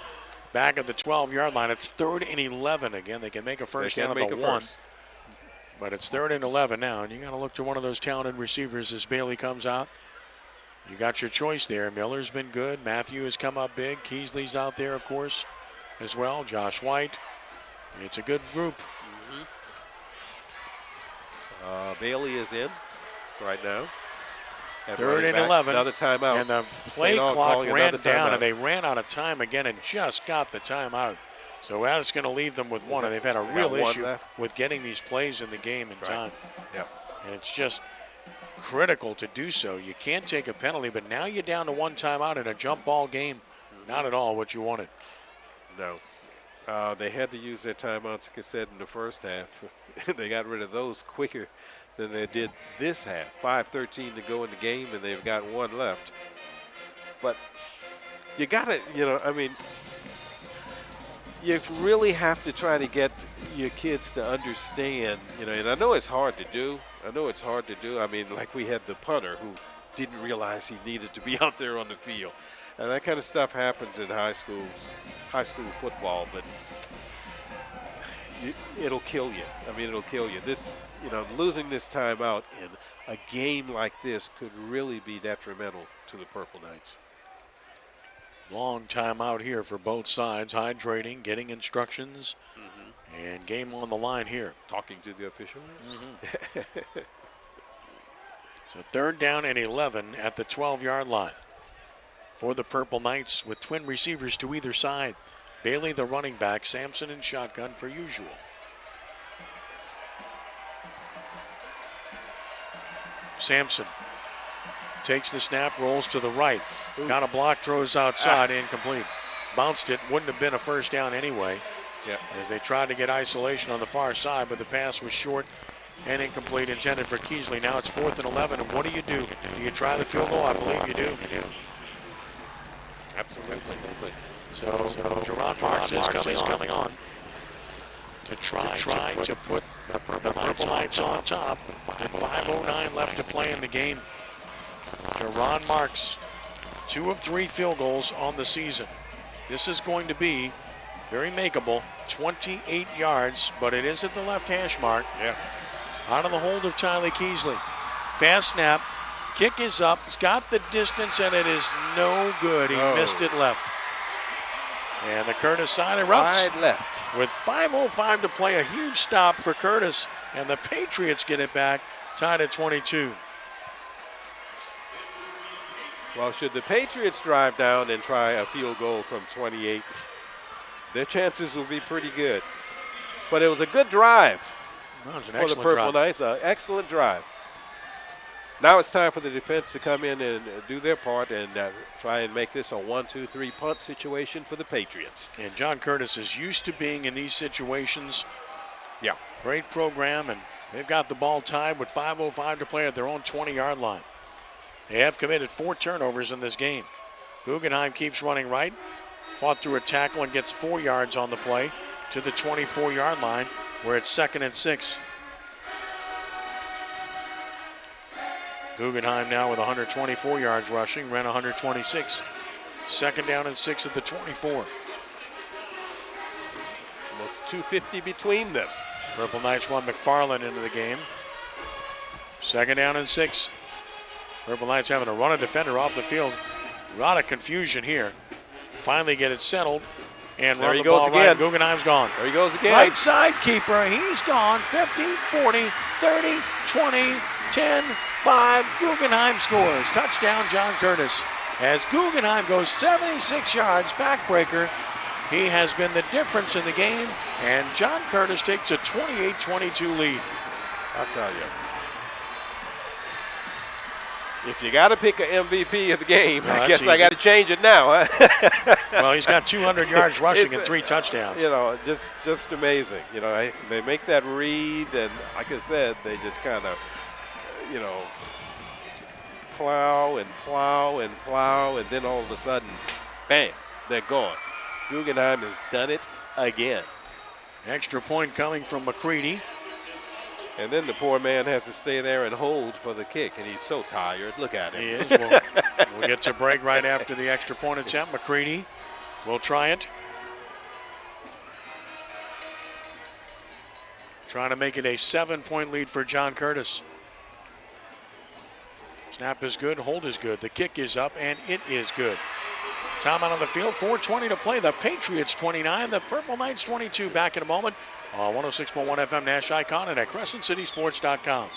back at the 12-yard line, it's 3rd and 11 again. They can make a first down at the 1. But it's 3rd and 11 now, and you got to look to one of those talented receivers as Bailey comes out. You got your choice there. Miller's been good. Matthew has come up big. Keesley's out there, of course, as well. Josh White. It's a good group. Bailey is in right now. 3rd and 11. Another timeout. And the play clock ran down, and they ran out of time again and just got the timeout. So that's going to leave them with 1. And they've had a real issue with getting these plays in the game in time. Yep. And it's just critical to do so. You can't take a penalty, but now you're down to 1 timeout in a jump ball game. Not at all what you wanted. No. They had to use their timeouts, like I said, in the first half. They got rid of those quicker than they did this half. 5:13 to go in the game, and they've got 1 left. But you got to, you really have to try to get your kids to understand, and I know it's hard to do. I mean, like we had the punter who didn't realize he needed to be out there on the field. And that kind of stuff happens in high school football, but it'll kill you. It'll kill you. This, losing this timeout in a game like this could really be detrimental to the Purple Knights. Long timeout here for both sides, hydrating, getting instructions, and game on the line here. Talking to the officials. So 3rd down and 11 at the 12-yard line for the Purple Knights with twin receivers to either side. Bailey, the running back, Sampson in shotgun per usual. Sampson takes the snap, rolls to the right. Got a block, throws outside, incomplete. Bounced it, wouldn't have been a first down anyway. Yep. As they tried to get isolation on the far side, but the pass was short and incomplete, intended for Keesley. Now it's 4th and 11, and what do? Do you try the field goal? I believe you do. Absolutely. So Jerron Marks is coming on to try to put the Purple Knights on top. 5:09 left to play in the game. Jerron Marks, 2 of 3 field goals on the season. This is going to be very makeable, 28 yards, but it is at the left hash mark. Yeah. Out of the hold of Tyler Keesley. Fast snap, kick is up, it's got the distance, and it is no good. He missed it left. And the Curtis side erupts. Wide left. With 5:05 to play, a huge stop for Curtis, and the Patriots get it back, tied at 22. Well, should the Patriots drive down and try a field goal from 28, their chances will be pretty good. But it was a good drive That was an for the excellent Purple drive. Knights. An excellent drive. Now it's time for the defense to come in and do their part and try and make this a 1-2-3 punt situation for the Patriots. And John Curtis is used to being in these situations. Yeah. Great program, and they've got the ball tied with 5:05 to play at their own 20-yard line. They have committed 4 turnovers in this game. Guggenheim keeps running right, fought through a tackle and gets 4 yards on the play to the 24-yard line, where it's 2nd and 6. Guggenheim now with 124 yards rushing, ran 126. 2nd down and 6 at the 24. Almost 250 between them. Purple Knights run McFarland into the game. 2nd down and 6. Purple Knights having to run a defender off the field. A lot of confusion here. Finally get it settled and There run he the goes ball again. right. Guggenheim's gone. There he goes again. Right side keeper, he's gone. 50, 40, 30, 20, 10, 5. Guggenheim scores. Touchdown, John Curtis. As Guggenheim goes 76 yards, backbreaker. He has been the difference in the game, and John Curtis takes a 28-22 lead. I'll tell you. If you got to pick an MVP of the game, I guess I got to change it now. Huh? Well, he's got 200 yards rushing and 3 touchdowns. You know, just amazing. You know, they make that read, and like I said, they just kind of, you know, plow and plow and plow, and then all of a sudden, bam, they're gone. Guggenheim has done it again. Extra point coming from McCready. And then the poor man has to stay there and hold for the kick, and he's so tired. Look at him. He is. We'll get to break right after the extra point attempt. McCready will try it. Trying to make it a 7-point lead for John Curtis. Snap is good, hold is good. The kick is up, and it is good. Timeout on the field, 4:20 to play. The Patriots 29, the Purple Knights 22. Back in a moment on 106.1 FM Nash Icon and at CrescentCitySports.com.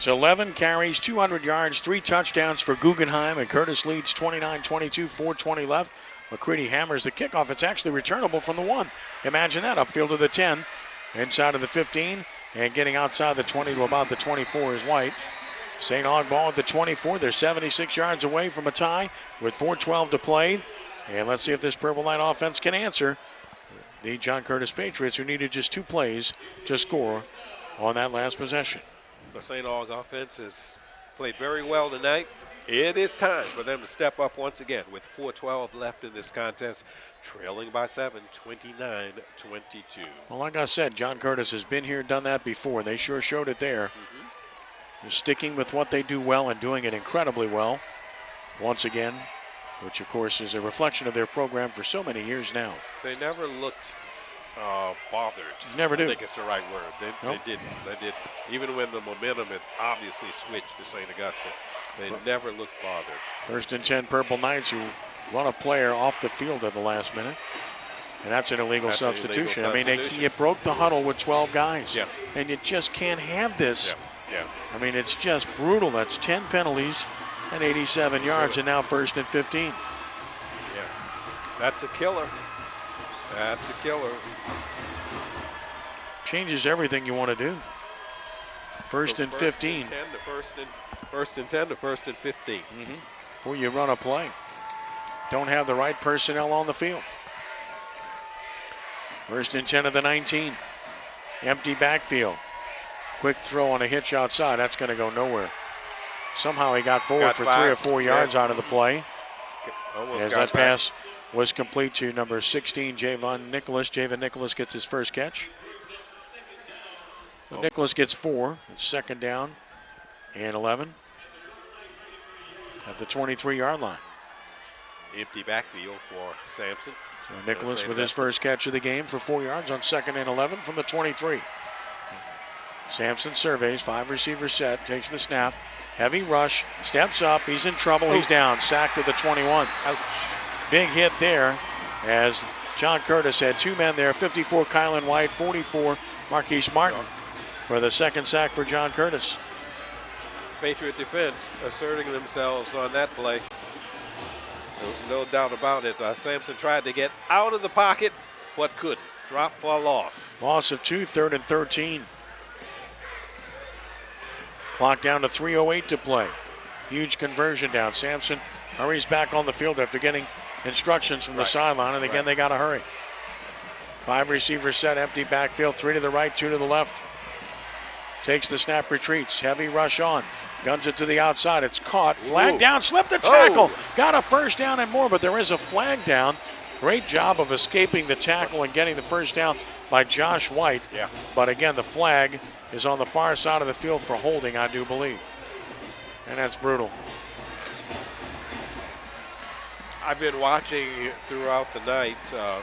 It's 11 carries, 200 yards, 3 touchdowns for Guggenheim, and Curtis leads 29-22, 4:20 left. McCready hammers the kickoff. It's actually returnable from the 1. Imagine that, upfield to the 10, inside of the 15, and getting outside the 20 to about the 24 is White. St. Aug ball at the 24. They're 76 yards away from a tie with 4:12 to play. And let's see if this Purple Knight offense can answer the John Curtis Patriots, who needed just 2 plays to score on that last possession. The St. Aug offense has played very well tonight. It is time for them to step up once again with 4:12 left in this contest, trailing by 7, 29-22. Well, like I said, John Curtis has been here, done that before. They sure showed it there. They're sticking with what they do well and doing it incredibly well once again, which, of course, is a reflection of their program for so many years now. They never looked bothered. Never do. I think it's the right word. They didn't. Even when the momentum had obviously switched to St. Augustine, they never looked bothered. 1st and 10 Purple Knights, who run a player off the field at the last minute. And that's an illegal substitution. I mean, you broke the huddle with 12 guys. Yeah. And you just can't have this. Yeah. I mean, it's just brutal. That's 10 penalties and 87 yards, and now 1st and 15. Yeah. That's a killer. That's a killer. Changes everything you want to do. 1st and 15. First and 10 to 1st and 15. Before you run a play. Don't have the right personnel on the field. 1st and 10 of the 19. Empty backfield. Quick throw on a hitch outside. That's going to go nowhere. Somehow he got forward for 3 or 4 yards out of the play. As that pass was complete to number 16, Javon Nicholas. Javon Nicholas gets his first catch. Nicholas gets 4. It's 2nd down and 11 at the 23-yard line. Empty backfield for Sampson. So Nicholas with his first catch of the game for 4 yards on 2nd and 11 from the 23. Sampson surveys, 5 receivers set, takes the snap. Heavy rush, steps up, he's in trouble, he's down. Sacked at the 21. Ouch. Big hit there as John Curtis had 2 men there, 54 Kylan White, 44 Marquise Martin for the 2nd sack for John Curtis. Patriot defense asserting themselves on that play. There was no doubt about it. Sampson tried to get out of the pocket, but couldn't. Drop for a loss. Loss of 2, 3rd and 13. Clock down to 3:08 to play. Huge conversion down. Sampson hurries back on the field after getting instructions from the sideline, and again they got to hurry. 5 receivers set, empty backfield, 3 to the right, 2 to the left. Takes the snap, retreats, heavy rush on. Guns it to the outside, it's caught, flag down, slipped the tackle. Got a 1st down and more, but there is a flag down. Great job of escaping the tackle and getting the 1st down by Josh White. Yeah. But again, the flag is on the far side of the field for holding, I do believe. And that's brutal. I've been watching throughout the night a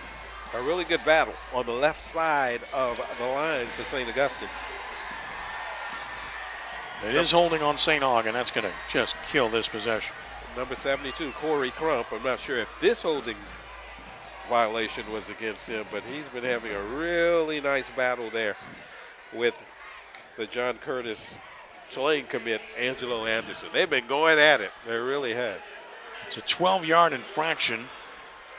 really good battle on the left side of the line for St. Augustine. It is holding on St. Aug, and that's going to just kill this possession. Number 72, Corey Crump. I'm not sure if this holding violation was against him, but he's been having a really nice battle there with the John Curtis Tulane commit, Angelo Anderson. They've been going at it. They really have. It's a 12-yard infraction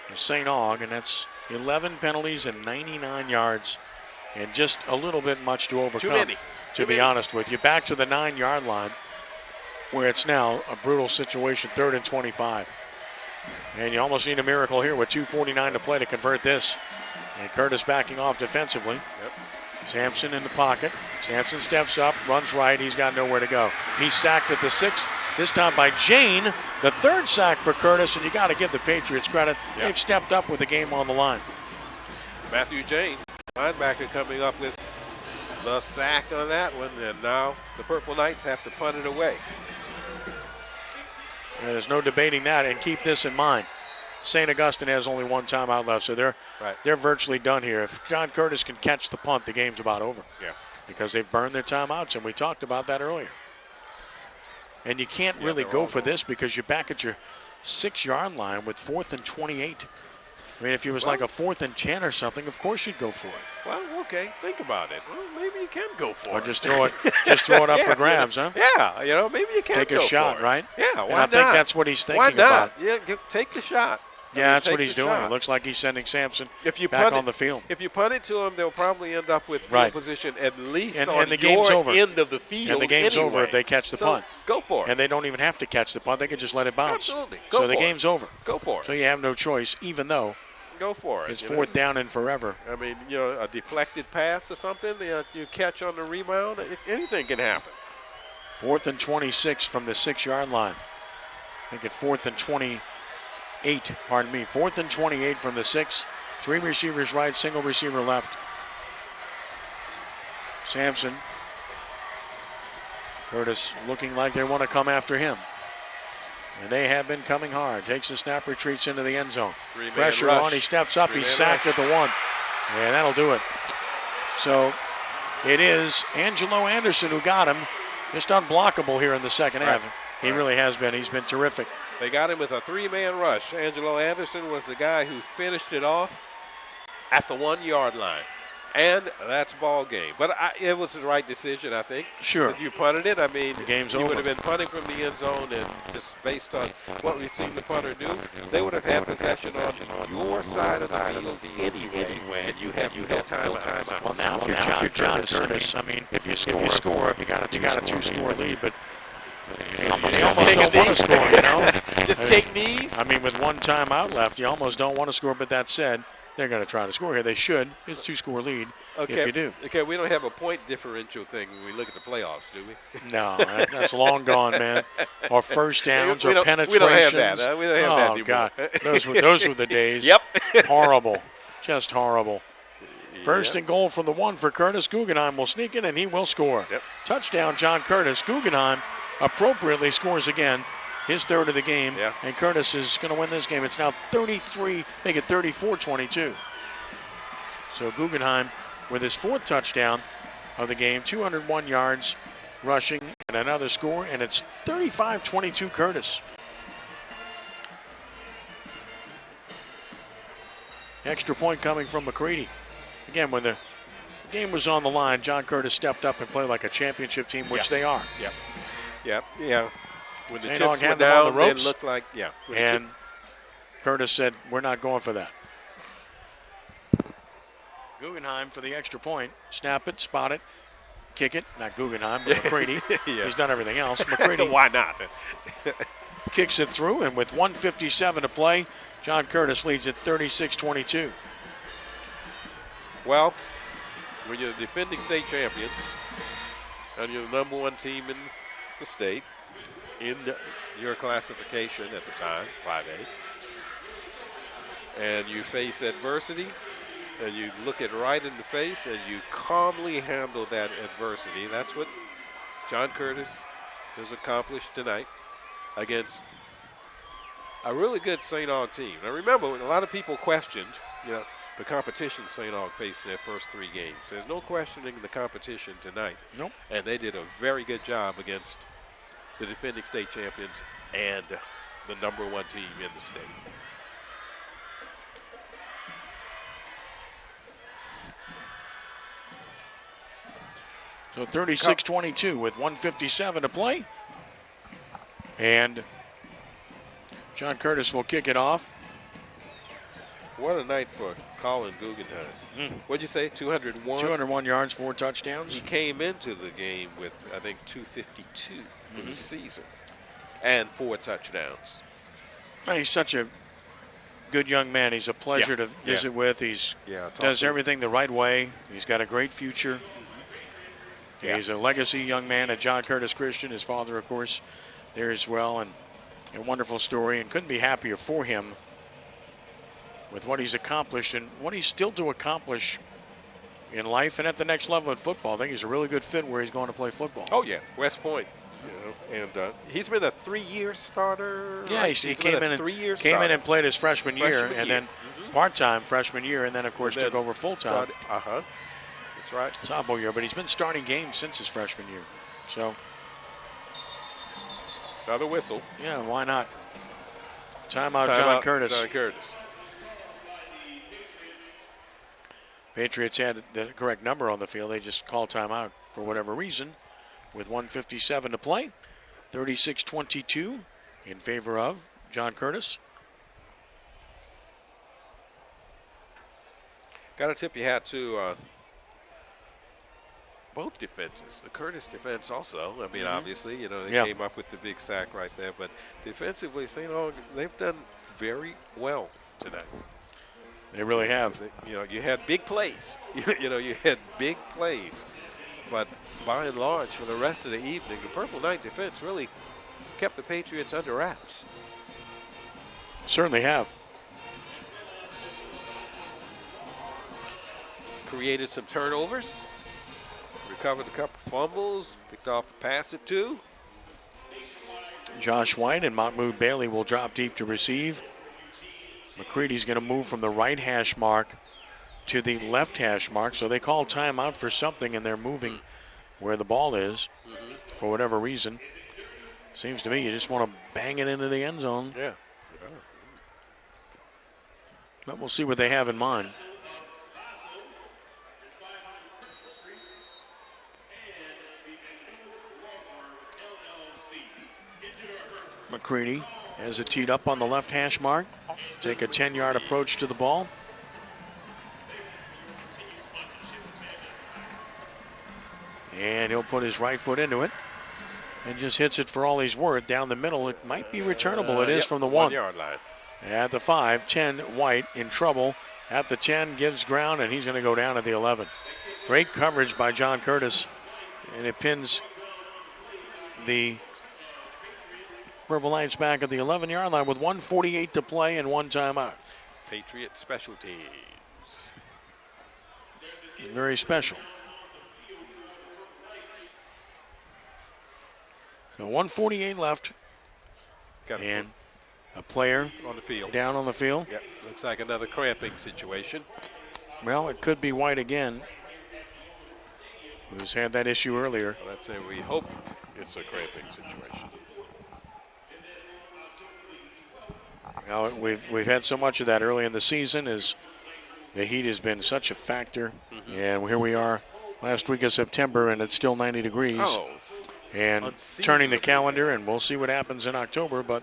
for St. Aug, and that's 11 penalties and 99 yards, and just a little bit much to overcome. Too many. To be honest with you. Back to the 9-yard line, where it's now a brutal situation, 3rd and 25. And you almost need a miracle here with 2:49 to play to convert this. And Curtis backing off defensively. Sampson in the pocket. Sampson steps up, runs right. He's got nowhere to go. He's sacked at the 6th, this time by Jane. The 3rd sack for Curtis, and you got to give the Patriots credit. They've stepped up with the game on the line. Matthew Jane, linebacker, coming up with the sack on that one, and now the Purple Knights have to punt it away. And there's no debating that, and keep this in mind. St. Augustine has only 1 timeout left, so they're virtually done here. If John Curtis can catch the punt, the game's about over. Yeah. Because they've burned their timeouts, and we talked about that earlier. And you can't really go for this because you're back at your 6-yard line with 4th and 28. I mean, if it was like a 4th and 10 or something, of course you'd go for it. Well, okay, think about it. Well, maybe you can go for Or it. just throw it up for grabs, huh? Yeah, maybe you can Take a go shot, for it. right? Yeah, why and I not? think that's what he's thinking Why about. not? Yeah, take the shot. Yeah, that's take what he's the doing. shot. It looks like he's sending Sampson If you back punt on the field. If you punt it to them, they'll probably end up with field Right. position at least And on the game's your over. end of the field. And the game's anyway. over if they catch the So, punt. Go for it. And they don't even have to catch the punt. They can just let it bounce. Absolutely. So Go the for it. game's over. Go for it. So you have no choice, even though Go for it. it's you know? 4th down and forever. I mean, a deflected pass or something, you catch on the rebound, anything can happen. 4th and 26 from the 6-yard line. I think at 4th and 28, 4th and 28 from the 6. 3 receivers right, single receiver left. Sampson. Curtis looking like they want to come after him. And they have been coming hard. Takes the snap, retreats into the end zone. Pressure rush. on, he steps up, he's sacked at the 1. And that'll do it. So it is Angelo Anderson who got him. Just unblockable here in the second half. He really has been. He's been terrific. They got him with a 3-man rush. Angelo Anderson was the guy who finished it off at the 1-yard line. And that's ball game. But it was the right decision, I think. Sure. If you punted it, I mean, The game's you over. would have been punting from the end zone, and just based on what we've seen the punter do, they would have had possession on your side of the field anyway, and you have timeout. Well, now if you're John Curtis, I mean, if you score, you got a 2-score lead, but you almost don't want to score, you know? Just take knees. I mean, with 1 timeout left, you almost don't want to score, but that said, they're going to try to score here. They should. It's a 2-score lead if you do. Okay, we don't have a point differential thing when we look at the playoffs, do we? No, that's long gone, man. Or first downs We or don't- penetrations. we don't have that, huh? We don't have that Oh, anymore. God. Those were the days. Yep. Horrible. Just horrible. First and goal from the 1 for Curtis. Guggenheim will sneak in, and he will score. Yep. Touchdown, John Curtis. Guggenheim appropriately scores again. His 3rd of the game. Yeah. And Curtis is going to win this game. It's now 33, make it 34-22. So Guggenheim with his 4th touchdown of the game, 201 yards rushing and another score, and it's 35-22 Curtis. Extra point coming from McCready. Again, when the game was on the line, John Curtis stepped up and played like a championship team, which they are. Yeah. When the St. Aug chips had were them on the down, ropes. it looked like, And Curtis said, we're not going for that. Guggenheim for the extra point. Snap it, spot it, kick it. Not Guggenheim, but McCready. Yeah. He's done everything else. McCready Why not? kicks it through, and with 1:57 to play, John Curtis leads at 36-22. Well, when you're the defending state champions and you're the number 1 team in the state in your classification at the time, 5A, and you face adversity and you look it right in the face and you calmly handle that adversity, that's what John Curtis has accomplished tonight against a really good St. Aug team. Now remember, a lot of people questioned, the competition St. Aug faced in their first 3 games. There's no questioning the competition tonight. Nope. And they did a very good job against the defending state champions and the number 1 team in the state. So 36-22 with 1:57 to play. And John Curtis will kick it off. What a night for Colin Guggenheim. What'd you say, 201? 201 yards, 4 touchdowns. He came into the game with, I think, 252 for the season and 4 touchdowns. He's such a good young man. He's a pleasure to visit with. He's does everything the right way. He's got a great future. He's a legacy young man at John Curtis Christian. His father, of course, there as well, and a wonderful story, and couldn't be happier for him with what he's accomplished and what he's still to accomplish in life and at the next level in football. I think he's a really good fit where he's going to play football. Oh, yeah, West Point. And he's been a 3-year starter. Yeah, right? he came in and played his freshman year, and then part-time freshman year, and then, of course, took over full-time. That's right. Sophomore year, but he's been starting games since his freshman year. So, another whistle. yeah, why not? Timeout, John Curtis. John Curtis. Patriots had the correct number on the field. They just called timeout for whatever reason with 1:57 to play. 36-22 in favor of John Curtis. Got to tip your hat to both defenses. The Curtis defense also. I mean, obviously, you know, they came up with the big sack right there. But defensively, St. Aug, they've done very well tonight. They really have. You know, you had big plays. You had big plays. But by and large, for the rest of the evening, the Purple Knight defense really kept the Patriots under wraps. Certainly have. Created some turnovers. Recovered a couple fumbles. Picked off a pass or two. Josh White and Mahmoud Bailey will drop deep to receive. McCready's going to move from the right hash mark to the left hash mark. So they call timeout for something, and they're moving where the ball is for whatever reason. Seems to me you just want to bang it into the end zone. Yeah. But we'll see what they have in mind. McCready has it teed up on the left hash mark. Take a 10-yard approach to the ball. And he'll put his right foot into it and just hits it for all he's worth. Down the middle, it might be returnable. It is from the 1. 1 yard line. At the 5, 10, White in trouble. At the 10, gives ground, and he's going to go down at the 11. Great coverage by John Curtis, and it pins the Purple Knights back at the 11-yard line with 1:48 to play and 1 timeout. Patriot special teams. Very special. So 1:48 left, and a player on the field. Down on the field. Yep, looks like another cramping situation. Well, it could be White again, who's had that issue earlier. Well, let's say we hope it's a cramping situation. Now, we've had so much of that early in the season as the heat has been such a factor. And here we are last week of September, and it's still 90 degrees. Oh, and turning the calendar, and we'll see what happens in October, but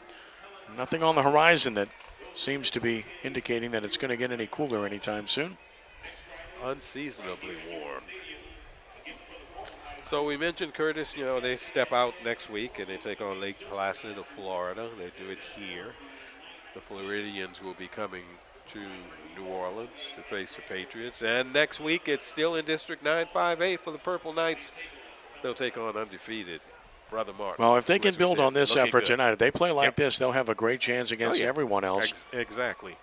nothing on the horizon that seems to be indicating that it's going to get any cooler anytime soon. Unseasonably warm. So we mentioned Curtis, you know, they step out next week and they take on Lake Placid of Florida. They do it here. The Floridians will be coming to New Orleans to face the Patriots. And next week it's still in District 9-5A for the Purple Knights. They'll take on undefeated Brother Martin. Well, if they can build on this effort good tonight, if they play like this, they'll have a great chance against everyone else. Exactly.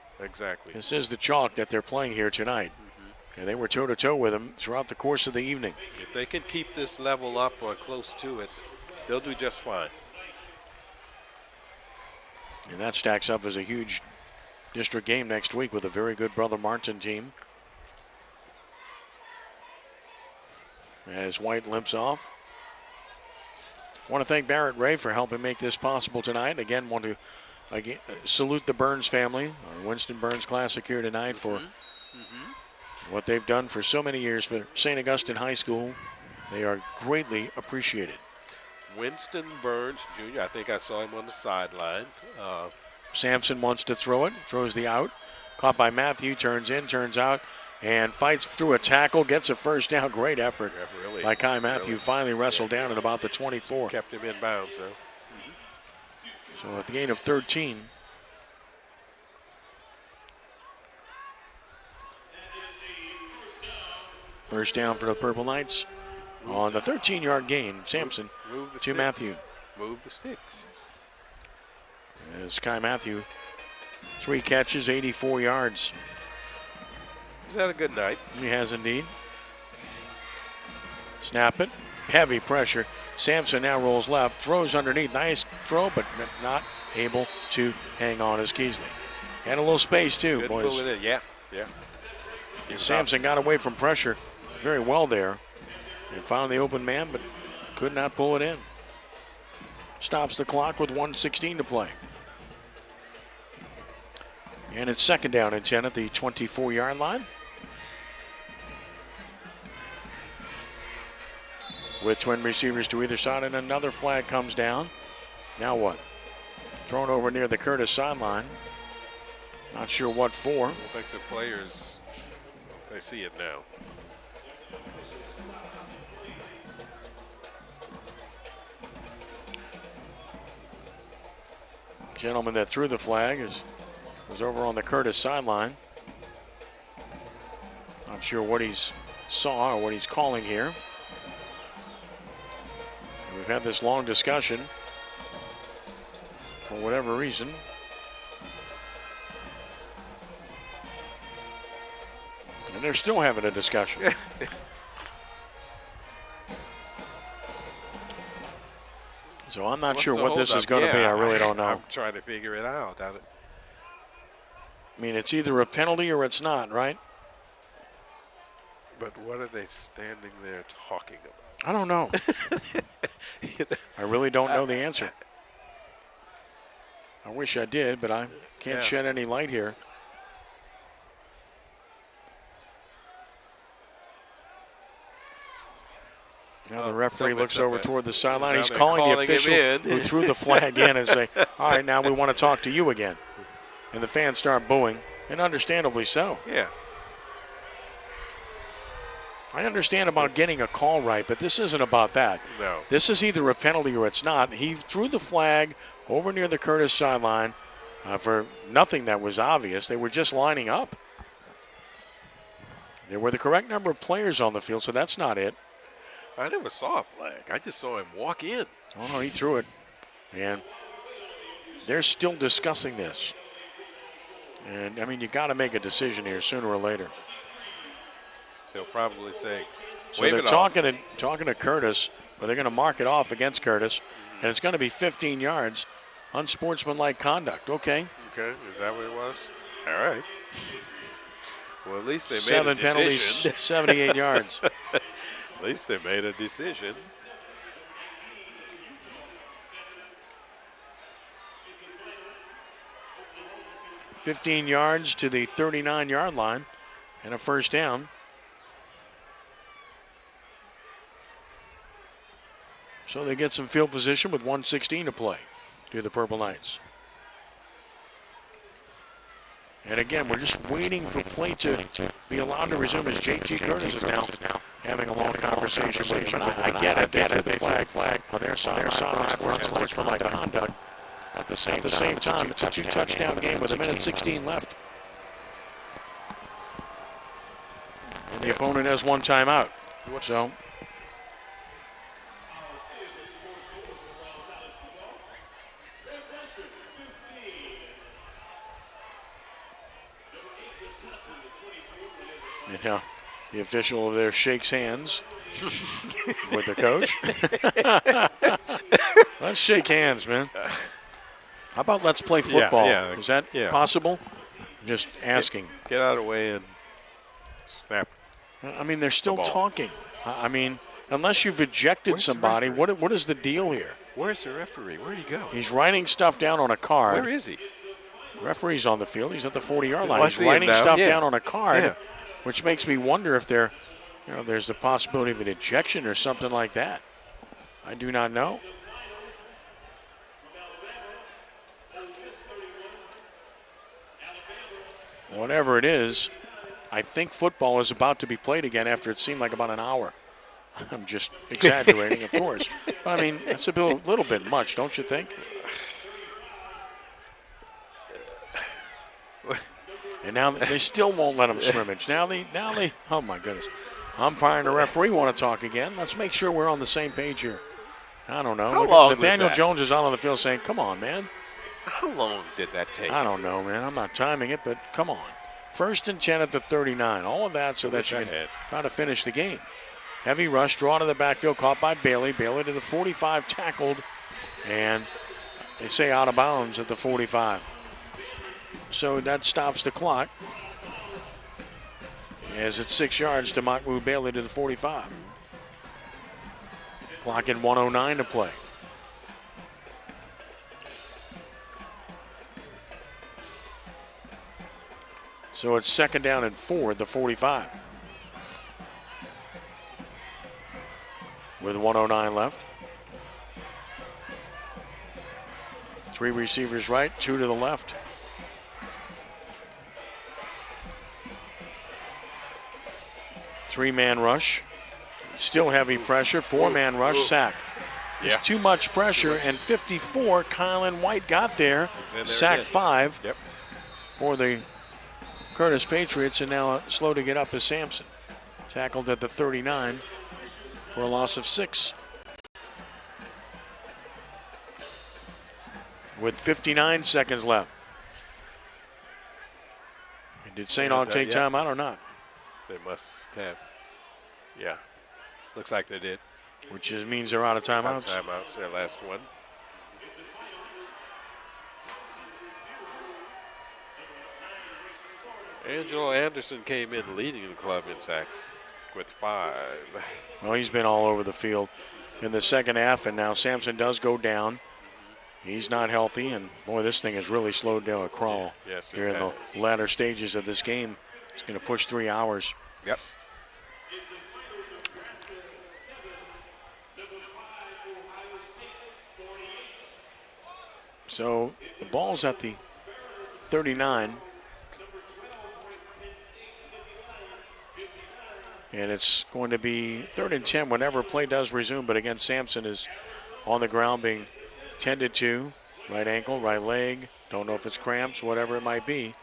This is the chalk that they're playing here tonight. And they were toe-to-toe with them throughout the course of the evening. If they can keep this level up or close to it, they'll do just fine. And that stacks up as a huge district game next week with a very good Brother Martin team. As White limps off. I want to thank Barrett Ray for helping make this possible tonight. Again, want to salute the Burns family, our Winston Burns Classic here tonight for what they've done for so many years for St. Augustine High School. They are greatly appreciated. Winston Burns Jr., I think I saw him on the sideline. Sampson wants to throw it, throws the out. Caught by Matthew, turns in, turns out, and fights through a tackle, gets a first down. Great effort by Kai Matthew. Finally wrestled down at about the 24. Kept him in bounds, though. So at the gain of 13. First down for the Purple Knights on the 13-yard gain. Sampson to Matthew. Move the sticks. As Kai Matthew, 3 catches, 84 yards. He's had a good night. He has indeed. Snap it. Heavy pressure. Sampson now rolls left, throws underneath. Nice throw, but not able to hang on as Keesley. Had a little space too, Good boys. in. Yeah. And Sampson got away from pressure very well there and found the open man, but could not pull it in. Stops the clock with 1:16 to play. And it's second down and 10 at the 24-yard line. with twin receivers to either side, and another flag comes down. Now what? Thrown over near the Curtis sideline. Not sure what for. I think the players, they see it now. Gentleman that threw the flag was over on the Curtis sideline. Not sure what he's saw or what he's calling here. We've had this long discussion for whatever reason. And they're still having a discussion. So I'm not sure what this is going to be. I really don't know. I'm trying to figure it out. I mean, it's either a penalty or it's not, right? But what are they standing there talking about? I don't know. I really don't know the answer. I wish I did, but I can't shed any light here. Now the referee looks over toward the sideline. He's calling the official who threw the flag in and say, all right, now we want to talk to you again. And the fans start booing, and understandably so. Yeah. I understand about getting a call right, but this isn't about that. No. This is either a penalty or it's not. He threw the flag over near the Curtis sideline for nothing that was obvious. They were just lining up. There were the correct number of players on the field, so that's not it. I never saw a flag. I just saw him walk in. Oh, no, he threw it. And they're still discussing this. And, I mean, you got to make a decision here sooner or later. They'll probably say, so they're talking to Curtis, but they're going to mark it off against Curtis, and it's going to be 15 yards. Unsportsmanlike conduct. Okay. Okay, is that what it was? All right. Well, at least they made 7 a decision. penalties, 78 yards. At least they made a decision. $15 yards to the 39-yard line and a first down. So they get some field position with 1:16 to play to the Purple Knights. And again, we're just waiting for play to be allowed to resume as JT Curtis is now having a long conversation with him. And I get it. They flag on their side. Unsportsmanlike conduct. At the same time, it's a 2-touchdown game with 1:16 left. And the opponent has one timeout. So yeah, the official over there shakes hands with the coach. Let's shake hands, man. How about let's play football? Yeah. Is that possible? Just asking. Get out of the way and snap. I mean, they're still talking. I mean, unless you've ejected somebody, what is the deal here? Where's the referee? Where'd he go? He's writing stuff down on a card. Where is he? Referee's on the field. He's at the 40-yard line. Well, He's writing stuff down on a card, which makes me wonder if there's the possibility of an ejection or something like that. I do not know. Whatever it is, I think football is about to be played again after it seemed like about an hour. I'm just exaggerating, of course. But, I mean, that's a little bit much, don't you think? And now they still won't let them scrimmage. Now they, oh my goodness. Umpire and the referee want to talk again. Let's make sure we're on the same page here. I don't know. How long Nathaniel was that? Jones is out on the field saying, come on, man. How long did that take? I don't know, man. I'm not timing it, but come on. 1st and 10 at the 39. All of that so that you can try to finish the game. Heavy rush, draw to the backfield, caught by Bailey. Bailey to the 45, tackled, and they say out of bounds at the 45. So that stops the clock. As it's 6 yards to Mahmoud Bailey to the 45. Clock in 1:09 to play. So it's 2nd down and 4 at the 45. with 1:09 left. 3 receivers right, 2 to the left. Three-man rush. Still heavy pressure. 4-man rush, sack. It's too much pressure, and 54, Kylan White got there. Sack 5 for the Curtis Patriots, and now slow to get up is Sampson. Tackled at the 39 for a loss of 6. With 59 seconds left. Did St. Aug take timeout or not? They must have. Yeah. Looks like they did. Which means they're out of timeouts. Timeouts, their last one. Angelo Anderson came in leading the club in sacks with 5. Well, he's been all over the field in the second half, and now Sampson does go down. He's not healthy, and boy, this thing has really slowed down a crawl here in the latter stages of this game. It's going to push 3 hours. Yep. So the ball's at the 39. And it's going to be 3rd and 10 whenever play does resume. But again, Sampson is on the ground being tended to. Right ankle, right leg. Don't know if it's cramps, whatever it might be.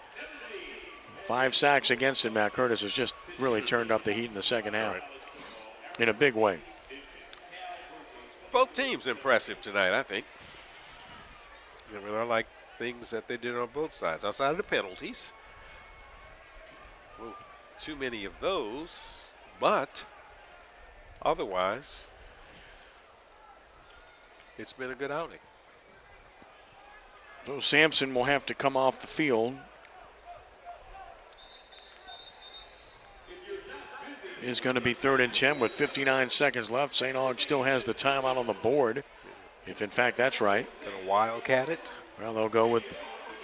5 sacks against him. Matt Curtis has just really turned up the heat in the second half in a big way. Both teams impressive tonight, I think. I mean, I like things that they did on both sides. Outside of the penalties. Well, too many of those. But otherwise, it's been a good outing. So Sampson will have to come off the field. It's going to be 3rd and 10 with 59 seconds left. St. Aug still has the timeout on the board, if in fact that's right. Gonna wildcat it. Well, they'll go with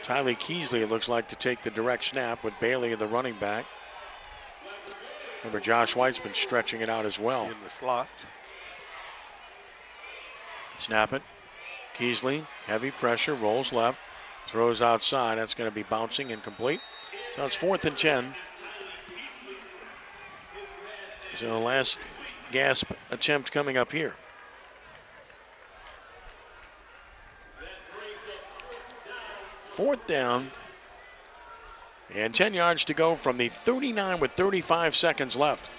Tylee Keesley, it looks like, to take the direct snap with Bailey, the running back. Remember, Josh White's been stretching it out as well. In the slot. Snap it. Keesley, heavy pressure, rolls left, throws outside. That's going to be bouncing, incomplete. So it's 4th and 10. So the last gasp attempt coming up here. Fourth down. And 10 yards to go from the 39 with 35 seconds left.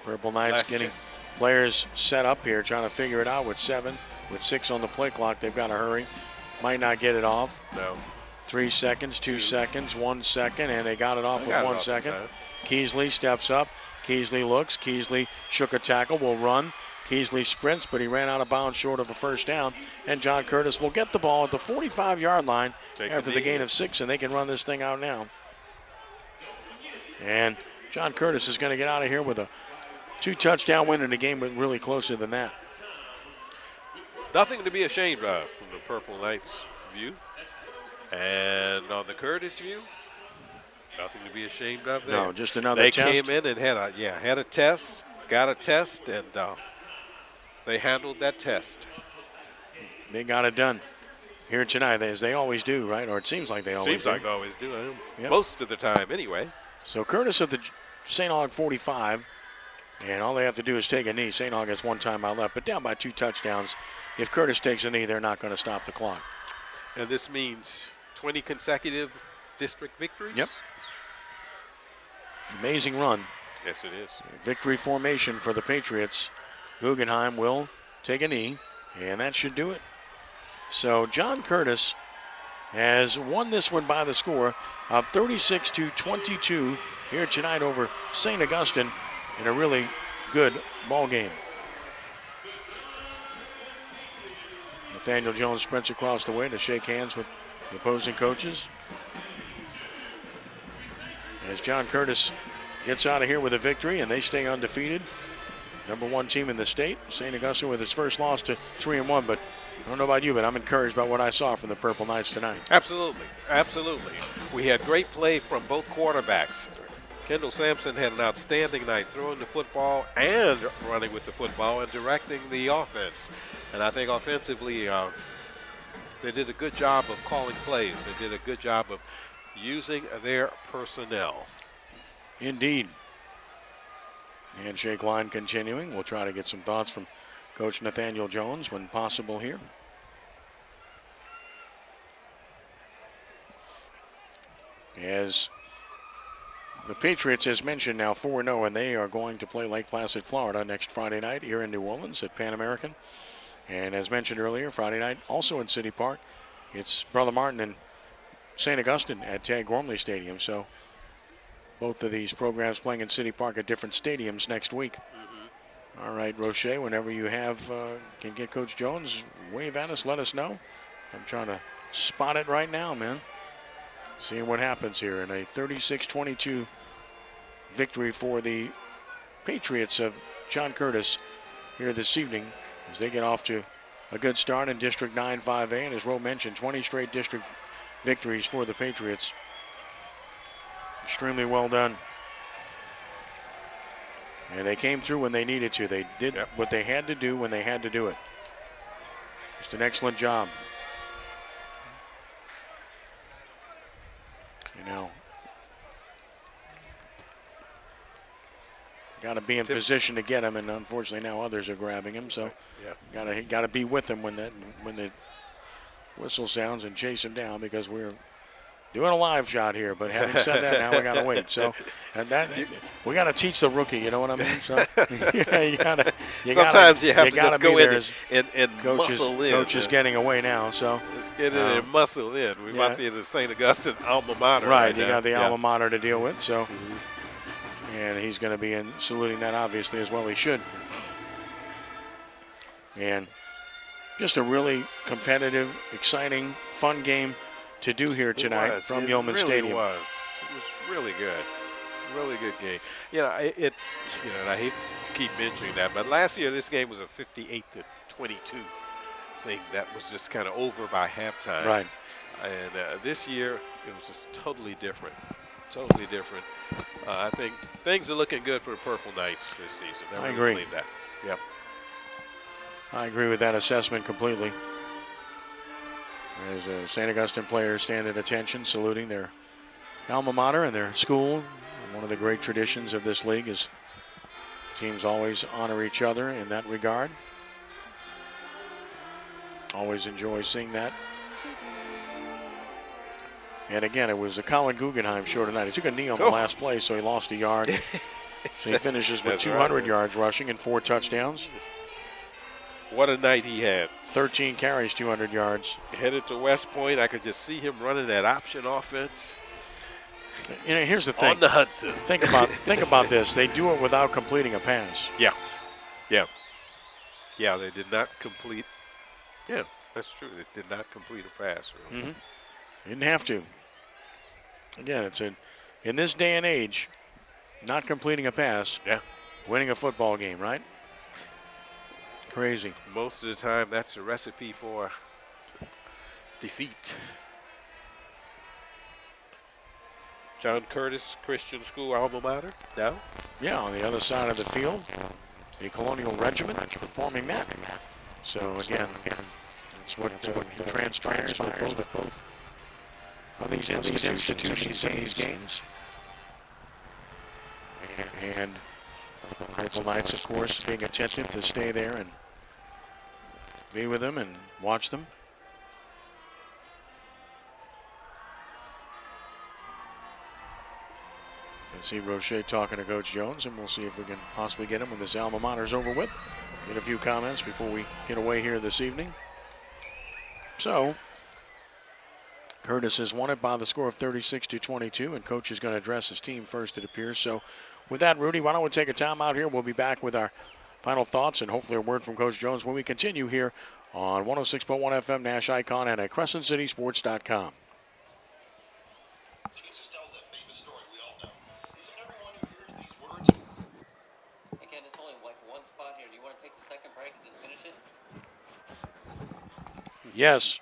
Purple Knights getting players set up here, trying to figure it out with 7. With 6 on the play clock, they've got to hurry. Might not get it off. No. 3 seconds, 2 seconds, 1 second, and they got it off with 1 second. Keesley steps up. Keesley looks. Keesley shook a tackle, will run. Keesley sprints, but he ran out of bounds short of a first down. And John Curtis will get the ball at the 45-yard line after the gain of 6, and they can run this thing out now. And John Curtis is going to get out of here with a 2-touchdown win in a game really closer than that. Nothing to be ashamed of from the Purple Knights view. And on the Curtis view, nothing to be ashamed of there. No, just another they test. They came in and had a test, got a test, and they handled that test. They got it done here tonight, as they always do, right? Or it seems like they always do. Seems like they always do. Most of the time, anyway. So Curtis of the St. Aug 45, and all they have to do is take a knee. St. Aug has 1 timeout left, but down by 2 touchdowns. If Curtis takes a knee, they're not going to stop the clock. And this means 20 consecutive district victories? Yep. Amazing run. Yes, it is. Victory formation for the Patriots. Guggenheim will take a knee, and that should do it. So John Curtis has won this one by the score of 36-22 here tonight over St. Augustine in a really good ball game. Nathaniel Jones sprints across the way to shake hands with the opposing coaches. As John Curtis gets out of here with a victory, and they stay undefeated. Number 1 team in the state. St. Augustine with its first loss to 3-1, but I don't know about you, but I'm encouraged by what I saw from the Purple Knights tonight. Absolutely. Absolutely. We had great play from both quarterbacks. Kendall Sampson had an outstanding night throwing the football and running with the football and directing the offense. And I think offensively, they did a good job of calling plays. They did a good job of using their personnel. Indeed. Handshake line continuing. We'll try to get some thoughts from Coach Nathaniel Jones when possible here. As the Patriots, as mentioned, now 4-0, and they are going to play Lake Placid, Florida next Friday night here in New Orleans at Pan American. And as mentioned earlier, Friday night also in City Park. It's Brother Martin and St. Augustine at Tag Gormley Stadium. So both of these programs playing in City Park at different stadiums next week. All right, Roche, whenever you have, can get Coach Jones, wave at us, let us know. I'm trying to spot it right now, man. Seeing what happens here in a 36-22 victory for the Patriots of John Curtis here this evening as they get off to a good start in District 9 5A. And as Ro mentioned, 20 straight district victories for the Patriots. Extremely well done. And they came through when they needed to. They did what they had to do when they had to do it. Just an excellent job. You know, got to be in position to get him, and unfortunately now others are grabbing him. So, got to be with him when the whistle sounds and chase him down, because we're doing a live shot here. But having said that, now we got to wait. So, and that we got to teach the rookie. You know what I mean? So, you got to. Sometimes you have to just go in and coaches, muscle in. Coaches getting away now. So let's get in and muscle in. We might be the St. Augustine alma mater. Right, you got the alma mater to deal with. So, and he's going to be saluting that obviously as well. He should. And just a really competitive, exciting, fun game to do here tonight from Yeoman Stadium. It was really good. Really good game. You know, it's, you know, and I hate to keep mentioning that, but last year this game was a 58-22 thing that was just kind of over by halftime. Right. And this year it was just totally different. Totally different. I think things are looking good for the Purple Knights this season. I agree. Believe that. Yep. I agree with that assessment completely. As St. Augustine players stand at attention, saluting their alma mater and their school. One of the great traditions of this league is teams always honor each other in that regard. Always enjoy seeing that. And again, it was a Colin Guggenheim show tonight. He took a knee on the last play, so he lost a yard. So he finishes with 200 yards rushing and 4 touchdowns. What a night he had. 13 carries, 200 yards. Headed to West Point, I could just see him running that option offense. You know, here's the thing. On the Hudson. Think about this. They do it without completing a pass. Yeah, they did not complete. Yeah, that's true. They did not complete a pass. Really. Mm-hmm. Didn't have to. Again, it's in this day and age, not completing a pass, winning a football game, right? Crazy. Most of the time, that's a recipe for defeat. John Curtis Christian School alma mater? No? Yeah, on the other side of the field, the Colonial Regiment performing that. So again, that's what transpires with both of these institutions in these games. And Purple Knights, of course, being attentive to stay there and be with them and watch them. And see Roche talking to Coach Jones, and we'll see if we can possibly get him when this alma mater's over with. Get a few comments before we get away here this evening. So, Curtis has won it by the score of 36-22, and Coach is going to address his team first, it appears. So, with that, Rudy, why don't we take a timeout here? We'll be back with our final thoughts and hopefully a word from Coach Jones when we continue here on 106.1 FM Nash Icon and at CrescentCitySports.com. Jesus tells that famous story we all know. Isn't everyone who hears these words? Again, it's only like one spot here. Do you want to take the second break and just finish it? Yes.